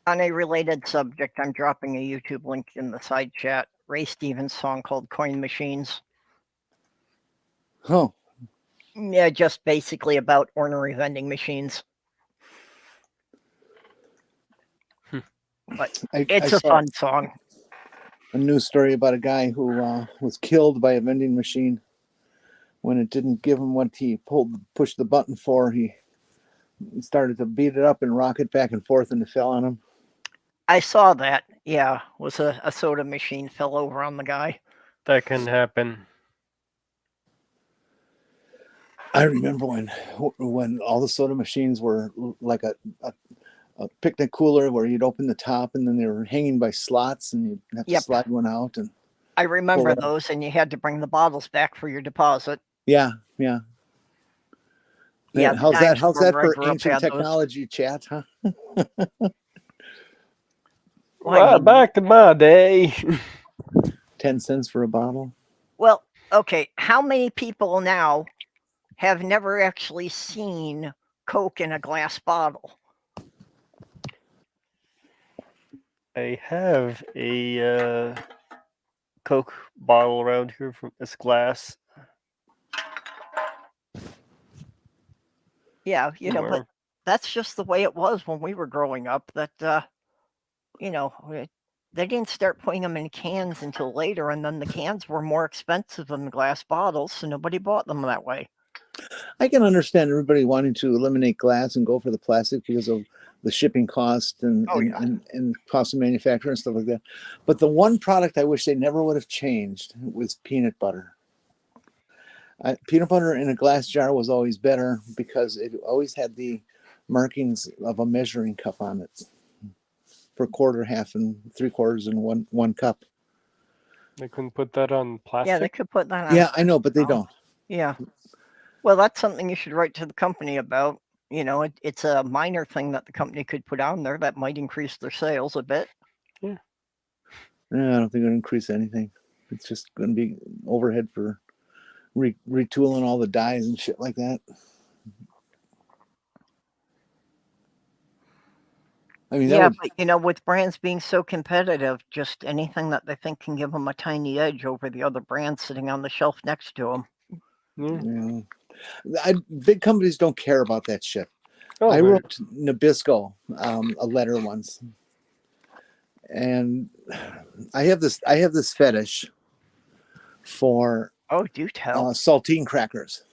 On a related subject, I'm dropping a YouTube link in the side chat. Ray Stevens' song called Coin Machines. Oh, Yeah, just basically about ornery vending machines. But it's a fun song. A news story about a guy who was killed by a vending machine when it didn't give him what he pushed the button for. He started to beat it up and rock it back and forth, and it fell on him. I saw that. Yeah, was a soda machine fell over on the guy. That can happen. I remember when all the soda machines were like a picnic cooler where you'd open the top and then they were hanging by slots and you'd have to slide one out. And I remember those, and you had to bring the bottles back for your deposit. Yeah. How's that for ancient technology, chat, huh? Well, back to my day. 10 cents for a bottle. Well, okay. How many people now have never actually seen Coke in a glass bottle? I have a Coke bottle around here from this glass. Yeah, but somewhere. that's just the way it was when we were growing up. That they didn't start putting them in cans until later, and then the cans were more expensive than the glass bottles, so nobody bought them that way. I can understand everybody wanting to eliminate glass and go for the plastic because of the shipping cost and cost of manufacture and stuff like that. But the one product I wish they never would have changed was peanut butter. Peanut butter in a glass jar was always better because it always had the markings of a measuring cup on it for quarter, half, and 3/4 and one cup. They couldn't put that on plastic. Yeah, they could put that on. Yeah, I know, but they don't. Yeah. Well, that's something you should write to the company about. It's a minor thing that the company could put on there that might increase their sales a bit. Yeah, I don't think it'll increase anything. It's just going to be overhead for retooling all the dyes and shit like that. I mean, but with brands being so competitive, just anything that they think can give them a tiny edge over the other brands sitting on the shelf next to them. Yeah. Big companies don't care about that shit. I wrote Nabisco a letter once, and I have this fetish for do tell. saltine crackers.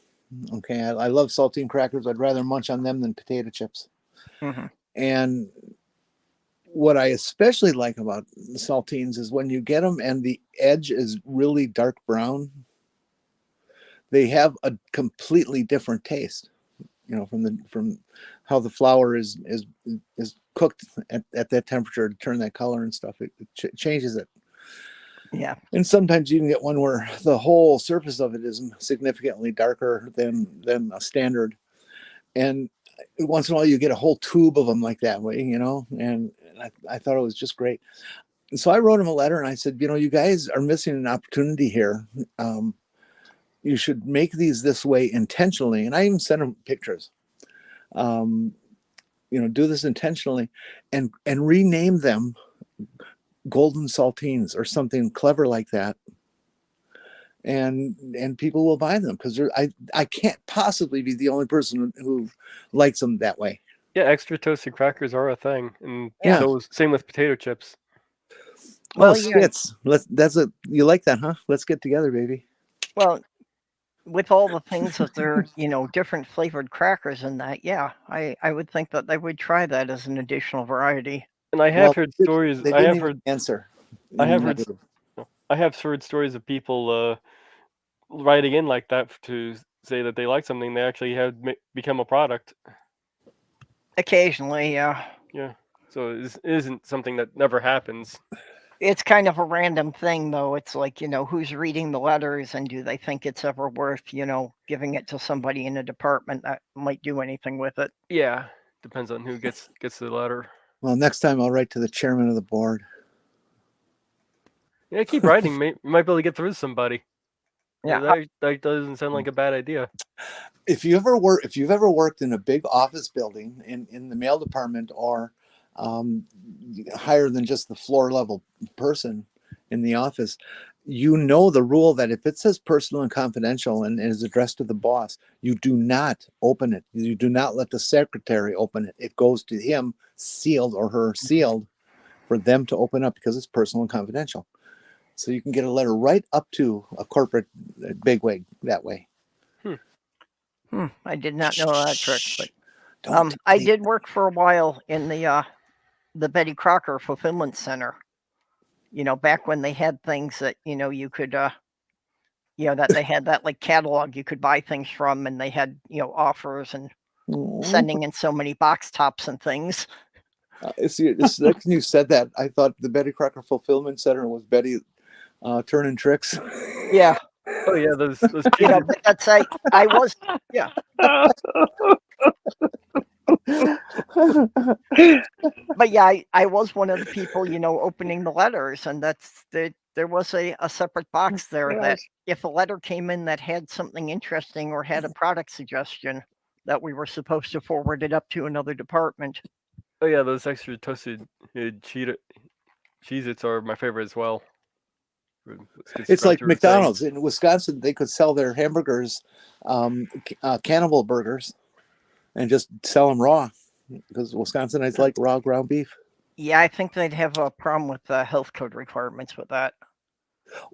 Okay, I love saltine crackers. I'd rather munch on them than potato chips. Mm-hmm. And what I especially like about saltines is when you get them and the edge is really dark brown, they have a completely different taste. From how the flour is cooked at that temperature to turn that color and stuff. It changes it. Yeah. And sometimes you can get one where the whole surface of it is significantly darker than a standard. And once in a while you get a whole tube of them like that way, and I thought it was just great. And so I wrote him a letter and I said, you guys are missing an opportunity here. You should make these this way intentionally. And I even sent him pictures. Do this intentionally and rename them golden saltines or something clever like that. And people will buy them because I can't possibly be the only person who likes them that way. Yeah, extra toasted crackers are a thing, and so same with potato chips. Well, skits. You like that, huh? Let's get together, baby. Well, with all the things that they're different flavored crackers and that, I would think that they would try that as an additional variety. And I have heard stories. I have heard answer. I have heard stories of people writing in like that to say that they like something. They actually have become a product. Occasionally, yeah. Yeah. So it isn't something that never happens. It's kind of a random thing, though. It's like, who's reading the letters and do they think it's ever worth, giving it to somebody in a department that might do anything with it? Yeah. Depends on who gets the letter. Well, next time I'll write to the chairman of the board. Yeah, keep writing. You might be able to get through to somebody. Yeah. That doesn't sound like a bad idea. If you've ever worked in a big office building in the mail department or higher than just the floor level person in the office, the rule that if it says personal and confidential and is addressed to the boss, you do not open it. You do not let the secretary open it. It goes to him sealed or her sealed for them to open up because it's personal and confidential. So you can get a letter right up to a corporate bigwig that way. I did not know that trick, but I did work for a while in the Betty Crocker Fulfillment Center. Back when they had things that you could that they had that like catalog you could buy things from, and they had offers and sending in so many box tops and things. Next you said that, I thought the Betty Crocker Fulfillment Center was Betty turning tricks. Yeah. Oh yeah, those that's I was but yeah, I was one of the people opening the letters, and there was a separate box there that if a letter came in that had something interesting or had a product suggestion, that we were supposed to forward it up to another department. Oh yeah, those extra toasted cheetah Cheez-Its are my favorite as well. It's like McDonald's in Wisconsin. They could sell their hamburgers, cannibal burgers, and just sell them raw because Wisconsinites like raw ground beef. Yeah, I think they'd have a problem with the health code requirements with that.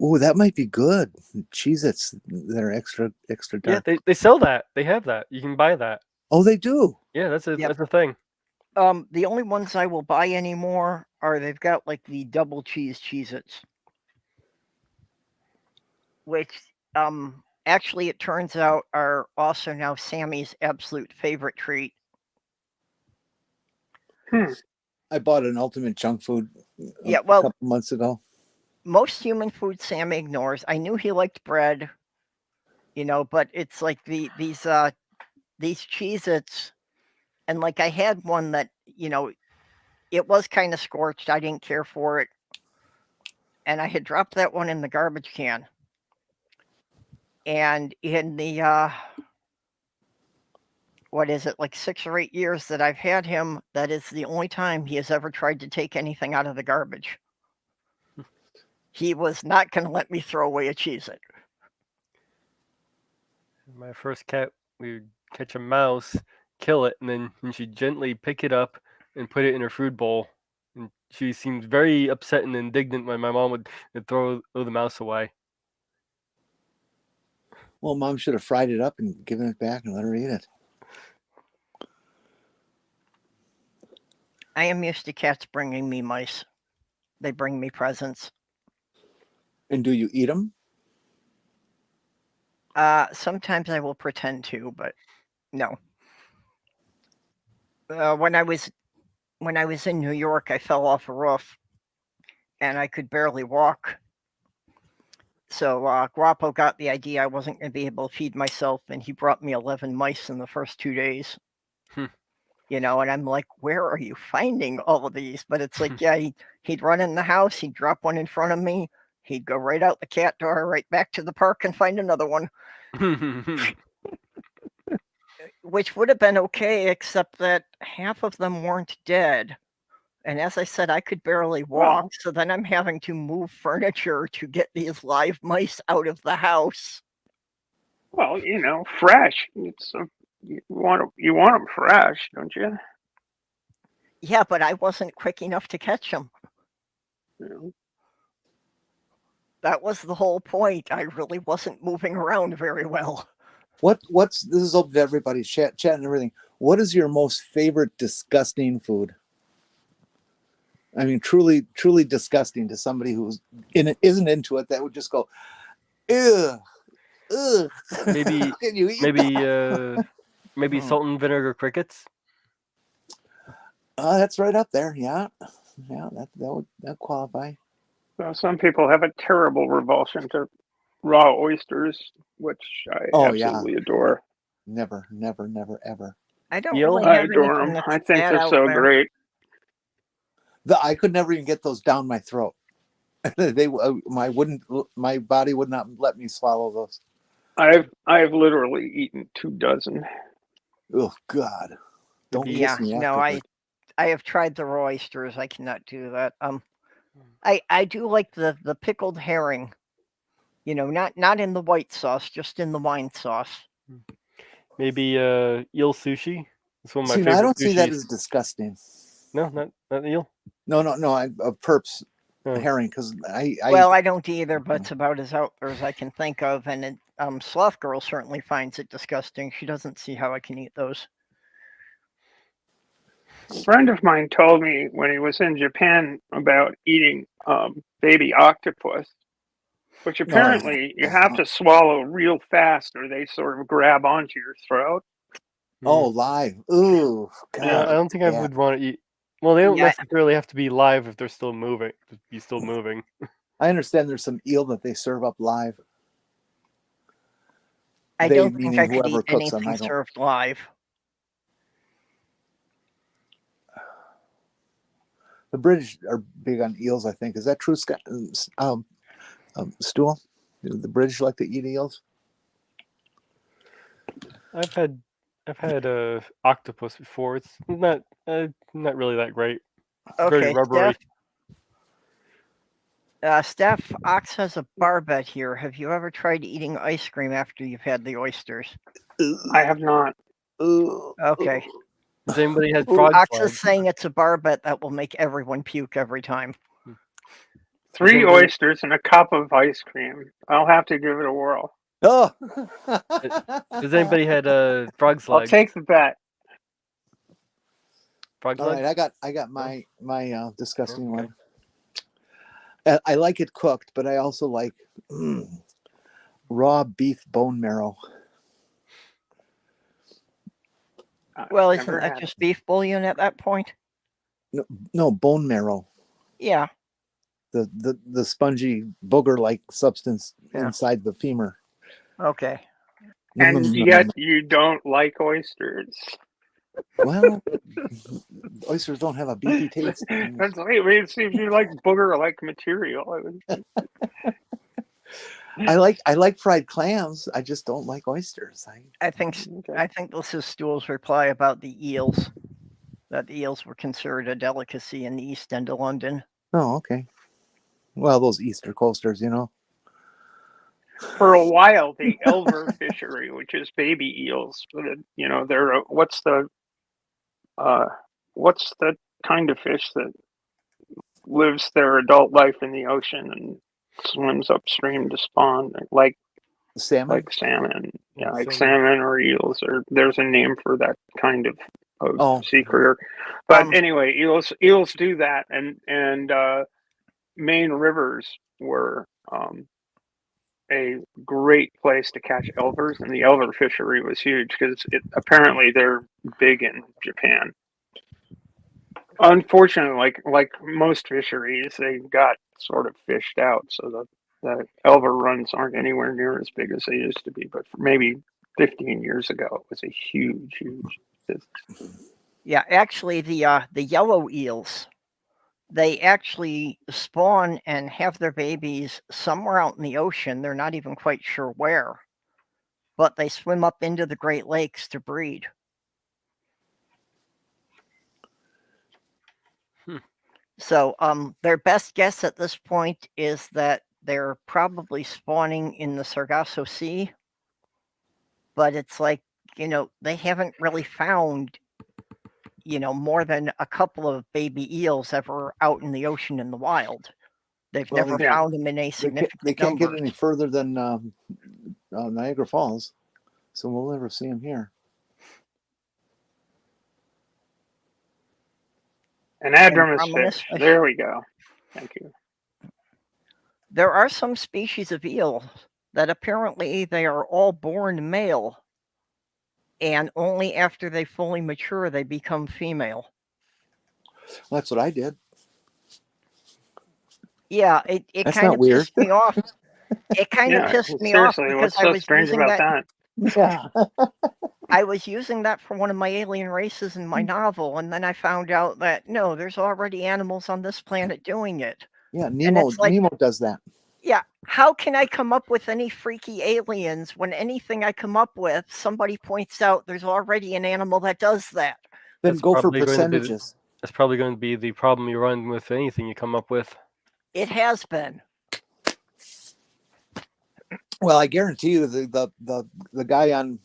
Oh, that might be good. Cheez-Its, they're extra dark. Yeah, they sell that. They have that. You can buy that. Oh, they do. Yeah, that's a Yep. that's a thing. The only ones I will buy anymore are they've got like the double cheese Cheez-Its, which actually it turns out are also now Sammy's absolute favorite treat. I bought an ultimate junk food Yeah, a well, couple months ago. most human food Sammy ignores. I knew he liked bread, but it's like these Cheez-Its, and like I had one that, it was kind of scorched. I didn't care for it. And I had dropped that one in the garbage can. And in the, what is it, like 6 or 8 years that I've had him, that is the only time he has ever tried to take anything out of the garbage. He was not going to let me throw away a Cheez-It. My first cat, we would catch a mouse, kill it, and then she'd gently pick it up and put it in her food bowl. And she seemed very upset and indignant when my mom would throw the mouse away. Well, Mom should have fried it up and given it back and let her eat it. I am used to cats bringing me mice. They bring me presents. And do you eat them? Sometimes I will pretend to, but no. When I was in New York, I fell off a roof, and I could barely walk. So Guapo got the idea I wasn't going to be able to feed myself, and he brought me 11 mice in the first 2 days. And I'm like, where are you finding all of these? But it's like, yeah, he'd run in the house, he'd drop one in front of me, he'd go right out the cat door, right back to the park and find another one. Which would have been okay, except that half of them weren't dead. And as I said, I could barely walk, so then I'm having to move furniture to get these live mice out of the house. Well, fresh. It's you want them fresh, don't you? Yeah, but I wasn't quick enough to catch them. That was the whole point. I really wasn't moving around very well. This is open to everybody, chat and everything. What is your most favorite disgusting food? I mean, truly disgusting to somebody who's isn't into it. That would just go, ugh. Maybe Can you eat maybe salt and vinegar crickets. That's right up there. Yeah, that would qualify. Well, some people have a terrible revulsion to raw oysters, which I absolutely adore. Never, ever. I don't Eel? really I have adore anything them. that's I think bad they're out so there. great. I could never even get those down my throat. My body would not let me swallow those. I've literally eaten 2 dozen. Oh God! Don't Yeah, kiss me no, afterward. I have tried the raw oysters. I cannot do that. I do like the pickled herring. Not in the white sauce, just in the wine sauce. Maybe eel sushi. It's one of my See, favorite I don't see that sushis. as disgusting. No, not eel. No. Perps Oh. herring because I don't either, but it's about as out there as I can think of. And Sloth Girl certainly finds it disgusting. She doesn't see how I can eat those. A friend of mine told me when he was in Japan about eating baby octopus, which apparently you have to swallow real fast or they sort of grab onto your throat. Oh, live. Ooh, God. Yeah, I don't think I would want to eat. Well, they don't necessarily have to be live if they're still moving. Be still moving. I understand there's some eel that they serve up live. I don't think I could whoever eat cooks them, anything served live. The British are big on eels, I think. Is that true, Scott? Stool? Do the British like to eat eels? I've had octopus before. It's not really that great. Okay, Very rubbery. Steph, Ox has a barbet here. Have you ever tried eating ice cream after you've had the oysters? I have not. Okay. Has anybody had Ooh, frog Ox flag? is saying it's a barbet that will make everyone puke every time. 3 anybody- oysters and a cup of ice cream. I'll have to give it a whirl. Oh. Has anybody had frog's I'll legs? take the bet. Frog's All legs? right, I got my disgusting Okay. one. I like it cooked, but I also like raw beef bone marrow. Well, Never isn't that had just beef bouillon at that point? No, bone marrow. Yeah. The spongy booger-like substance Yeah. inside the femur. Okay. And yet you don't like oysters. Well, oysters don't have a beefy taste. That's wait, it seems you like booger-like material. I like fried clams. I just don't like oysters. I think this is Stool's reply about the eels. That the eels were considered a delicacy in the East End of London. Oh, okay. Well, those Easter coasters, you know. For a while, the Elver fishery, which is baby eels, you know, they're what's the kind of fish that lives their adult life in the ocean and swims upstream to spawn, like Salmon. like salmon, yeah, like Salmon. salmon or eels, or there's a name for that kind of Oh. sea critter. But Um, anyway, eels do that, and Maine rivers were a great place to catch elvers, and the elver fishery was huge because apparently they're big in Japan. Unfortunately, like most fisheries, they got sort of fished out, so the elver runs aren't anywhere near as big as they used to be. But maybe 15 years ago, it was a huge business. Yeah, actually, the yellow eels, they actually spawn and have their babies somewhere out in the ocean. They're not even quite sure where, but they swim up into the Great Lakes to breed. So their best guess at this point is that they're probably spawning in the Sargasso Sea, but it's like, you know, they haven't really found, you know, more than a couple of baby eels ever out in the ocean in the wild. They've Well, never Yeah. found them in a significant They can't number. get any further than Niagara Falls, so we'll never see them here. Anadromous Andromedous fish. fish. There we go. Thank you. There are some species of eel that apparently they are all born male, and only after they fully mature they become female. Well, that's what I did. Yeah, it That's kind not of weird. pissed me off. It kind of Yeah, pissed me off seriously, because what's I so was strange using about that. that? Yeah. I was using that for one of my alien races in my novel, and then I found out that no, there's already animals on this planet doing it. Yeah, Nemo it's like- Nemo does that. Yeah, how can I come up with any freaky aliens when anything I come up with, somebody points out there's already an animal that does that? Then That's go for probably going to be percentages. That's probably going to be the problem you run with anything you come up with. It has been. Well, I guarantee you the guy on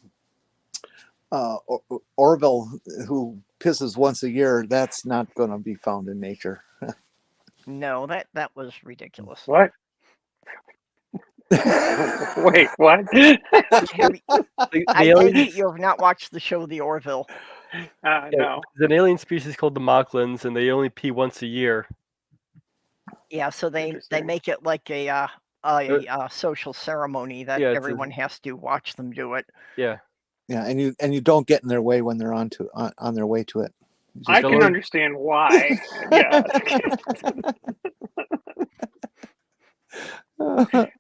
Orville who pisses once a year, that's not going to be found in nature. No, that was ridiculous. What? Wait, what? The I take aliens, it you have not watched the show The Orville. No. there's an alien species called the Mocklins, and they only pee once a year. Yeah, so they Interesting. make it like a social ceremony that Yeah, it's a- everyone has to watch them do it. Yeah. Yeah, and you don't get in their way when they're on their way to it. You I just can go- understand why. Yeah.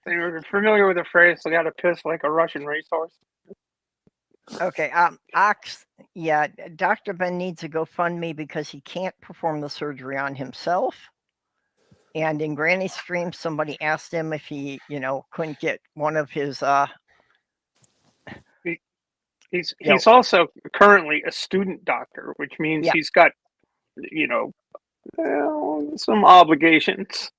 You're familiar with the phrase, "I got to piss like a Russian racehorse"? Okay, Ox, yeah, Dr. Ben needs a GoFundMe because he can't perform the surgery on himself. And in Granny's stream, somebody asked him if he, couldn't get one of his He's also currently a student doctor, which means Yeah. he's got, some obligations.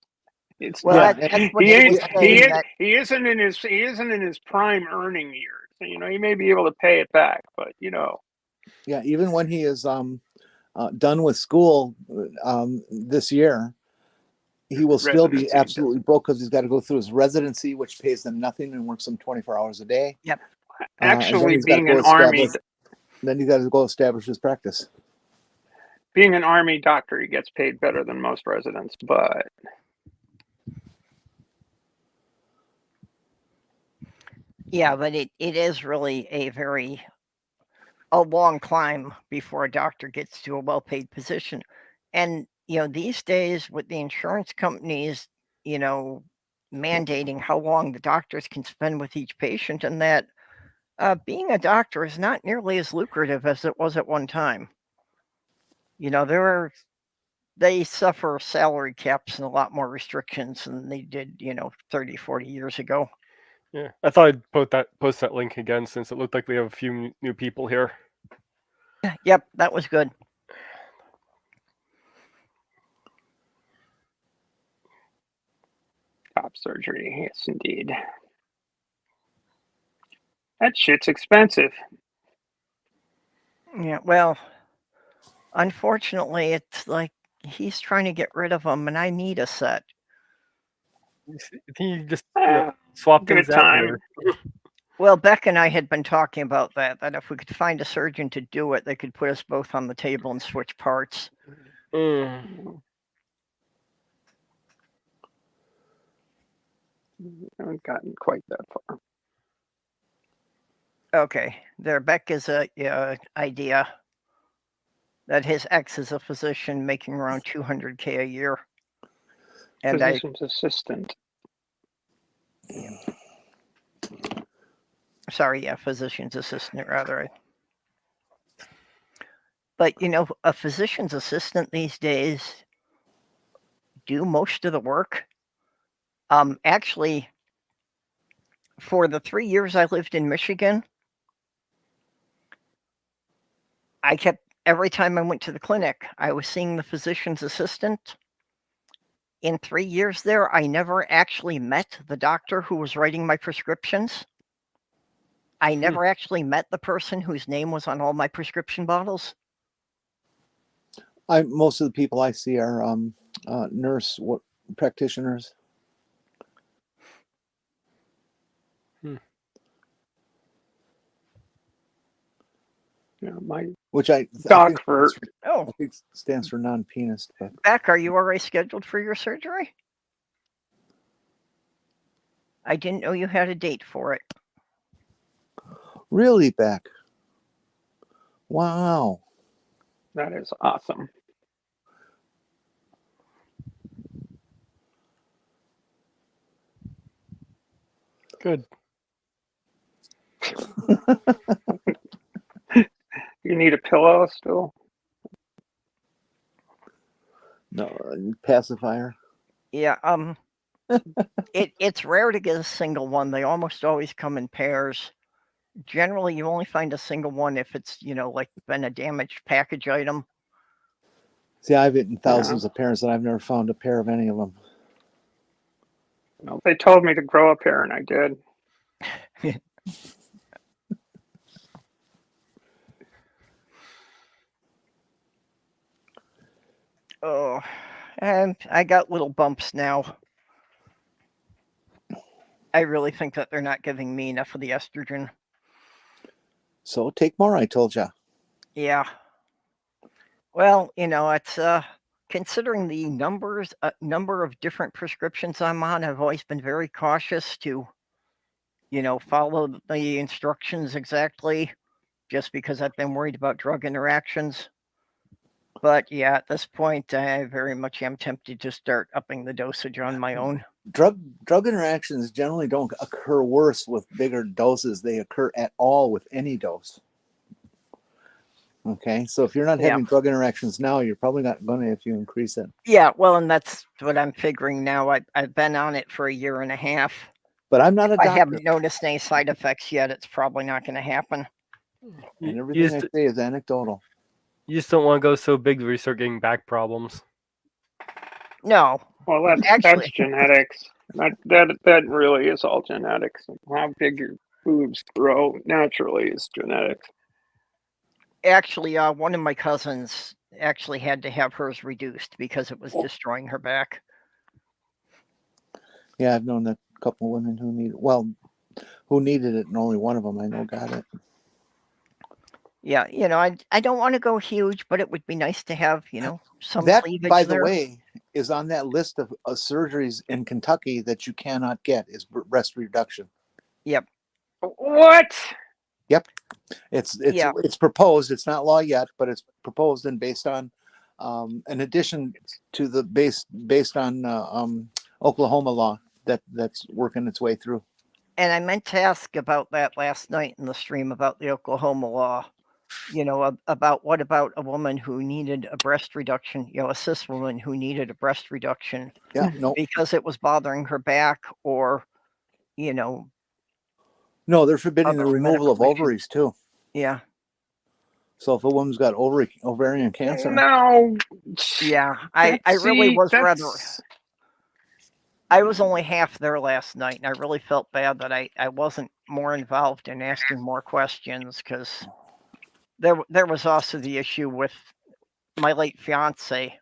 It's Well, Yeah, that's and- what he they ain't were saying. That he isn't in his prime earning years. You know, he may be able to pay it back, but you know, yeah, even when he is done with school this year, he will still be residency absolutely broke because he's got to go through his residency, which pays him nothing and works him 24 hours a day. Yep. And then actually he's got to being go an army establish his practice. being an army doctor, he gets paid better than most residents, but yeah, but it is really a long climb before a doctor gets to a well-paid position. And these days with the insurance companies, mandating how long the doctors can spend with each patient, and that being a doctor is not nearly as lucrative as it was at one time. They suffer salary caps and a lot more restrictions than they did 30, 40 years ago. Yeah, I thought I'd post that link again since it looked like we have a few new people here. Yep, that was good. top surgery, yes, indeed. That shit's expensive. Yeah, well, unfortunately, it's like he's trying to get rid of them, and I need a set. He just Eh, swap good things out time. later. Well, Beck and I had been talking about that if we could find a surgeon to do it, they could put us both on the table and switch parts. Mm. I haven't gotten quite that far. Okay, there, Beck is a idea that his ex is a physician making around $200K a year. And Physician's assistant. physician's assistant rather. But a physician's assistant these days do most of the work. Actually, for the 3 years I lived in Michigan, every time I went to the clinic, I was seeing the physician's assistant. In 3 years there, I never actually met the doctor who was writing my prescriptions. I never actually met the person whose name was on all my prescription bottles. Most of the people I see are nurse practitioners. Yeah, my Which I doc think stands for non-penist. But Beck, are you already scheduled for your surgery? I didn't know you had a date for it. really, Beck? Wow. that is awesome. Good. You need a pillow still? No, pacifier. Yeah, it's rare to get a single one. They almost always come in pairs. Generally, you only find a single one if it's, like been a damaged package item. See, I've eaten thousands of pairs, and I've never found a pair of any of them. Well, they told me to grow a pair, and I did. Oh, and I got little bumps now. I really think that they're not giving me enough of the estrogen. So take more, I told ya. Yeah. Well, it's considering the number of different prescriptions I'm on, I've always been very cautious to, follow the instructions exactly, just because I've been worried about drug interactions. But yeah, at this point, I very much am tempted to start upping the dosage on my own. Drug interactions generally don't occur worse with bigger doses. They occur at all with any dose. Okay, so if you're not having drug interactions now, you're probably not going to if you increase it. Yeah, well, and that's what I'm figuring now. I've been on it for a year and a half. But I'm not a doctor. I haven't noticed any side effects yet. It's probably not going to happen. And everything I say is anecdotal. You just don't want to go so big where you start getting back problems. No, Well, that's Actually, genetics. That really is all genetics. How big your boobs grow naturally is genetics. actually, one of my cousins actually had to have hers reduced because it was destroying her back. Yeah, I've known a couple of women who needed it, and only one of them I know got it. Yeah, I don't want to go huge, but it would be nice to have, some That, cleavage by the there. way, is on that list of surgeries in Kentucky that you cannot get is breast reduction. Yep. What? Yep, it's proposed. It's not law yet, but it's proposed and based on, in addition to the based on Oklahoma law that's working its way through. And I meant to ask about that last night in the stream about the Oklahoma law. About what about a woman who needed a breast reduction, a cis woman who needed a breast reduction Yeah, no, because it was bothering her back or, no, they're forbidding the other removal of medical issues. ovaries too. Yeah. So if a woman's got ovarian cancer, No. Yeah. I really See, was rather. that's- I was only half there last night, and I really felt bad that I wasn't more involved in asking more questions because there was also the issue with my late fiance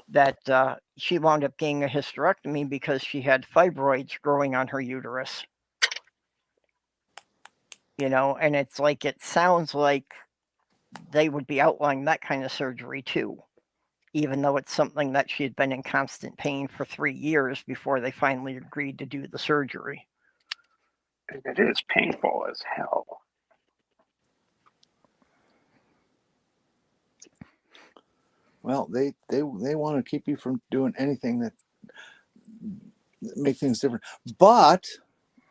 that she wound up getting a hysterectomy because she had fibroids growing on her uterus. And it's like it sounds like they would be outlining that kind of surgery too, even though it's something that she had been in constant pain for 3 years before they finally agreed to do the surgery. it is painful as hell. well, they want to keep you from doing anything that make things different. But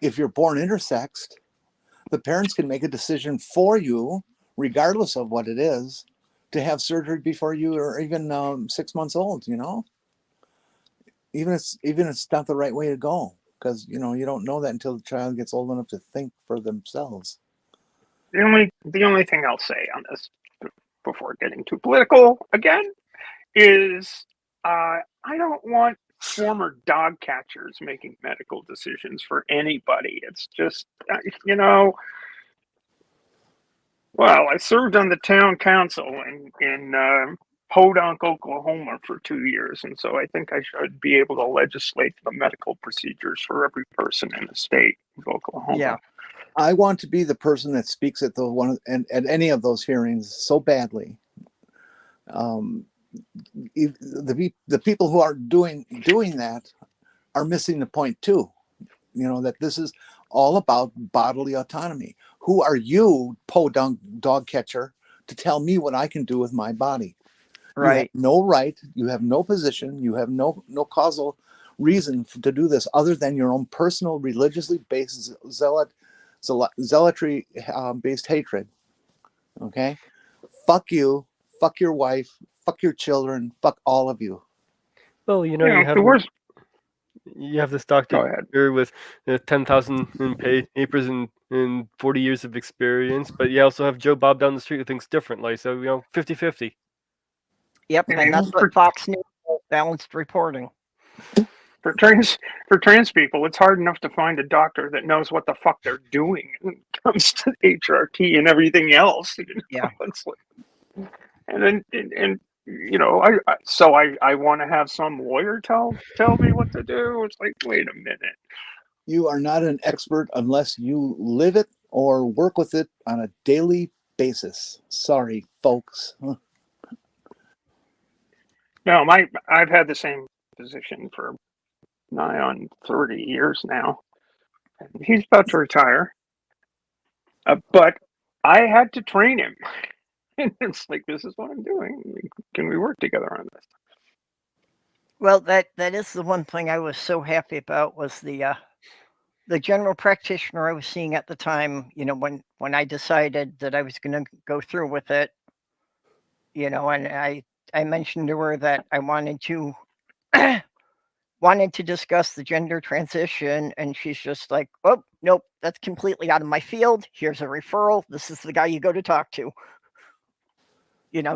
if you're born intersexed, the parents can make a decision for you, regardless of what it is, to have surgery before you are even 6 months old. Even it's not the right way to go, because you don't know that until the child gets old enough to think for themselves. The only thing I'll say on this before getting too political again is I don't want former dog catchers making medical decisions for anybody. It's just well, I served on the town council in Podunk, Oklahoma for 2 years, and so I think I should be able to legislate the medical procedures for every person in the state of Oklahoma. Yeah. I want to be the person that speaks at at any of those hearings so badly. The people who are doing that are missing the point too. That this is all about bodily autonomy. Who are you, podunk dog catcher, to tell me what I can do with my body? Right. You have no right. You have no position. You have no causal reason to do this other than your own personal religiously based zealotry based hatred. Okay, fuck you, fuck your wife, fuck your children, fuck all of you. Well, You have this Go doctor ahead. here with 10,000 papers and 40 years of experience, but you also have Joe Bob down the street who thinks differently. So 50-50. Yep, Yeah, and that's what Fox News balanced reporting. For trans people, it's hard enough to find a doctor that knows what the fuck they're doing when it comes to HRT and everything else. Yeah. It's like, and I want to have some lawyer tell me what to do. It's like, wait a minute. You are not an expert unless you live it or work with it on a daily basis. Sorry, folks. No, I've had the same position for nigh on 30 years now. He's about to retire, but I had to train him. And it's like, this is what I'm doing. Can we work together on this? Well, that is the one thing I was so happy about was the general practitioner I was seeing at the time. When I decided that I was going to go through with it, and I mentioned to her that I wanted to discuss the gender transition, and she's just like, "Oh, nope, that's completely out of my field. Here's a referral. This is the guy you go to talk to."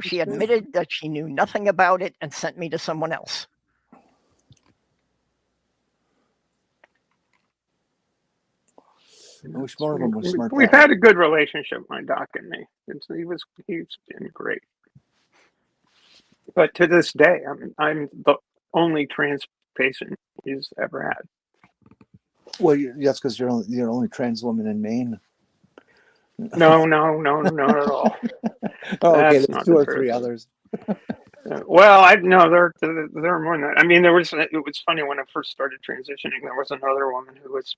She admitted that she knew nothing about it and sent me to someone else. I wish more of them were smart. We've had a good relationship, my doc and me. He's been great. But to this day, I'm the only trans patient he's ever had. Well, that's because you're the only trans woman in Maine. No, not at all. Oh, okay, That's there's not 2 the or truth. 3 others. Well, I know there are more than that. I mean, it was funny when I first started transitioning. There was another woman who was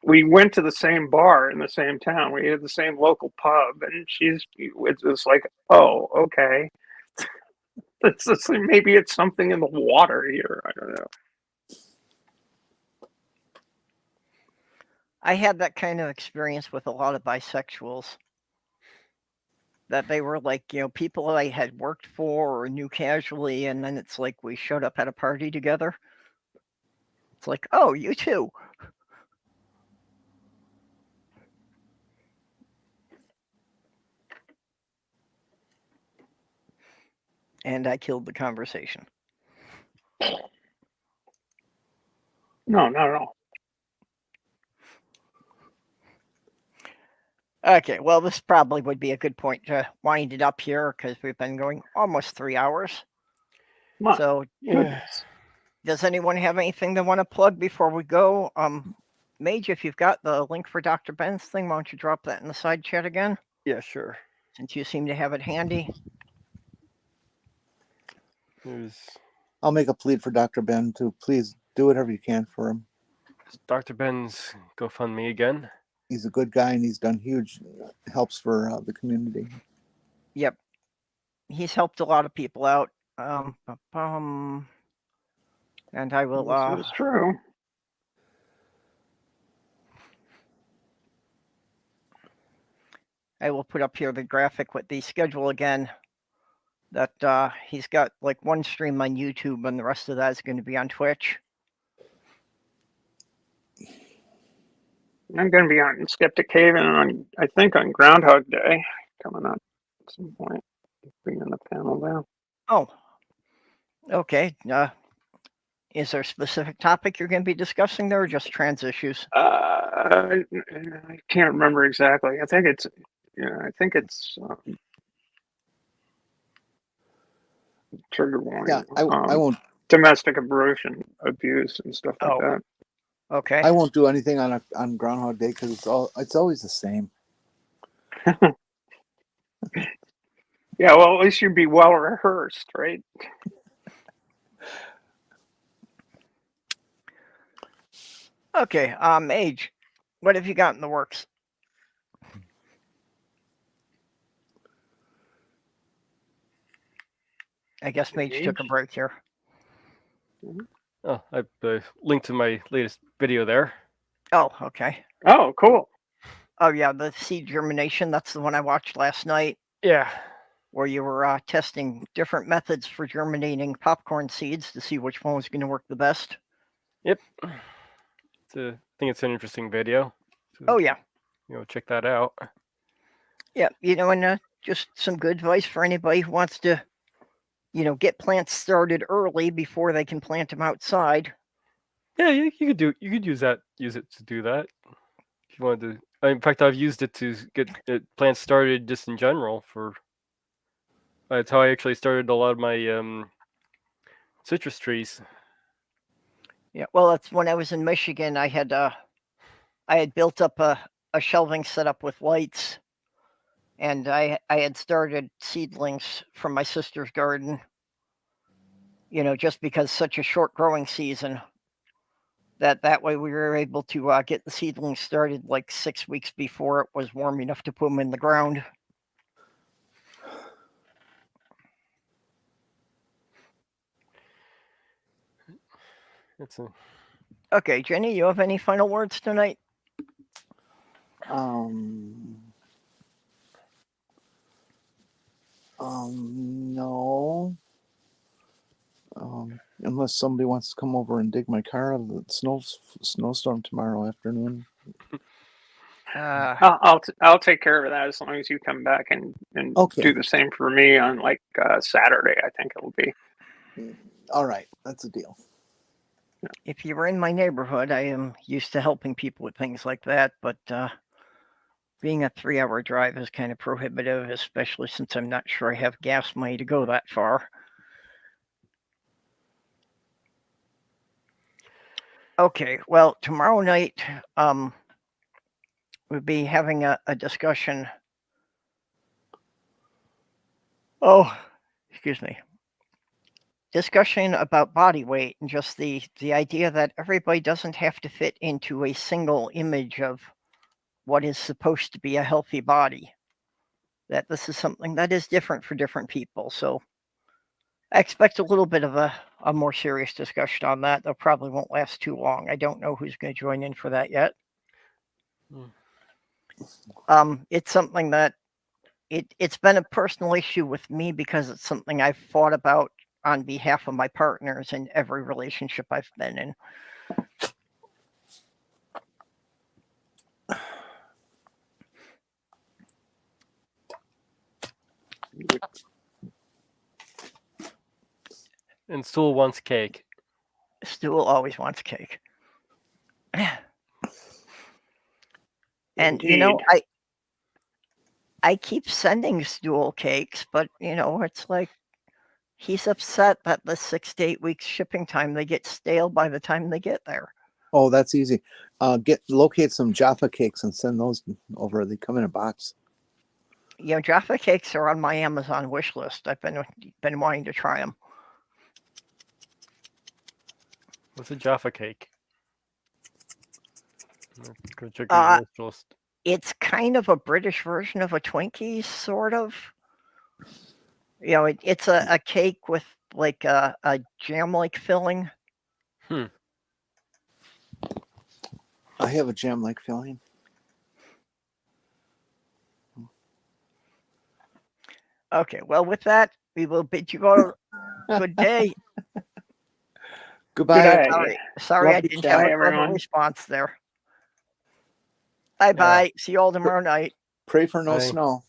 we went to the same bar in the same town. We had the same local pub, and it was like, oh, okay. Maybe it's something in the water here. I don't know. I had that kind of experience with a lot of bisexuals. That they were like, people I had worked for or knew casually, and then it's like we showed up at a party together. It's like, oh, you too. And I killed the conversation. No, not at all. Okay, well, this probably would be a good point to wind it up here because we've been going almost 3 hours. So, does anyone have anything they want to plug before we go? Mage, if you've got the link for Dr. Ben's thing, why don't you drop that in the side chat again? Yeah, sure. Since you seem to have it handy. I'll make a plea for Dr. Ben to please do whatever you can for him. Dr. Ben's GoFundMe again. He's a good guy, and he's done huge helps for the community. Yep. He's helped a lot of people out. And I will... That's true. I will put up here the graphic with the schedule again. That he's got like one stream on YouTube, and the rest of that is going to be on Twitch. I'm going to be on Skeptic Haven I think on Groundhog Day coming up at some point. Being on the panel there. Oh, okay. Is there a specific topic you're going to be discussing there, or just trans issues? I can't remember exactly. I think it's trigger warning. Yeah, I won't. Domestic abuse and stuff like that. Okay. I won't do anything on Groundhog Day because it's always the same. Yeah, well, at least you'd be well rehearsed, right? Okay, Age, what have you got in the works? I guess Mage took a break here. Oh, I linked to my latest video there. Oh, okay. Oh, cool. Oh, yeah, the seed germination. That's the one I watched last night. Yeah. Where you were testing different methods for germinating popcorn seeds to see which one was going to work the best. Yep. I think it's an interesting video. So, oh, yeah. Check that out. Yeah, and just some good advice for anybody who wants to, get plants started early before they can plant them outside. Yeah, you could use it to do that. If you wanted to. In fact, I've used it to get plants started just in general. That's how I actually started a lot of my citrus trees. Yeah, well, that's when I was in Michigan. I had built up a shelving setup with lights, and I had started seedlings from my sister's garden. Just because such a short growing season. That way we were able to get the seedlings started like 6 weeks before it was warm enough to put them in the ground. Okay, Jenny, you have any final words tonight? No. Unless somebody wants to come over and dig my car out of the snowstorm tomorrow afternoon. I'll take care of that as long as you come back and do the same for me on like Saturday. I think it will be. All right, that's a deal. if you were in my neighborhood, I am used to helping people with things like that, but being a 3-hour drive is kind of prohibitive, especially since I'm not sure I have gas money to go that far. Okay, well, tomorrow night, we'll be having a discussion. Oh, excuse me. Discussion about body weight and just the idea that everybody doesn't have to fit into a single image of what is supposed to be a healthy body. That this is something that is different for different people. So I expect a little bit of a more serious discussion on that. That probably won't last too long. I don't know who's going to join in for that yet. It's something that it's been a personal issue with me because it's something I've fought about on behalf of my partners in every relationship I've been in. And Stool wants cake. Stool always wants cake. And you know, Indeed. I keep sending Stool cakes, but you know, it's like he's upset that the 6 to 8 weeks shipping time, they get stale by the time they get there. Oh, that's easy. Locate some Jaffa cakes and send those over. They come in a box. You know, Jaffa cakes are on my Amazon wish list. I've been wanting to try them. What's a Jaffa cake? Go check your wish list. It's kind of a British version of a Twinkie, sort of. You know, it's a cake with like a jam-like filling. I have a jam-like filling. Okay, well, with that, we will bid you all good day. Goodbye. Good day. Sorry I Love you, didn't Chad. have Bye, a everyone. response there. Bye-bye. See you all tomorrow night. Pray for no Bye. snow.